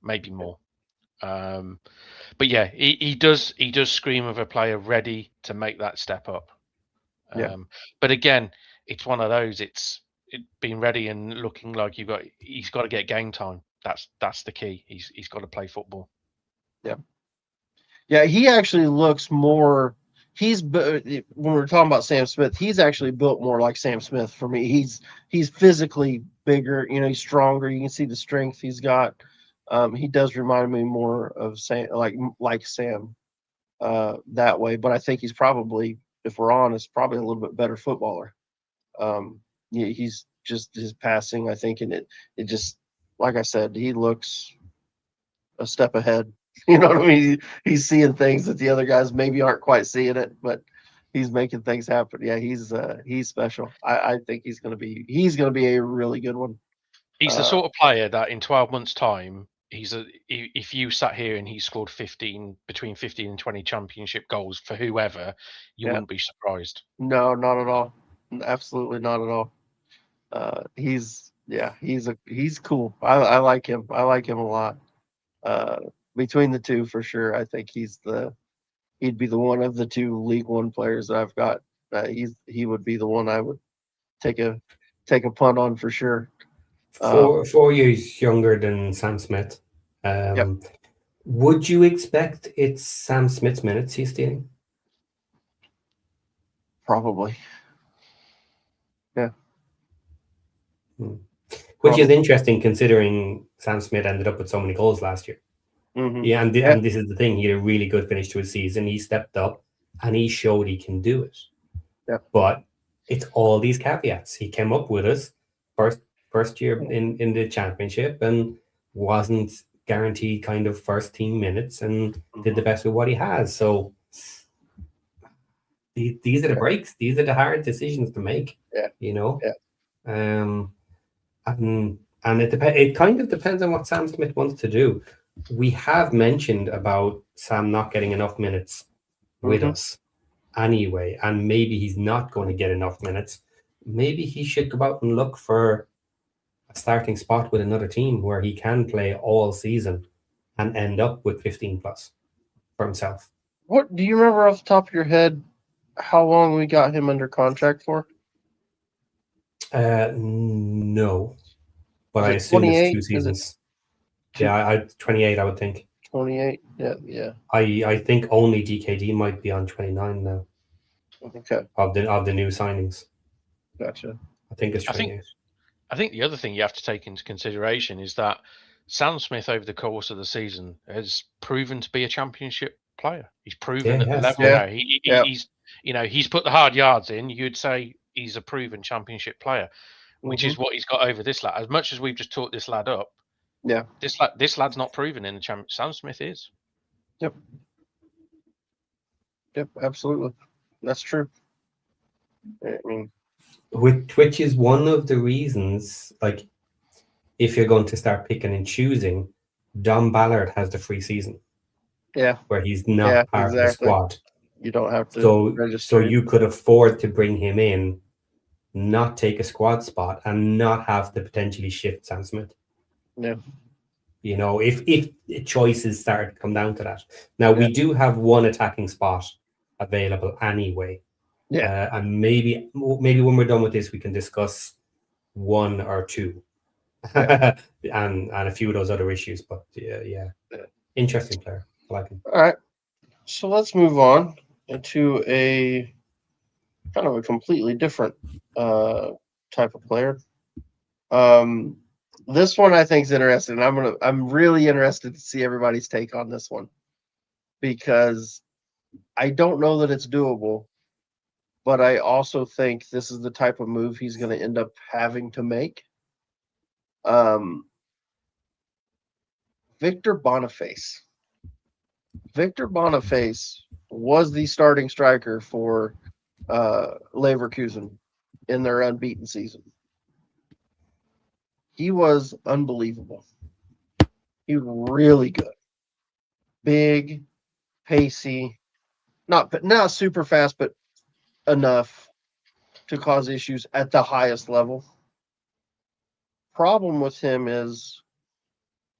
[SPEAKER 3] Maybe more. But yeah, he does scream of a player ready to make that step up. But again, it's one of those. It's being ready and looking like he's got to get game time. That's the key. He's got to play football.
[SPEAKER 2] Yeah. He actually looks more. When we're talking about Sam Smith, he's actually built more like Sam Smith for me. He's physically bigger. He's stronger. You can see the strength he's got. He does remind me more of Sam, like Sam, that way. But I think he's probably, if we're honest, probably a little bit better footballer. He's just his passing, I think, and it just, like I said, he looks a step ahead. You know what I mean? He's seeing things that the other guys maybe aren't quite seeing it, but he's making things happen. Yeah, he's special. I think he's gonna be a really good one.
[SPEAKER 3] He's the sort of player that in 12 months' time, if you sat here and he scored between 15 and 20 championship goals for whoever, you wouldn't be surprised.
[SPEAKER 2] No, not at all. Absolutely not at all. He's cool. I like him. I like him a lot. Between the two, for sure, I think he's the he'd be the one of the two League One players that I've got. He would be the one I would take a punt on for sure.
[SPEAKER 1] 4 years younger than Sam Smith.
[SPEAKER 2] Yep.
[SPEAKER 1] Would you expect it's Sam Smith's minutes he's stealing?
[SPEAKER 2] Probably. Yeah.
[SPEAKER 1] Which is interesting considering Sam Smith ended up with so many goals last year.
[SPEAKER 2] Mm-hmm.
[SPEAKER 1] Yeah, and this is the thing. He had a really good finish to his season. He stepped up and he showed he can do it.
[SPEAKER 2] Yeah.
[SPEAKER 1] But it's all these caveats. He came up with us first year in the championship and wasn't guaranteed kind of first team minutes and did the best with what he has. So these are the breaks. These are the hard decisions to make.
[SPEAKER 2] Yeah.
[SPEAKER 1] You know.
[SPEAKER 2] Yeah.
[SPEAKER 1] And it kind of depends on what Sam Smith wants to do. We have mentioned about Sam not getting enough minutes with us anyway, and maybe he's not going to get enough minutes. Maybe he should go out and look for a starting spot with another team where he can play all season and end up with 15 plus for himself.
[SPEAKER 2] What do you remember off the top of your head how long we got him under contract for?
[SPEAKER 1] No, but I assume it's 2 seasons. Yeah, 28, I would think.
[SPEAKER 2] 28, yeah.
[SPEAKER 1] I think only DKD might be on 29 now.
[SPEAKER 2] Okay.
[SPEAKER 1] Of the new signings.
[SPEAKER 2] Gotcha.
[SPEAKER 1] I think it's 28.
[SPEAKER 3] I think the other thing you have to take into consideration is that Sam Smith over the course of the season has proven to be a championship player. He's proven at the level now. He's put the hard yards in. You'd say he's a proven championship player, which is what he's got over this lad. As much as we've just talked this lad up, this lad's not proven in the championship. Sam Smith is.
[SPEAKER 2] Yep, absolutely. That's true. I mean,
[SPEAKER 1] which is one of the reasons, like, if you're going to start picking and choosing, Dom Ballard has the free season.
[SPEAKER 2] Yeah.
[SPEAKER 1] Where he's not part of the squad.
[SPEAKER 2] You don't have to register.
[SPEAKER 1] So you could afford to bring him in, not take a squad spot, and not have to potentially shift Sam Smith.
[SPEAKER 2] Yeah.
[SPEAKER 1] You know, if choices start to come down to that. Now, we do have one attacking spot available anyway.
[SPEAKER 2] Yeah.
[SPEAKER 1] And maybe when we're done with this, we can discuss one or two and a few of those other issues. But yeah. Interesting player. I like him.
[SPEAKER 2] All right. So let's move on to a kind of a completely different type of player. This one I think is interesting. I'm really interested to see everybody's take on this one because I don't know that it's doable, but I also think this is the type of move he's going to end up having to make. Victor Boniface. Victor Boniface was the starting striker for Leverkusen in their unbeaten season. He was unbelievable. He was really good. Big, pacey, not super fast, but enough to cause issues at the highest level. Problem with him is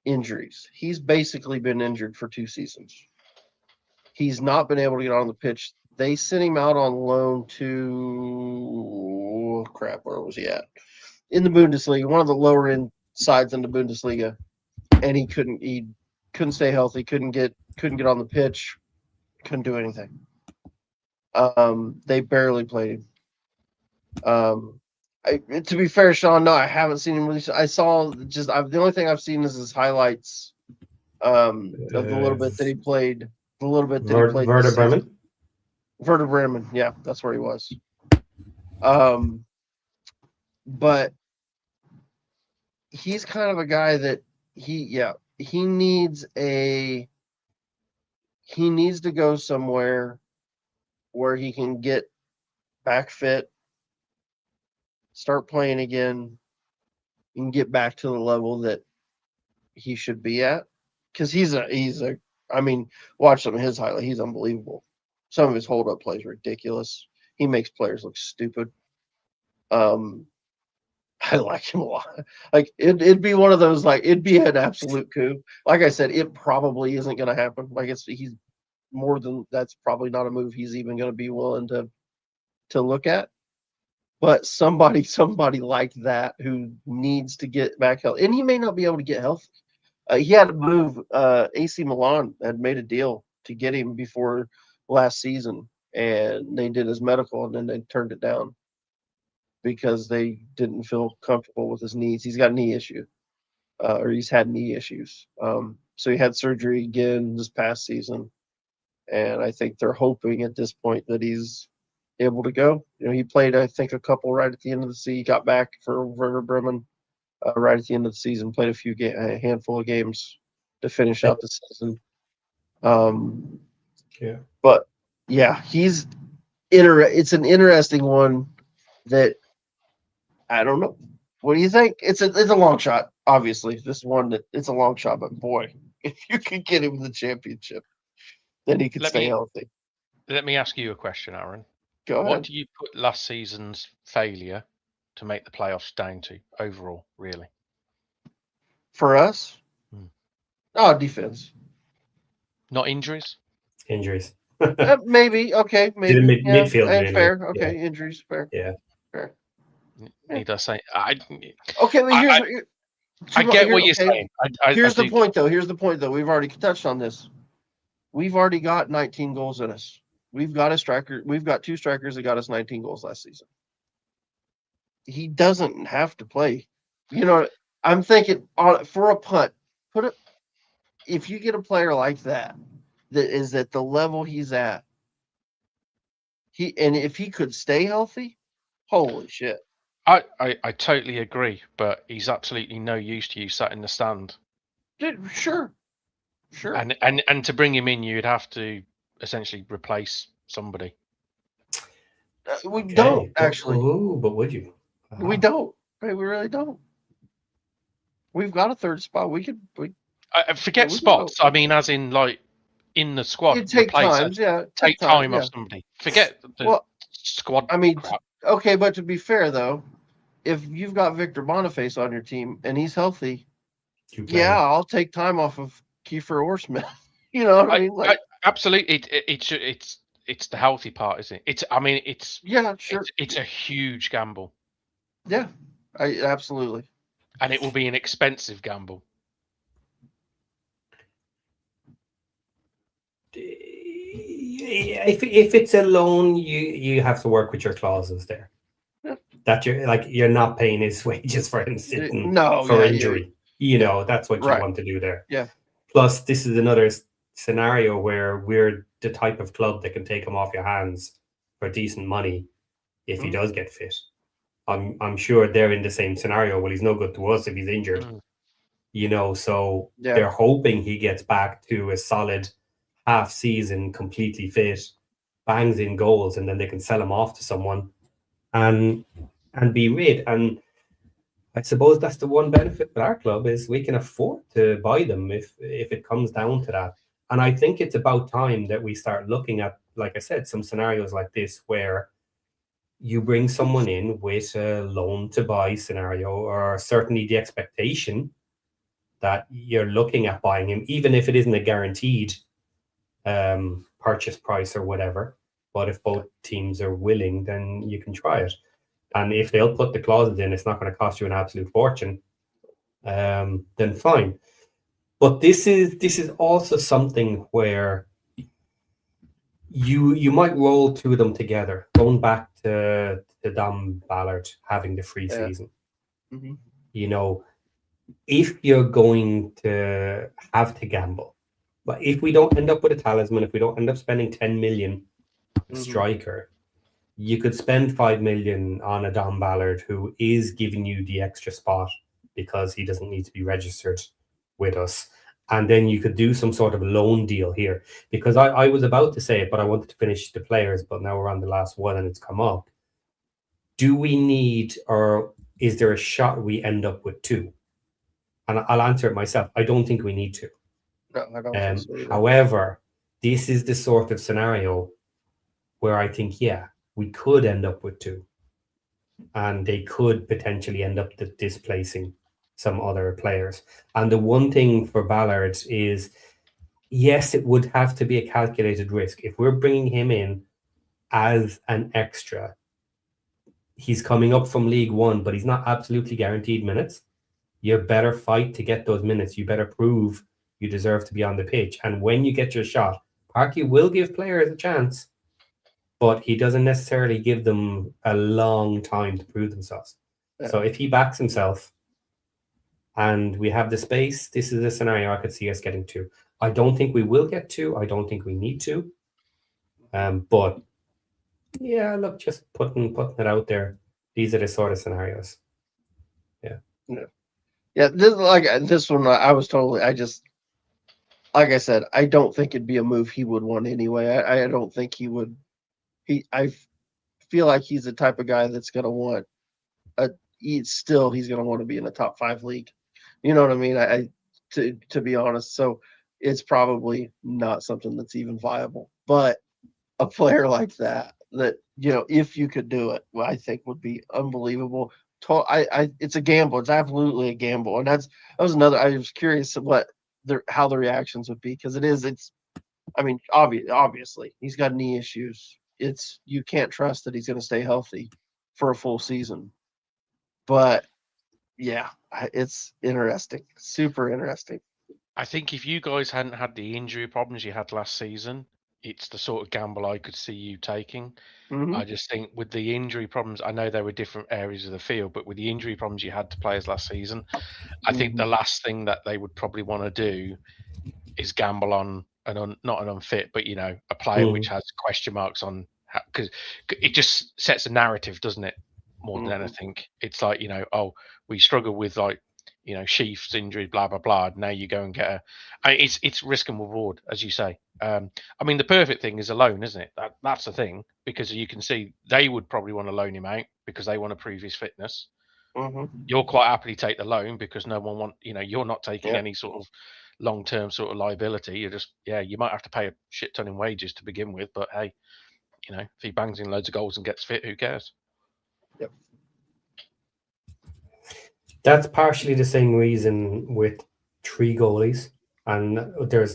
[SPEAKER 2] injuries. He's basically been injured for 2 seasons. He's not been able to get on the pitch. They sent him out on loan to where was he at? In the Bundesliga, one of the lower end sides in the Bundesliga, and he couldn't stay healthy, couldn't get on the pitch, couldn't do anything. They barely played him. To be fair, Sean, no, I haven't seen him really. I saw the only thing I've seen is his highlights of the little bit that he played. The little bit that he played.
[SPEAKER 1] Werder Bremen.
[SPEAKER 2] Werder Bremen, yeah, that's where he was. But he's kind of a guy that he needs to go somewhere where he can get back fit, start playing again, and get back to the level that he should be at. Because I mean, watch some of his highlights. He's unbelievable. Some of his hold-up plays are ridiculous. He makes players look stupid. I like him a lot. Like it'd be one of those, like, it'd be an absolute coup. Like I said, it probably isn't going to happen. Like he's more than that's probably not a move he's even going to be willing to look at. But somebody like that who needs to get back healthy, and he may not be able to get healthy. He had to move. AC Milan had made a deal to get him before last season, and they did his medical, and then they turned it down because they didn't feel comfortable with his knees. He's got a knee issue, or he's had knee issues. So he had surgery again this past season, and I think they're hoping at this point that he's able to go. He played, I think, a couple right at the end of the season. He got back for Werder Bremen right at the end of the season. Played a handful of games to finish out the season.
[SPEAKER 1] Yeah.
[SPEAKER 2] But yeah, it's an interesting one that I don't know. What do you think? It's a long shot. Obviously, this one that it's a long shot, but boy, if you could get him the championship, then he could stay healthy.
[SPEAKER 3] Let me ask you a question, Aaron.
[SPEAKER 2] Go ahead.
[SPEAKER 3] What do you put last season's failure to make the playoffs down to overall, really?
[SPEAKER 2] For us? Defense.
[SPEAKER 3] Not injuries?
[SPEAKER 1] Injuries.
[SPEAKER 2] Maybe. Okay. Maybe.
[SPEAKER 1] Midfield.
[SPEAKER 2] And
[SPEAKER 1] Mainly.
[SPEAKER 2] fair. Okay. Yeah. Injuries. Fair.
[SPEAKER 1] Yeah.
[SPEAKER 2] Fair.
[SPEAKER 3] Need I say?
[SPEAKER 2] Okay. Well,
[SPEAKER 3] I get what you're saying.
[SPEAKER 2] Here's the point, though. We've already touched on this. We've already got 19 goals in us. We've got a striker. We've got 2 strikers that got us 19 goals last season. He doesn't have to play. I'm thinking for a punt, if you get a player like that is at the level he's at, if he could stay healthy, holy shit.
[SPEAKER 3] I totally agree, but he's absolutely no use to you sat in the stand.
[SPEAKER 2] Sure.
[SPEAKER 3] And to bring him in, you'd have to essentially replace somebody.
[SPEAKER 2] We don't actually.
[SPEAKER 1] But would you?
[SPEAKER 2] We don't. We really don't. We've got a third spot. We could.
[SPEAKER 3] Forget spots. I mean, as in like in the squad.
[SPEAKER 2] It'd take times. Yeah.
[SPEAKER 3] Take time off somebody. Forget the squad.
[SPEAKER 2] I mean,
[SPEAKER 3] crap.
[SPEAKER 2] Okay, but to be fair though, if you've got Victor Boniface on your team and he's healthy, I'll take time off of Kiefer or Smith. You know what I mean?
[SPEAKER 3] Absolutely. It's the healthy part, isn't it? It's
[SPEAKER 2] sure.
[SPEAKER 3] It's a huge gamble.
[SPEAKER 2] Yeah, absolutely.
[SPEAKER 3] And it will be an expensive gamble.
[SPEAKER 1] If it's a loan, you have to work with your clauses there.
[SPEAKER 2] Yeah.
[SPEAKER 1] That you're not paying his wages for him sitting for injury. That's what you want to do there.
[SPEAKER 2] Yeah.
[SPEAKER 1] Plus, this is another scenario where we're the type of club that can take him off your hands for decent money if he does get fit. I'm sure they're in the same scenario. Well, he's no good to us if he's injured. So they're hoping he gets back to a solid half season, completely fit, bangs in goals, and then they can sell him off to someone and be rid. And I suppose that's the one benefit with our club is we can afford to buy them if it comes down to that. And I think it's about time that we start looking at, like I said, some scenarios like this where you bring someone in with a loan to buy scenario, or certainly the expectation that you're looking at buying him, even if it isn't a guaranteed purchase price or whatever. But if both teams are willing, then you can try it. And if they'll put the clauses in, it's not going to cost you an absolute fortune. Then fine. But this is also something where you might roll 2 of them together, going back to Dom Ballard having the free season. Mm-hmm. If you're going to have to gamble, but if we don't end up with a talisman, if we don't end up spending 10 million striker, you could spend 5 million on a Dom Ballard who is giving you the extra spot because he doesn't need to be registered with us. And then you could do some sort of loan deal here, because I was about to say it, but I wanted to finish the players, but now we're on the last one and it's come up. Do we need, or is there a shot we end up with 2? And I'll answer it myself. I don't think we need to.
[SPEAKER 2] No, I don't think so either.
[SPEAKER 1] However, this is the sort of scenario where I think, we could end up with 2. And they could potentially end up displacing some other players. And the one thing for Ballard is yes, it would have to be a calculated risk. If we're bringing him in as an extra, he's coming up from League One, but he's not absolutely guaranteed minutes. You better fight to get those minutes. You better prove you deserve to be on the pitch. And when you get your shot, Parky will give players a chance, but he doesn't necessarily give them a long time to prove themselves.
[SPEAKER 2] Yeah.
[SPEAKER 1] So if he backs himself and we have the space, this is a scenario I could see us getting to. I don't think we will get to. I don't think we need to. But yeah, look, just putting it out there. These are the sort of scenarios.
[SPEAKER 2] Yeah, this one, I was totally. I just, like I said, I don't think it'd be a move he would want anyway. I don't think he would. I feel like he's the type of guy that's gonna want he's gonna want to be in a top 5 league. You know what I mean? To be honest, so it's probably not something that's even viable. But a player like that, if you could do it, I think would be unbelievable. It's a gamble. It's absolutely a gamble, and that was another. I was curious how the reactions would be, because it's. I mean, obviously, he's got knee issues. You can't trust that he's going to stay healthy for a full season. But yeah, it's interesting, super interesting.
[SPEAKER 3] I think if you guys hadn't had the injury problems you had last season, it's the sort of gamble I could see you taking.
[SPEAKER 2] Mm-hmm.
[SPEAKER 3] I just think with the injury problems, I know there were different areas of the field, but with the injury problems you had to players last season, I think the last thing that they would probably want to do is gamble on not an unfit, but a player which has question marks on, because it just sets a narrative, doesn't it? More than anything, it's like we struggle with Sheaf's injury, blah blah blah. Now you go and get it's risk and reward, as you say. I mean, the perfect thing is a loan, isn't it? That's the thing, because you can see they would probably want to loan him out because they want to prove his fitness. You'll quite happily take the loan because no one you're not taking any sort of long-term sort of liability. You're just you might have to pay a shit ton in wages to begin with, but hey, if he bangs in loads of goals and gets fit, who cares?
[SPEAKER 2] Yep.
[SPEAKER 1] That's partially the same reason with 3 goalies, and there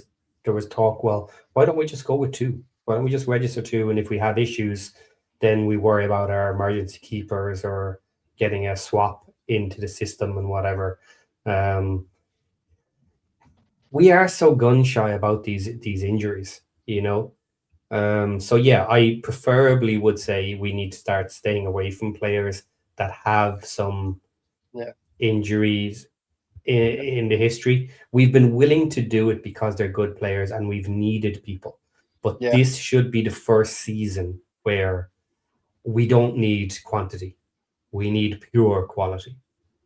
[SPEAKER 1] was talk. Well, why don't we just go with 2? Why don't we just register 2? And if we have issues, then we worry about our emergency keepers or getting a swap into the system and whatever. We are so gun shy about these injuries, So yeah, I preferably would say we need to start staying away from players that have some injuries in the history. We've been willing to do it because they're good players and we've needed people. But this should be the first season where we don't need quantity. We need pure quality.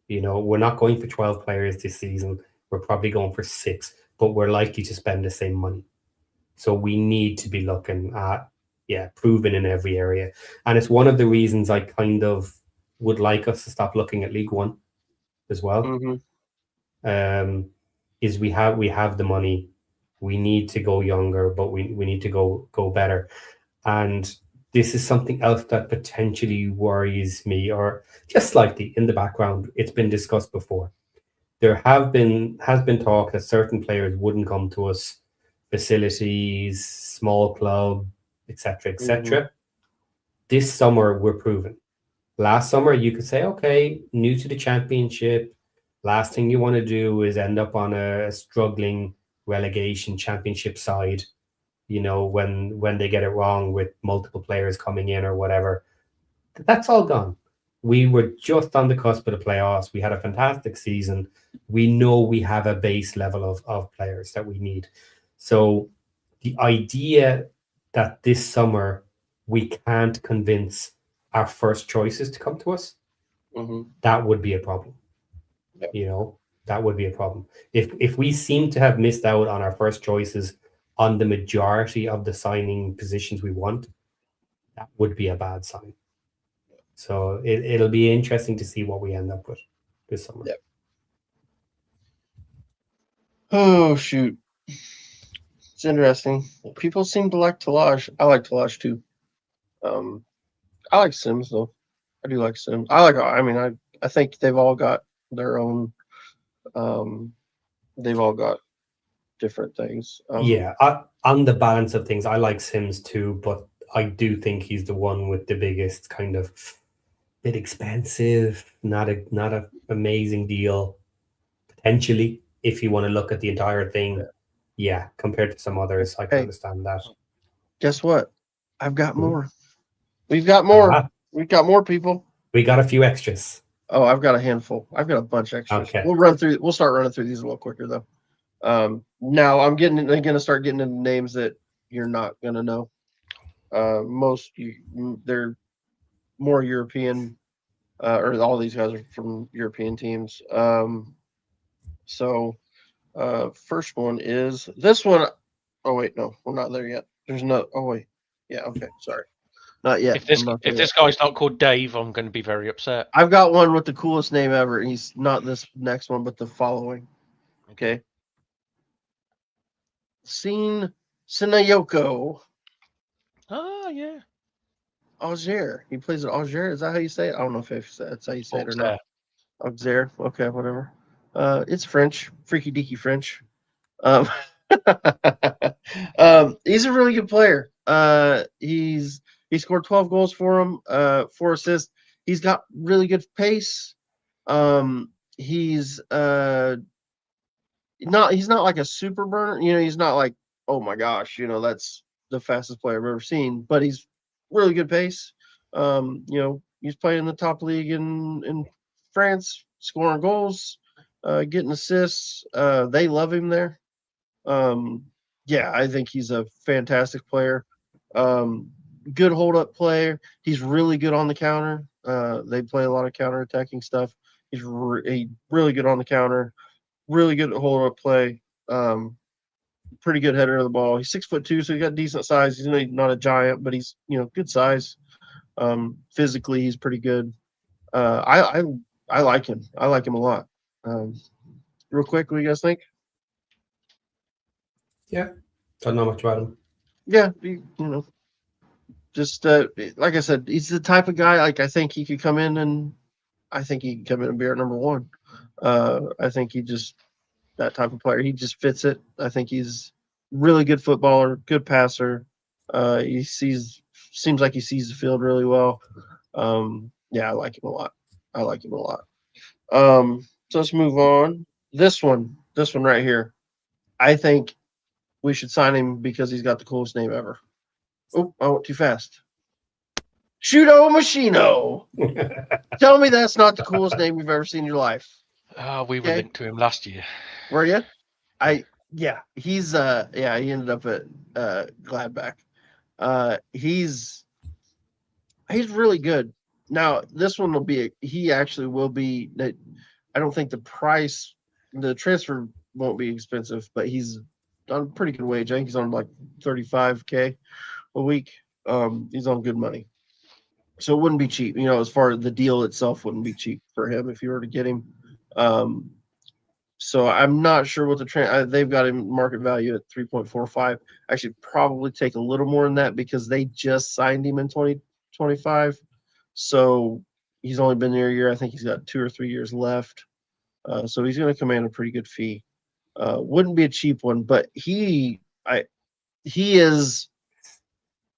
[SPEAKER 1] We're not going for 12 players this season. We're probably going for 6, but we're likely to spend the same money. So we need to be looking at, proven in every area. And it's one of the reasons I kind of would like us to stop looking at League One as well. Is we have the money. We need to go younger, but we need to go better. And this is something else that potentially worries me, or just slightly in the background. It's been discussed before. There has been talk that certain players wouldn't come to us, facilities, small club, etc., etc. This summer we're proven. Last summer you could say, okay, new to the championship, last thing you want to do is end up on a struggling relegation championship side, when they get it wrong with multiple players coming in or whatever. That's all gone. We were just on the cusp of the playoffs. We had a fantastic season. We know we have a base level of players that we need. So the idea that this summer we can't convince our first choices to come to us, that would be a problem. That would be a problem. If we seem to have missed out on our first choices on the majority of the signing positions we want, that would be a bad sign. So it'll be interesting to see what we end up with this summer.
[SPEAKER 2] Yep. Oh, shoot. It's interesting. People seem to like Talaj. I like Talaj too. I like Sims though. I do like Sims. I think they've all got their own. They've all got different things.
[SPEAKER 1] Yeah, on the balance of things, I like Sims too, but I do think he's the one with the biggest kind of bit expensive, not a amazing deal potentially if you want to look at the entire thing. Yeah, compared to some others, I can
[SPEAKER 2] Hey,
[SPEAKER 1] understand that.
[SPEAKER 2] guess what? I've got
[SPEAKER 1] Mhm.
[SPEAKER 2] more. We've got more.
[SPEAKER 1] Ah,
[SPEAKER 2] We've got more people.
[SPEAKER 1] we got a few extras.
[SPEAKER 2] Oh, I've got a handful. I've got a bunch extras.
[SPEAKER 1] Okay.
[SPEAKER 2] We'll start running through these a little quicker though. Now I'm gonna start getting into names that you're not gonna know. They're more European, or all these guys are from European teams. So first one is this one. Oh wait, no, we're not there yet. There's no. Oh wait, yeah, okay, sorry, not yet.
[SPEAKER 3] If this
[SPEAKER 2] I'm not
[SPEAKER 3] if
[SPEAKER 2] there
[SPEAKER 3] this
[SPEAKER 2] yet.
[SPEAKER 3] guy's not called Dave, I'm going to be very upset.
[SPEAKER 2] I've got one with the coolest name ever. And he's not this next one, but the following. Okay. Sinayoko
[SPEAKER 3] Oh yeah,
[SPEAKER 2] Auxerre. He plays at Auxerre. Is that how you say it? I don't know if that's how you say it or not.
[SPEAKER 3] Auxerre.
[SPEAKER 2] Auxerre. Okay, whatever. It's French. Freaky deaky French. Um, he's a really good player. He scored 12 goals for him, 4 assists. He's got really good pace. He's not like a super burner. He's not like, oh my gosh, that's the fastest player I've ever seen, but he's really good pace. He's playing in the top league in France, scoring goals, getting assists. They love him there. Yeah, I think he's a fantastic player. Good hold up player. He's really good on the counter. They play a lot of counter attacking stuff. He's really good on the counter. Really good at hold up play. Pretty good header of the ball. He's 6'2", so he's got decent size. He's not a giant, but he's good size. Physically, he's pretty good. I like him. I like him a lot. Real quick, what do you guys think?
[SPEAKER 1] Yeah, don't know much about him.
[SPEAKER 2] Yeah, just like I said, he's the type of guy. Like I think he could come in and be our number one. I think he just that type of player. He just fits it. I think he's really good footballer, good passer. Seems like he sees the field really well. Yeah, I like him a lot. So let's move on. This one right here. I think we should sign him because he's got the coolest name ever. Oh, I went too fast. Shudo Machino. Tell me that's not the coolest name you've ever seen in your life.
[SPEAKER 3] We were linked to him last year.
[SPEAKER 2] Were you? He's he ended up at Gladbach. He's really good. Now this one he actually will be. I don't think the transfer won't be expensive, but he's on a pretty good wage. I think he's on like $35K a week. He's on good money, so it wouldn't be cheap. As far as the deal itself wouldn't be cheap for him if you were to get him. So I'm not sure what they've got him market value at 3.45. Actually, probably take a little more than that because they just signed him in 2025. So he's only been there a year. I think he's got 2 or 3 years left. So he's going to command a pretty good fee. Wouldn't be a cheap one, but he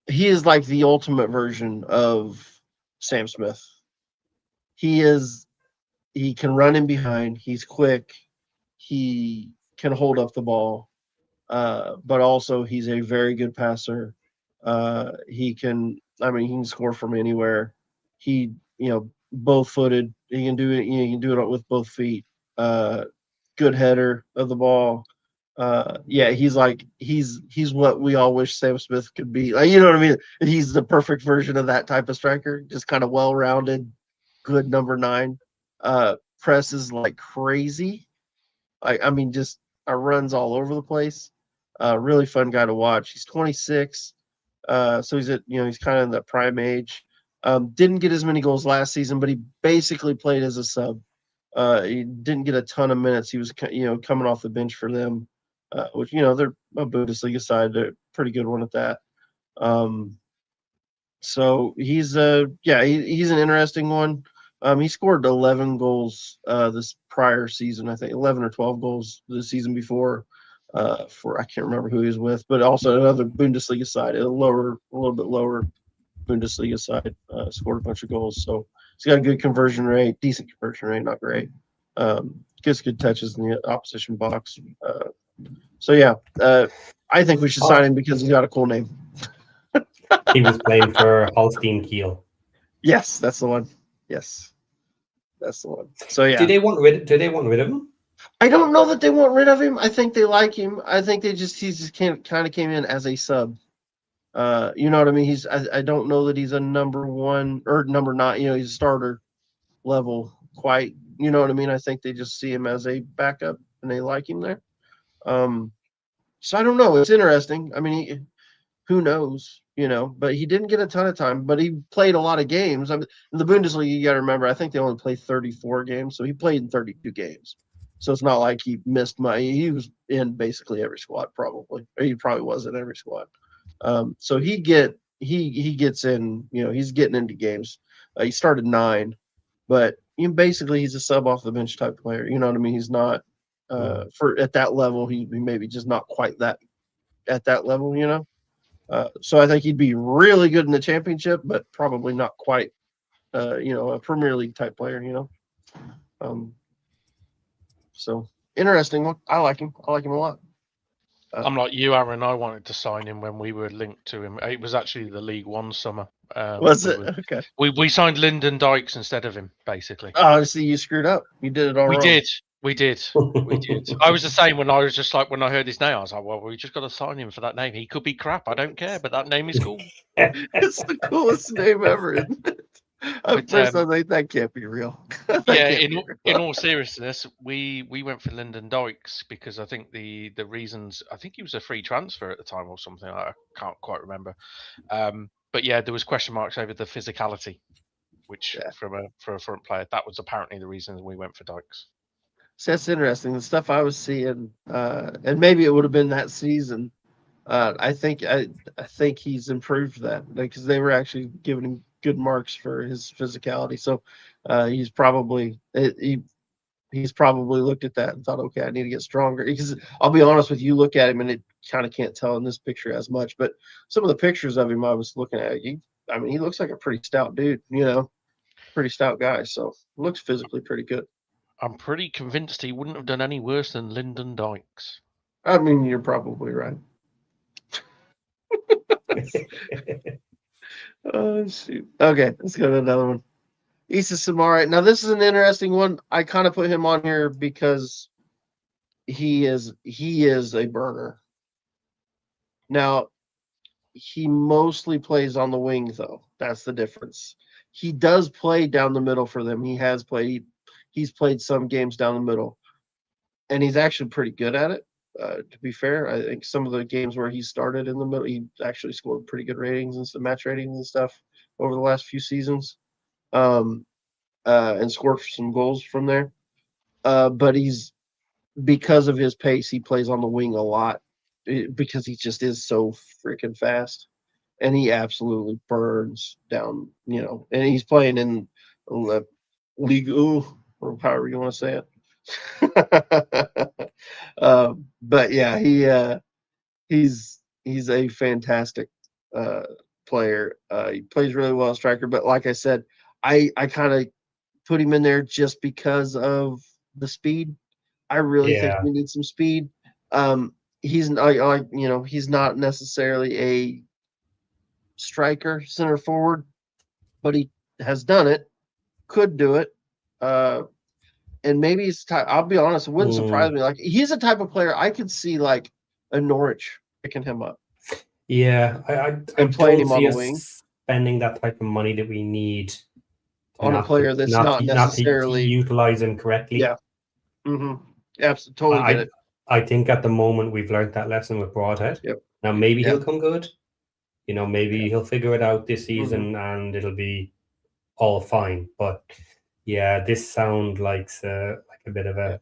[SPEAKER 2] is like the ultimate version of Sam Smith. He can run in behind. He's quick. He can hold up the ball, but also he's a very good passer. He can score from anywhere. He, both footed. He can do it. He can do it with both feet. Good header of the ball. He's what we all wish Sam Smith could be. Like, you know what I mean? He's the perfect version of that type of striker. Just kind of well-rounded, good number 9. Presses like crazy. Just runs all over the place. Really fun guy to watch. He's 26, so he's kind of in that prime age. Didn't get as many goals last season, but he basically played as a sub. He didn't get a ton of minutes. He was coming off the bench for them, which they're a Bundesliga side. They're a pretty good one at that. So he's he's an interesting one. He scored 11 goals this prior season, I think 11 or 12 goals the season before. for I can't remember who he was with, but also another Bundesliga side, a little bit lower Bundesliga side, scored a bunch of goals. So he's got a good conversion rate, decent conversion rate, not great. Gets good touches in the opposition box. So yeah, I think we should sign him because he's got a cool name.
[SPEAKER 1] He was playing for Holstein Kiel.
[SPEAKER 2] Yes, that's the one. Yes, that's the one. So yeah,
[SPEAKER 1] Do they want rid of him?
[SPEAKER 2] I don't know that they want rid of him. I think they like him. I think he just kind of came in as a sub. You know what I mean? I don't know that he's a number 1 or number 9. You know, he's a starter level quite. You know what I mean? I think they just see him as a backup and they like him there. So I don't know. It's interesting. I mean, who knows? You know, but he didn't get a ton of time, but he played a lot of games. I mean, in the Bundesliga, you got to remember, I think they only play 34 games, so he played in 32 games. So it's not like he missed He was in basically every squad, probably. Or he probably was in every squad. So he gets in. You know, he's getting into games. He started 9, but basically he's a sub off the bench type player. You know what I mean? He's not for at that level. He maybe just not quite that at that level. You know. So I think he'd be really good in the championship, but probably not quite, a Premier League type player, So interesting one. I like him. I like him a lot.
[SPEAKER 3] I'm like you, Aaron. I wanted to sign him when we were linked to him. It was actually the League One summer.
[SPEAKER 2] Was it? Okay.
[SPEAKER 3] We signed Lyndon Dykes instead of him, basically.
[SPEAKER 2] Oh, see, you screwed up. You did it all wrong.
[SPEAKER 3] We did. I was the same when I was just like, when I heard his name, I was like, well, we just got to sign him for that name. He could be crap. I don't care, but that name is cool.
[SPEAKER 2] It's the coolest name ever, isn't it? At first, I was like, that can't be real.
[SPEAKER 3] Yeah, in all seriousness, we went for Lyndon Dykes because I think the reasons, I think he was a free transfer at the time or something. I can't quite remember. But yeah, there was question marks over the physicality, which for a front player, that was apparently the reason we went for Dykes.
[SPEAKER 2] So that's interesting. The stuff I was seeing, and maybe it would have been that season. I think he's improved that because they were actually giving him good marks for his physicality. So he's probably looked at that and thought, okay, I need to get stronger. Because I'll be honest with you, look at him and it kind of can't tell in this picture as much, but some of the pictures of him I was looking at, he looks like a pretty stout dude, pretty stout guy. So looks physically pretty good.
[SPEAKER 3] I'm pretty convinced he wouldn't have done any worse than Lyndon Dykes.
[SPEAKER 2] I mean, you're probably right. Oh, shoot. Okay, let's go to another one. Issa Samari. Now, this is an interesting one. I kind of put him on here because he is a burner. Now, he mostly plays on the wing, though. That's the difference. He does play down the middle for them. He's played some games down the middle, and he's actually pretty good at it. To be fair, I think some of the games where he started in the middle, he actually scored pretty good ratings and some match ratings and stuff over the last few seasons, and scored some goals from there. But because of his pace, he plays on the wing a lot because he just is so freaking fast, and he absolutely burns down. And he's playing in Ligue 1, or however you want to say it. But yeah, he's a fantastic player. He plays really well as striker, but like I said, I kind of put him in there just because of the speed. I really think we need some speed. He's not necessarily a striker, center forward, but he has done it, could do it. And maybe he's I'll be honest, it wouldn't surprise me. Like, he's a type of player I could see like a Norwich picking him up.
[SPEAKER 1] Yeah, I
[SPEAKER 2] playing him
[SPEAKER 1] don't
[SPEAKER 2] on
[SPEAKER 1] see
[SPEAKER 2] the
[SPEAKER 1] us
[SPEAKER 2] wing.
[SPEAKER 1] spending that type of money that we need
[SPEAKER 2] On a player that's not necessarily
[SPEAKER 1] to utilize him correctly.
[SPEAKER 2] Yeah. Mm-hmm. Absolutely, totally get it.
[SPEAKER 1] I think at the moment we've learned that lesson with Broadhead.
[SPEAKER 2] Yep.
[SPEAKER 1] Now maybe he'll come good. Maybe he'll figure it out this season and it'll be all fine. But yeah, this sounds like a bit of a.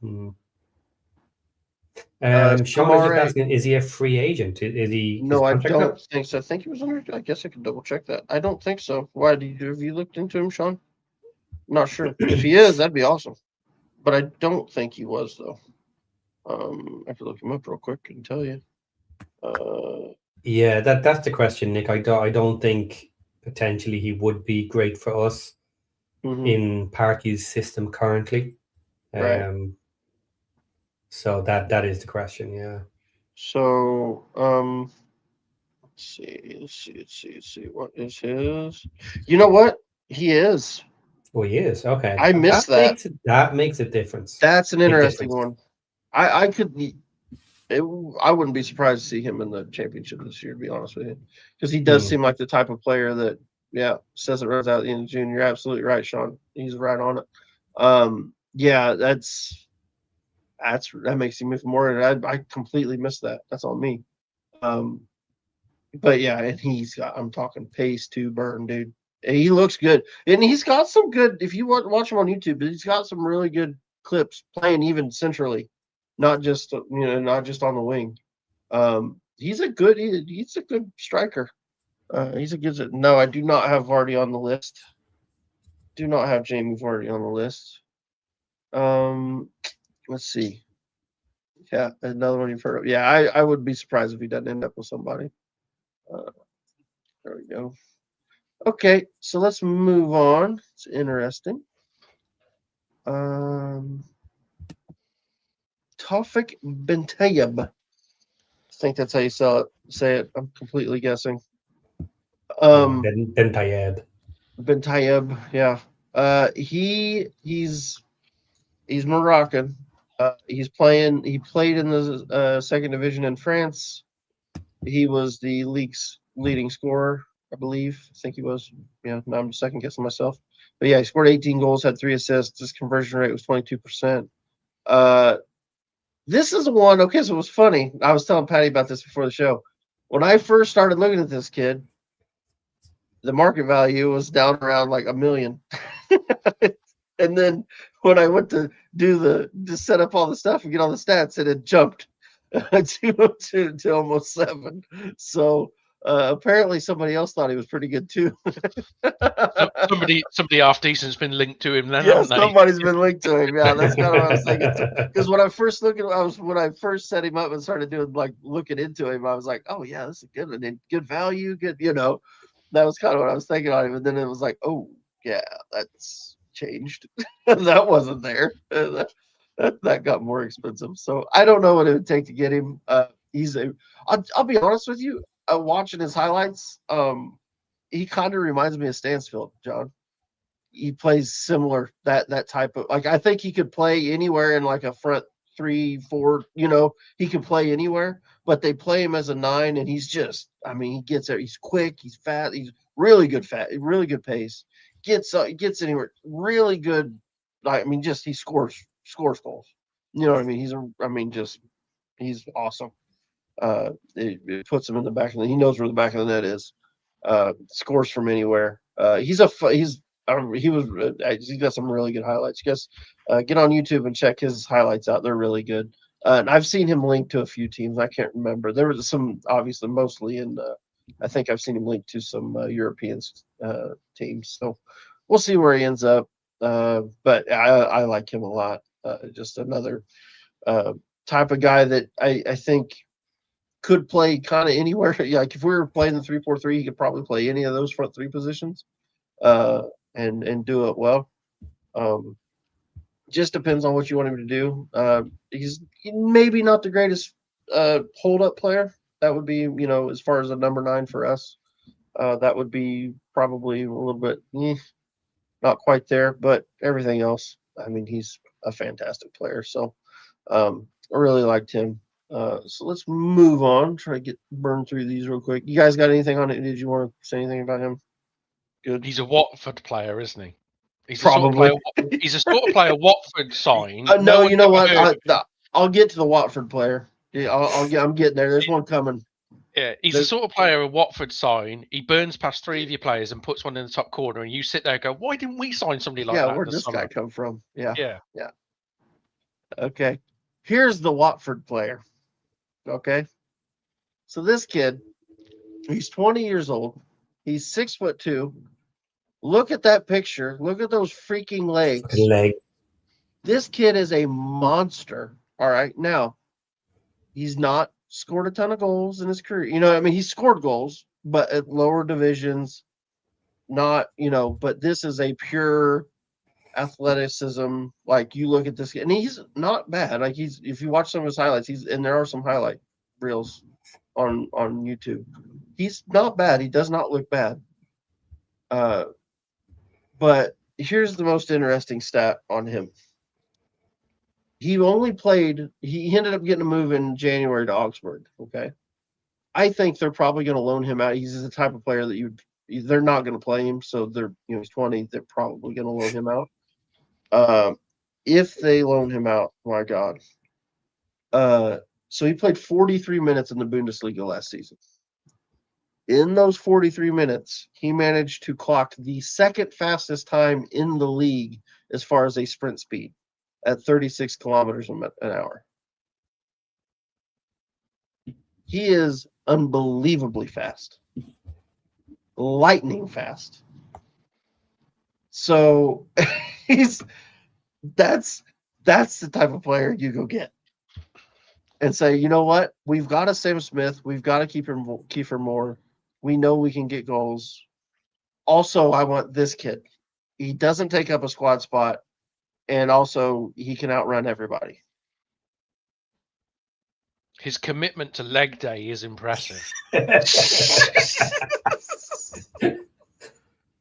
[SPEAKER 1] Sean is just asking: is he a free agent? Is he?
[SPEAKER 2] No, I don't think so. I think he was under. I guess I could double check that. I don't think so. Why have you looked into him, Sean? I'm not sure. If he is, that'd be awesome. But I don't think he was, though. I could look him up real quick and tell you.
[SPEAKER 1] Yeah, that's the question, Nick. I don't think potentially he would be great for us in Parky's system currently.
[SPEAKER 2] Right.
[SPEAKER 1] So that is the question. Yeah.
[SPEAKER 2] So, let's see. What is his? You know what? He is.
[SPEAKER 1] Oh, he is. Okay.
[SPEAKER 2] I missed that.
[SPEAKER 1] That makes a difference.
[SPEAKER 2] That's an
[SPEAKER 1] Big
[SPEAKER 2] interesting
[SPEAKER 1] difference.
[SPEAKER 2] one. I wouldn't be surprised to see him in the championship this year, to be honest with you, because he does seem like the type of player that, says it runs out at the end of June. You're absolutely right, Sean. He's right on it. Yeah, that makes him even more. I completely missed that. That's on me. But yeah, and I'm talking pace to burn, dude. And he looks good, and he's got some good. If you watch him on YouTube, he's got some really good clips playing even centrally, not just not just on the wing. He's a good striker. He's a good. No, I do not have Vardy on the list. Do not have Jamie Vardy on the list. Let's see. Yeah, another one you've heard of. Yeah, I would be surprised if he doesn't end up with somebody. There we go. Okay, so let's move on. It's interesting. Tawfik Bentayeb. I think that's how you say it. I'm completely guessing.
[SPEAKER 1] Bentayeb.
[SPEAKER 2] Bentayeb, yeah. He's Moroccan. He played in the second division in France. He was the league's leading scorer, I believe. I think he was. Yeah, now I'm second guessing myself. But yeah, he scored 18 goals, had 3 assists. His conversion rate was 22%. This is one. Okay, so it was funny. I was telling Patty about this before the show. When I first started looking at this kid, the market value was down around like $1 million. And then when I went to set up all the stuff and get all the stats, it had jumped to almost 7. So apparently somebody else thought he was pretty good too.
[SPEAKER 3] somebody half decent's been linked to him then,
[SPEAKER 2] Yeah,
[SPEAKER 3] haven't they?
[SPEAKER 2] somebody's been linked to him. Yeah, that's kind of what I was thinking. Because when I first set him up and started doing looking into him, I was like, oh yeah, this is a good one. And good value, good. That was kind of what I was thinking on him. And then it was like, oh yeah, that's changed. That wasn't there. That got more expensive. So I don't know what it would take to get him. I'll be honest with you. Watching his highlights, he kind of reminds me of Stansfield, John. He plays similar that type of I think he could play anywhere in like a front 3-4. He can play anywhere, but they play him as a 9, and he's just. I mean, he gets there. He's quick. He's fat. He's really good pace. Gets anywhere. Really good. Just he scores goals. You know what I mean? He's awesome. It puts him in the back of the. He knows where the back of the net is. Scores from anywhere. He's got some really good highlights. Just get on YouTube and check his highlights out. They're really good. And I've seen him linked to a few teams. I can't remember. There was some, obviously, mostly in. I think I've seen him linked to some European teams. So we'll see where he ends up. But I like him a lot. Just another type of guy that I think could play kind of anywhere. Yeah, like if we were playing the 3-4-3, he could probably play any of those front 3 positions. And do it well. Just depends on what you want him to do. He's maybe not the greatest hold-up player. That would be, as far as a number 9 for us, that would be probably a little bit not quite there. But everything else, he's a fantastic player. So I really liked him. So let's move on. Try to burn through these real quick. You guys got anything on it? Did you want to say anything about him? Good.
[SPEAKER 3] He's a Watford player, isn't he? He's
[SPEAKER 2] Probably.
[SPEAKER 3] He's a sort of player Watford signed.
[SPEAKER 2] No, you know what? I'll get to the Watford player. Yeah, I'm getting there. There's one coming.
[SPEAKER 3] Yeah, he's the sort of player a Watford sign. He burns past 3 of your players and puts one in the top corner, and you sit there and go, "Why didn't we sign somebody like that?"
[SPEAKER 2] Yeah, where'd this guy come from? Yeah.
[SPEAKER 3] Yeah.
[SPEAKER 2] Okay. Here's the Watford player. Okay. So this kid, he's 20 years old. He's 6'2". Look at that picture. Look at those freaking legs.
[SPEAKER 1] Leg.
[SPEAKER 2] This kid is a monster. All right. Now, he's not scored a ton of goals in his career. You know, I mean, he's scored goals, but at lower divisions, not, but this is a pure athleticism. Like, you look at this, and he's not bad. Like, if you watch some of his highlights, and there are some highlight reels on YouTube. He's not bad. He does not look bad. But here's the most interesting stat on him. He ended up getting a move in January to Augsburg. Okay. I think they're probably going to loan him out. He's the type of player that they're not going to play him. So he's 20. They're probably going to loan him out. If they loan him out, my God. So he played 43 minutes in the Bundesliga last season. In those 43 minutes, he managed to clock the second fastest time in the league as far as a sprint speed at 36 kilometers an hour. He is unbelievably fast. Lightning fast. So that's the type of player you go get. And say, you know what? We've got a Sam Smith. We've got a Kiefer Moore. We know we can get goals. Also, I want this kid. He doesn't take up a squad spot, and also he can outrun everybody.
[SPEAKER 3] His commitment to leg day is impressive.
[SPEAKER 2] This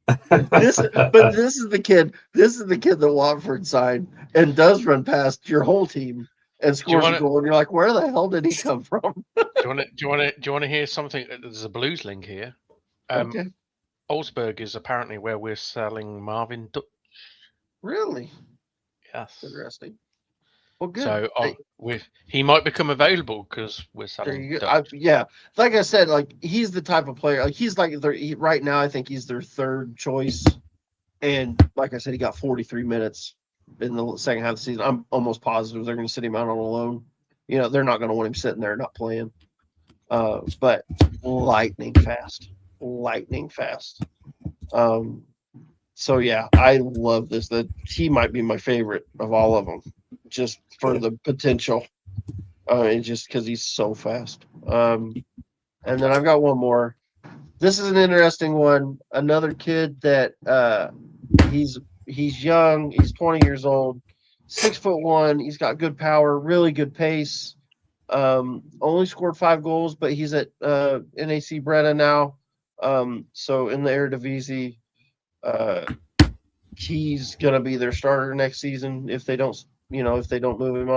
[SPEAKER 2] is the kid. This is the kid that Watford signed and does run past your whole team and scores a goal, and you're like, where the hell did he come from?
[SPEAKER 3] Do you want to hear something? There's a Blues link here.
[SPEAKER 2] Okay.
[SPEAKER 3] Augsburg is apparently where we're selling Marvin Dutch.
[SPEAKER 2] Really?
[SPEAKER 3] Yes.
[SPEAKER 2] Interesting. Well, good.
[SPEAKER 3] So he might become available because we're selling Dutch.
[SPEAKER 2] Yeah, like I said, like he's the type of player. Like he's like right now. I think he's their third choice, and like I said, he got 43 minutes in the second half of the season. I'm almost positive they're going to sit him out on a loan. They're not going to want him sitting there not playing. But lightning fast. So yeah, I love this. That he might be my favorite of all of them, just for the potential, and just because he's so fast. And then I've got one more. This is an interesting one. Another kid that he's young. He's 20 years old, 6'1". He's got good power, really good pace. Only scored 5 goals, but he's at NAC Breda now. So in the Eredivisie, he's gonna be their starter next season if they don't move him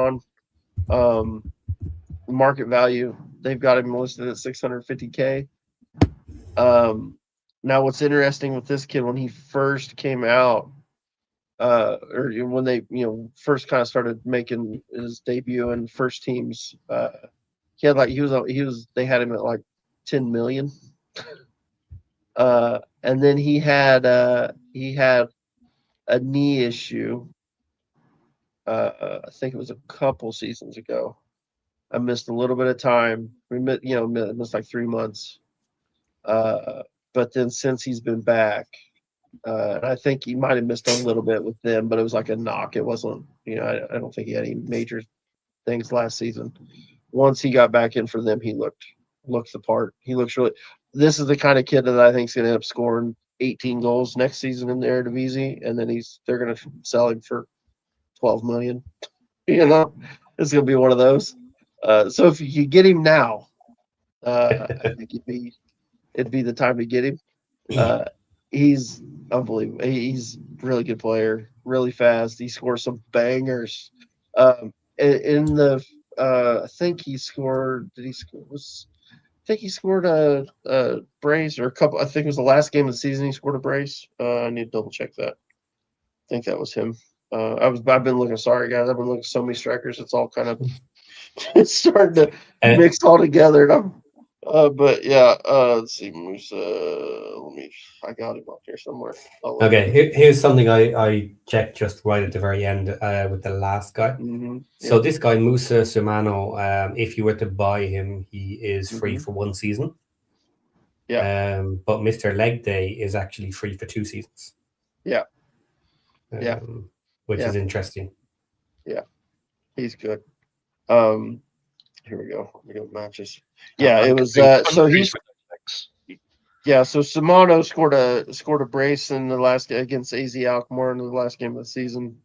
[SPEAKER 2] on. Market value, they've got him listed at $650K. Now what's interesting with this kid, when he first came out, or when they first kind of started making his debut in first teams, he had they had him at like 10 million. And then he had a knee issue. I think it was a couple seasons ago. I missed a little bit of time. We missed like 3 months. But then since he's been back, and I think he might have missed a little bit with them, but it was like a knock. It wasn't, I don't think he had any major things last season. Once he got back in for them, he looked the part. He looks really. This is the kind of kid that I think is going to end up scoring 18 goals next season in the Eredivisie, and then they're going to sell him for 12 million. It's going to be one of those. So if you get him now, I think it'd be the time to get him. He's unbelievable. He's a really good player, really fast. He scores some bangers. In the I think he scored. Did he score? I think he scored a brace or a couple. I think it was the last game of the season. He scored a brace. I need to double check that. I think that was him. I've been looking. Sorry, guys. I've been looking at so many strikers. It's all kind of it's starting to mix all together. And but yeah. Let's see, Musa. I got him up here somewhere.
[SPEAKER 1] Okay, here's something I checked just right at the very end with the last guy.
[SPEAKER 2] Mm-hmm.
[SPEAKER 1] So this guy, Musa Sumano, if you were to buy him, he is free for 1 season.
[SPEAKER 2] Yeah.
[SPEAKER 1] But Mr. Leg Day is actually free for 2 seasons.
[SPEAKER 2] Yeah.
[SPEAKER 1] Which is interesting.
[SPEAKER 2] Yeah. He's good. Here we go. We go matches.
[SPEAKER 3] No,
[SPEAKER 2] Yeah,
[SPEAKER 3] I'm
[SPEAKER 2] it was.
[SPEAKER 3] completely
[SPEAKER 2] So
[SPEAKER 3] unfazed
[SPEAKER 2] he's
[SPEAKER 3] with those picks.
[SPEAKER 2] yeah. So Simano scored a brace in the last against AZ Alkmaar in the last game of the season.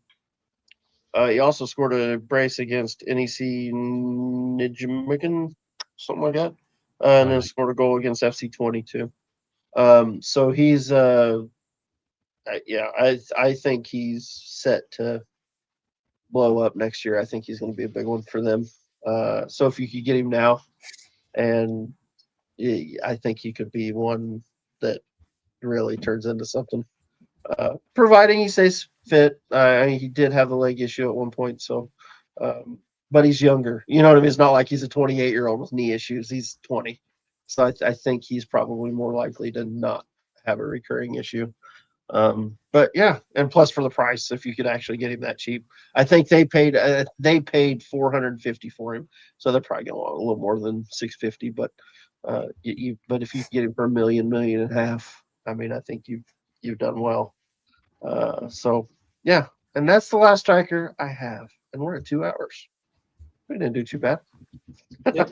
[SPEAKER 2] He also scored a brace against NEC Nijmegen, something like that, and then
[SPEAKER 1] Right.
[SPEAKER 2] scored a goal against FC 22. So he's yeah, I think he's set to blow up next year. I think he's going to be a big one for them. So if you could get him now, and I think he could be one that really turns into something. Providing he stays fit. He did have the leg issue at one point, so but he's younger. You know what I mean? It's not like he's a 28-year-old with knee issues. He's 20, so I think he's probably more likely to not have a recurring issue. But yeah, and plus for the price, if you could actually get him that cheap, I think they paid 450 for him, so they're probably going a little more than 650. But but if you get him for million and a half, I mean, I think you've done well. So yeah, and that's the last striker I have, and we're at 2 hours. We didn't do too bad.
[SPEAKER 1] Yep.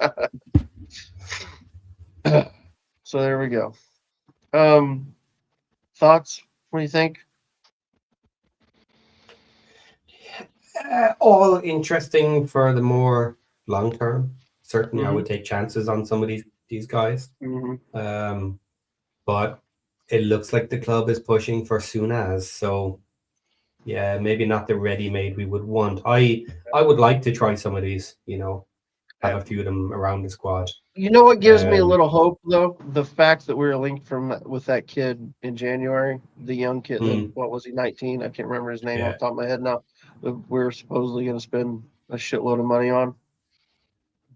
[SPEAKER 2] So there we go. Thoughts? What do you think?
[SPEAKER 1] All interesting for the more long term. Certainly, I
[SPEAKER 2] Mhm.
[SPEAKER 1] would take chances on some of these guys.
[SPEAKER 2] Mm-hmm.
[SPEAKER 1] But it looks like the club is pushing for soon as. So yeah, maybe not the ready made we would want. I would like to try some of these. Have a few of them around the squad.
[SPEAKER 2] You know what gives me a
[SPEAKER 1] Um,
[SPEAKER 2] little hope though? The fact that we were linked with that kid in January, the young kid that
[SPEAKER 1] mm,
[SPEAKER 2] what was he, 19? I can't remember his name off
[SPEAKER 1] yeah,
[SPEAKER 2] the top of my head now. That we're supposedly going to spend a shitload of money on.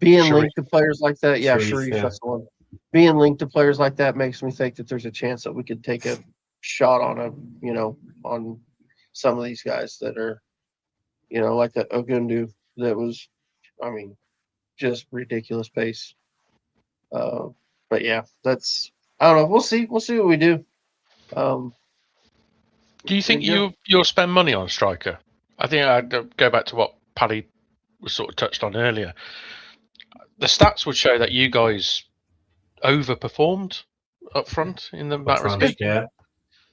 [SPEAKER 2] Being
[SPEAKER 3] Sharif.
[SPEAKER 2] linked to players like that, yeah,
[SPEAKER 1] Sharif,
[SPEAKER 2] Sharif,
[SPEAKER 1] yeah,
[SPEAKER 2] that's the one. Being linked to players like that makes me think that there's a chance that we could take a shot on on some of these guys that are, like that Ogundu that was, I mean, just ridiculous pace. Uh, but yeah, that's I don't know. We'll see. We'll see what we do. Um,
[SPEAKER 3] Do you think
[SPEAKER 2] yeah,
[SPEAKER 3] you'll spend money on a striker? I think I'd go back to what Paddy was sort of touched on earlier. The stats would show that you guys overperformed up front in the
[SPEAKER 1] up
[SPEAKER 3] matter of
[SPEAKER 1] front,
[SPEAKER 3] speaking.
[SPEAKER 1] yeah,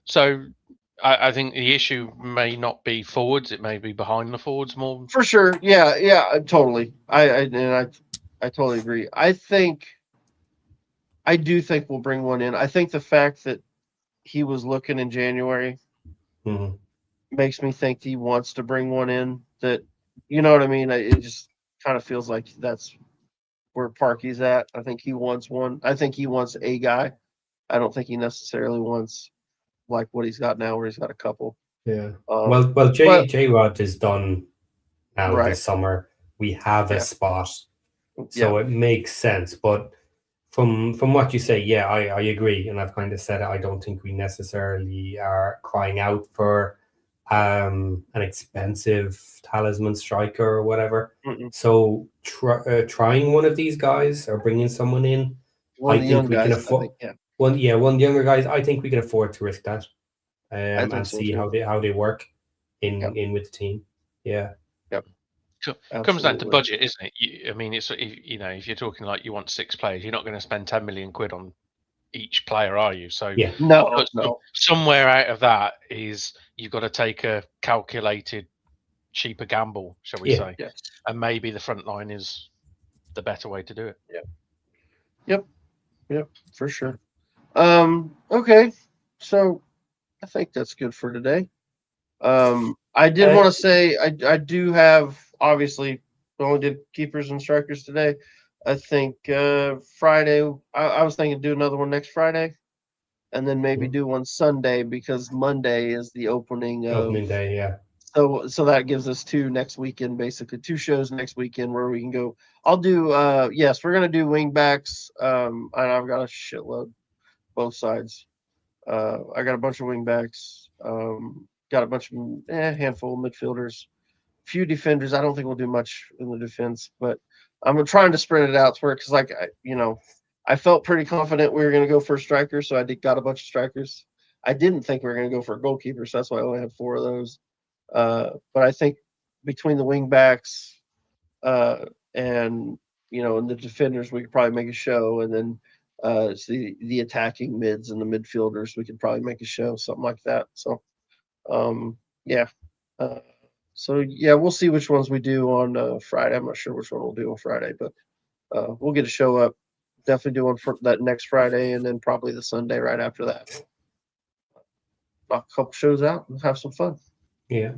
[SPEAKER 3] So I think the issue may not be forwards; it may be behind the forwards more.
[SPEAKER 2] for sure. Yeah, yeah, totally. I totally agree. I do think we'll bring one in. I think the fact that he was looking in January
[SPEAKER 1] hmm
[SPEAKER 2] makes me think he wants to bring one in. That you know what I mean. It just kind of feels like that's where Parky's at. I think he wants one. I think he wants a guy. I don't think he necessarily wants like what he's got now, where he's got a couple.
[SPEAKER 1] yeah.
[SPEAKER 2] Um,
[SPEAKER 1] Well,
[SPEAKER 2] but
[SPEAKER 1] J Rod is done now
[SPEAKER 2] right,
[SPEAKER 1] this summer. We have a
[SPEAKER 2] yeah,
[SPEAKER 1] spot,
[SPEAKER 2] yeah,
[SPEAKER 1] so it makes sense. But from what you say, yeah, I agree, and I've kind of said it. I don't think we necessarily are crying out for an expensive talisman striker or whatever.
[SPEAKER 2] mm-mm.
[SPEAKER 1] So trying one of these guys or bringing someone in,
[SPEAKER 2] One
[SPEAKER 1] I
[SPEAKER 2] of the
[SPEAKER 1] think
[SPEAKER 2] young
[SPEAKER 1] we can
[SPEAKER 2] guys. I
[SPEAKER 1] afford
[SPEAKER 2] think, yeah,
[SPEAKER 1] one of the younger guys. I think we can afford to risk that
[SPEAKER 2] I think
[SPEAKER 1] and
[SPEAKER 2] so
[SPEAKER 1] see
[SPEAKER 2] too.
[SPEAKER 1] how they work
[SPEAKER 2] Yep,
[SPEAKER 1] in with the team. Yeah,
[SPEAKER 2] yep,
[SPEAKER 3] Comes down to
[SPEAKER 2] absolutely.
[SPEAKER 3] budget, isn't it? I mean, it's if you're talking like you want 6 players, you're not going to spend 10 million quid on each player, are you? So
[SPEAKER 1] yeah,
[SPEAKER 2] No, no,
[SPEAKER 3] somewhere out of that is you've got to take a calculated, cheaper gamble, shall we
[SPEAKER 1] yeah.
[SPEAKER 3] say?
[SPEAKER 2] yes,
[SPEAKER 3] And maybe the front line is the better way to do it.
[SPEAKER 2] yep, yep, yep, for sure. Okay, so I think that's good for today. I did
[SPEAKER 1] Uh,
[SPEAKER 2] want to say I do have obviously we only did keepers and strikers today. I think Friday. I was thinking do another one next Friday, and then maybe do one Sunday because Monday is the opening of.
[SPEAKER 1] opening day. Yeah,
[SPEAKER 2] So that gives us two next weekend, basically 2 shows next weekend where we can go. I'll do yes, we're gonna do wing backs. And I've got a shitload both sides. I got a bunch of wing backs. Got a bunch of handful of midfielders, few defenders. I don't think we'll do much in the defense, but I'm trying to spread it out to where because I felt pretty confident we were going to go for a striker, so got a bunch of strikers. I didn't think we were going to go for a goalkeeper, so that's why I only had 4 of those. But I think between the wing backs, and in the defenders we could probably make a show, and then it's the attacking mids and the midfielders we could probably make a show, something like that. So yeah. So yeah, we'll see which ones we do on Friday. I'm not sure which one we'll do on Friday, but we'll get a show up. Definitely do one for that next Friday, and then probably the Sunday right after that. Knock a couple shows out and have some fun.
[SPEAKER 1] Yeah.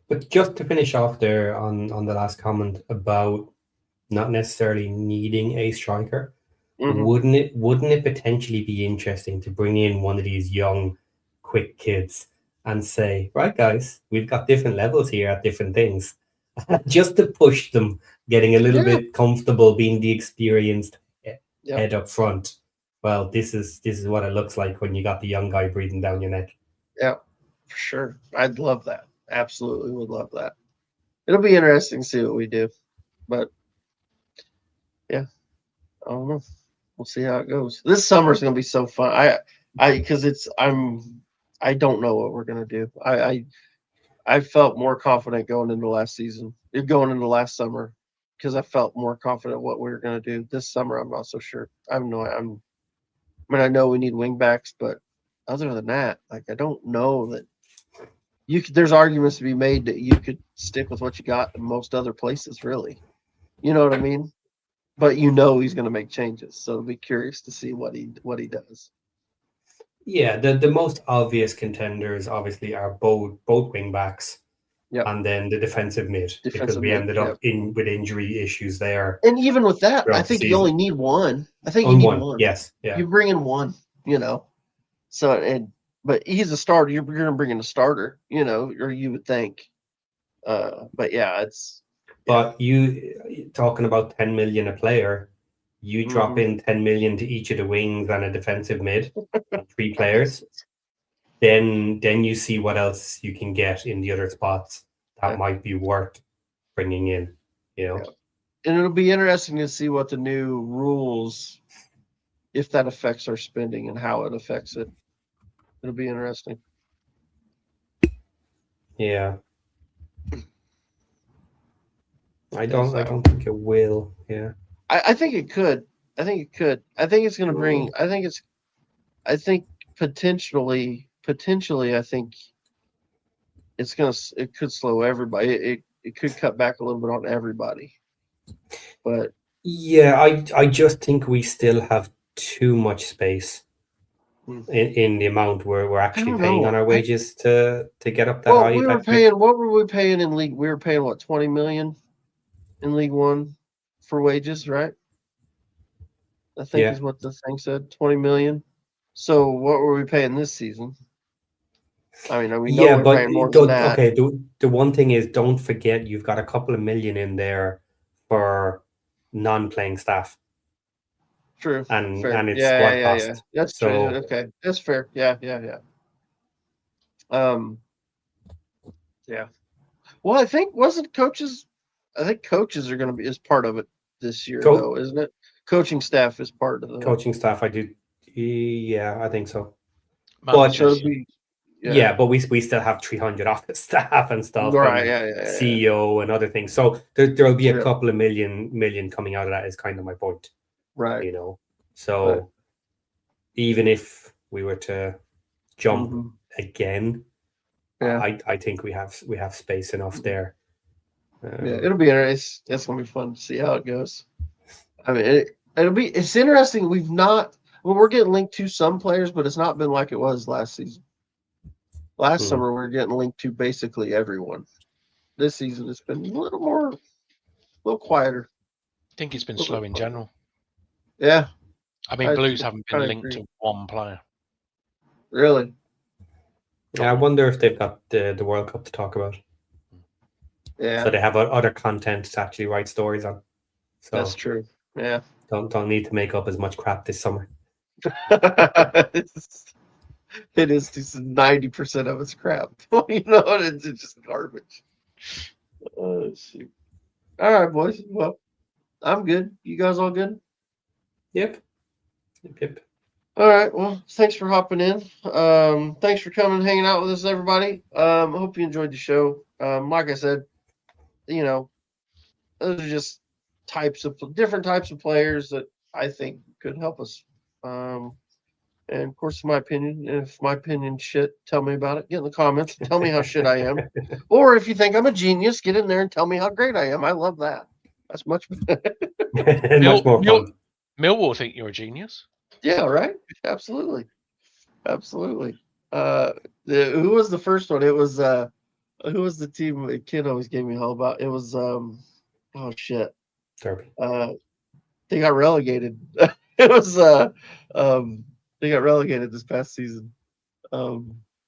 [SPEAKER 1] But just to finish off there on the last comment about not necessarily needing a striker, wouldn't it potentially be interesting to bring in one of these young, quick kids and say, right, guys, we've got different levels here at different things, just to push them, getting a little bit comfortable, being the experienced head up front. Well, this is what it looks like when you got the young guy breathing down your neck.
[SPEAKER 2] Yeah, for sure. I'd love that. Absolutely would love that. It'll be interesting to see what we do. But yeah, I don't know. We'll see how it goes. This summer's gonna be so fun. I don't know what we're gonna do. I felt more confident going into last summer, because I felt more confident what we were gonna do. This summer I'm not so sure. I mean, I know we need wing backs, but other than that, like, I don't know that there's arguments to be made that you could stick with what you got in most other places, really. You know what I mean? But he's going to make changes, so I'll be curious to see what he does.
[SPEAKER 1] Yeah, the most obvious contenders obviously are both wing backs, and then the defensive mid, because we ended up with injury issues there.
[SPEAKER 2] And even with that, I think you only need one. I think you need one.
[SPEAKER 1] Yes, yeah.
[SPEAKER 2] You bring in one, So but he's a starter. You're going to bring in a starter, or you would think. But yeah, it's.
[SPEAKER 1] But you talking about 10 million a player, you drop in 10 million to each of the wings and a defensive mid, and 3 players, then you see what else you can get in the other spots that might be worth bringing in, And
[SPEAKER 2] it'll be interesting to see what the new rules, if that affects our spending and how it affects it. It'll be interesting.
[SPEAKER 1] Yeah. I don't think it will. Yeah.
[SPEAKER 2] I think it could. I think it could. I think it's going to bring. I think potentially. I think it could slow everybody. It could cut back a little bit on everybody. But
[SPEAKER 1] yeah, I just think we still have too much space in the amount we're actually paying on our wages to get up that high.
[SPEAKER 2] What were we paying in league? We were paying what, 20 million in League One for wages, right? I think is what the thing said, 20 million. So what were we paying this season? I mean, we know we're paying more than that.
[SPEAKER 1] Okay, the one thing is, don't forget you've got a couple of million in there for non-playing staff.
[SPEAKER 2] True.
[SPEAKER 1] And
[SPEAKER 2] fair.
[SPEAKER 1] It's squad cost.
[SPEAKER 2] Yeah. That's true. Okay, that's fair. Yeah. Yeah. Well, I think coaches are going to be as part of it this year, though, isn't it? Coaching staff is part of the
[SPEAKER 1] coaching staff. I do. Yeah, I think so.
[SPEAKER 2] But
[SPEAKER 1] but we still have 300 office staff and stuff,
[SPEAKER 2] right?
[SPEAKER 1] CEO and other things. So there'll be a couple of million coming out of that. Is kind of my point,
[SPEAKER 2] right?
[SPEAKER 1] So even if we were to jump again, I think we have space enough there.
[SPEAKER 2] It'll be interesting. It's gonna be fun to see how it goes. I mean, it's interesting. We're getting linked to some players, but it's not been like it was last season. Last summer, we were getting linked to basically everyone. This season, it's been a little quieter.
[SPEAKER 3] I think it's been slow in general.
[SPEAKER 2] Yeah.
[SPEAKER 3] I mean, Blues haven't been linked to one player.
[SPEAKER 2] Really?
[SPEAKER 1] Yeah, I wonder if they've got the World Cup to talk about.
[SPEAKER 2] Yeah.
[SPEAKER 1] So they have other content to actually write stories on. So
[SPEAKER 2] that's true. Yeah.
[SPEAKER 1] Don't need to make up as much crap this summer.
[SPEAKER 2] It is 90% of it's crap. It's just garbage. Oh, shoot. All right, boys. Well, I'm good. You guys all good?
[SPEAKER 1] Yep.
[SPEAKER 2] All right. Well, thanks for hopping in. Thanks for coming and hanging out with us, everybody. I hope you enjoyed the show. Like I said, those are just different types of players that I think could help us. And of course, my opinion. If my opinion shit, tell me about it. Get in the comments. Tell me how shit I am. Or if you think I'm a genius, get in there and tell me how great I am. I love that. That's much
[SPEAKER 1] much more fun.
[SPEAKER 3] Millwall think you're a genius.
[SPEAKER 2] Yeah, right. Absolutely. Who was the first one? It was who was the team that Kid always gave me hell about? It was oh shit.
[SPEAKER 1] Derby.
[SPEAKER 2] They got relegated. It was they got relegated this past season.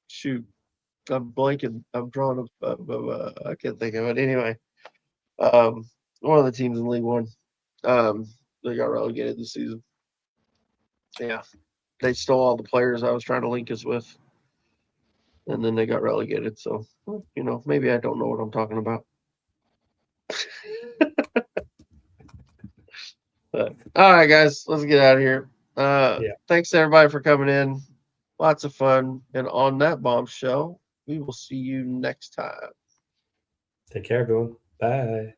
[SPEAKER 2] Shoot, I'm blanking. I'm drawing I can't think of it. Anyway, one of the teams in League One. They got relegated this season. Yeah, they stole all the players I was trying to link us with, and then they got relegated. So maybe I don't know what I'm talking about. But, all right, guys, let's get out of here. Thanks everybody for coming in. Lots of fun. And on that bombshell, we will see you next time.
[SPEAKER 1] Take care, everyone. Bye.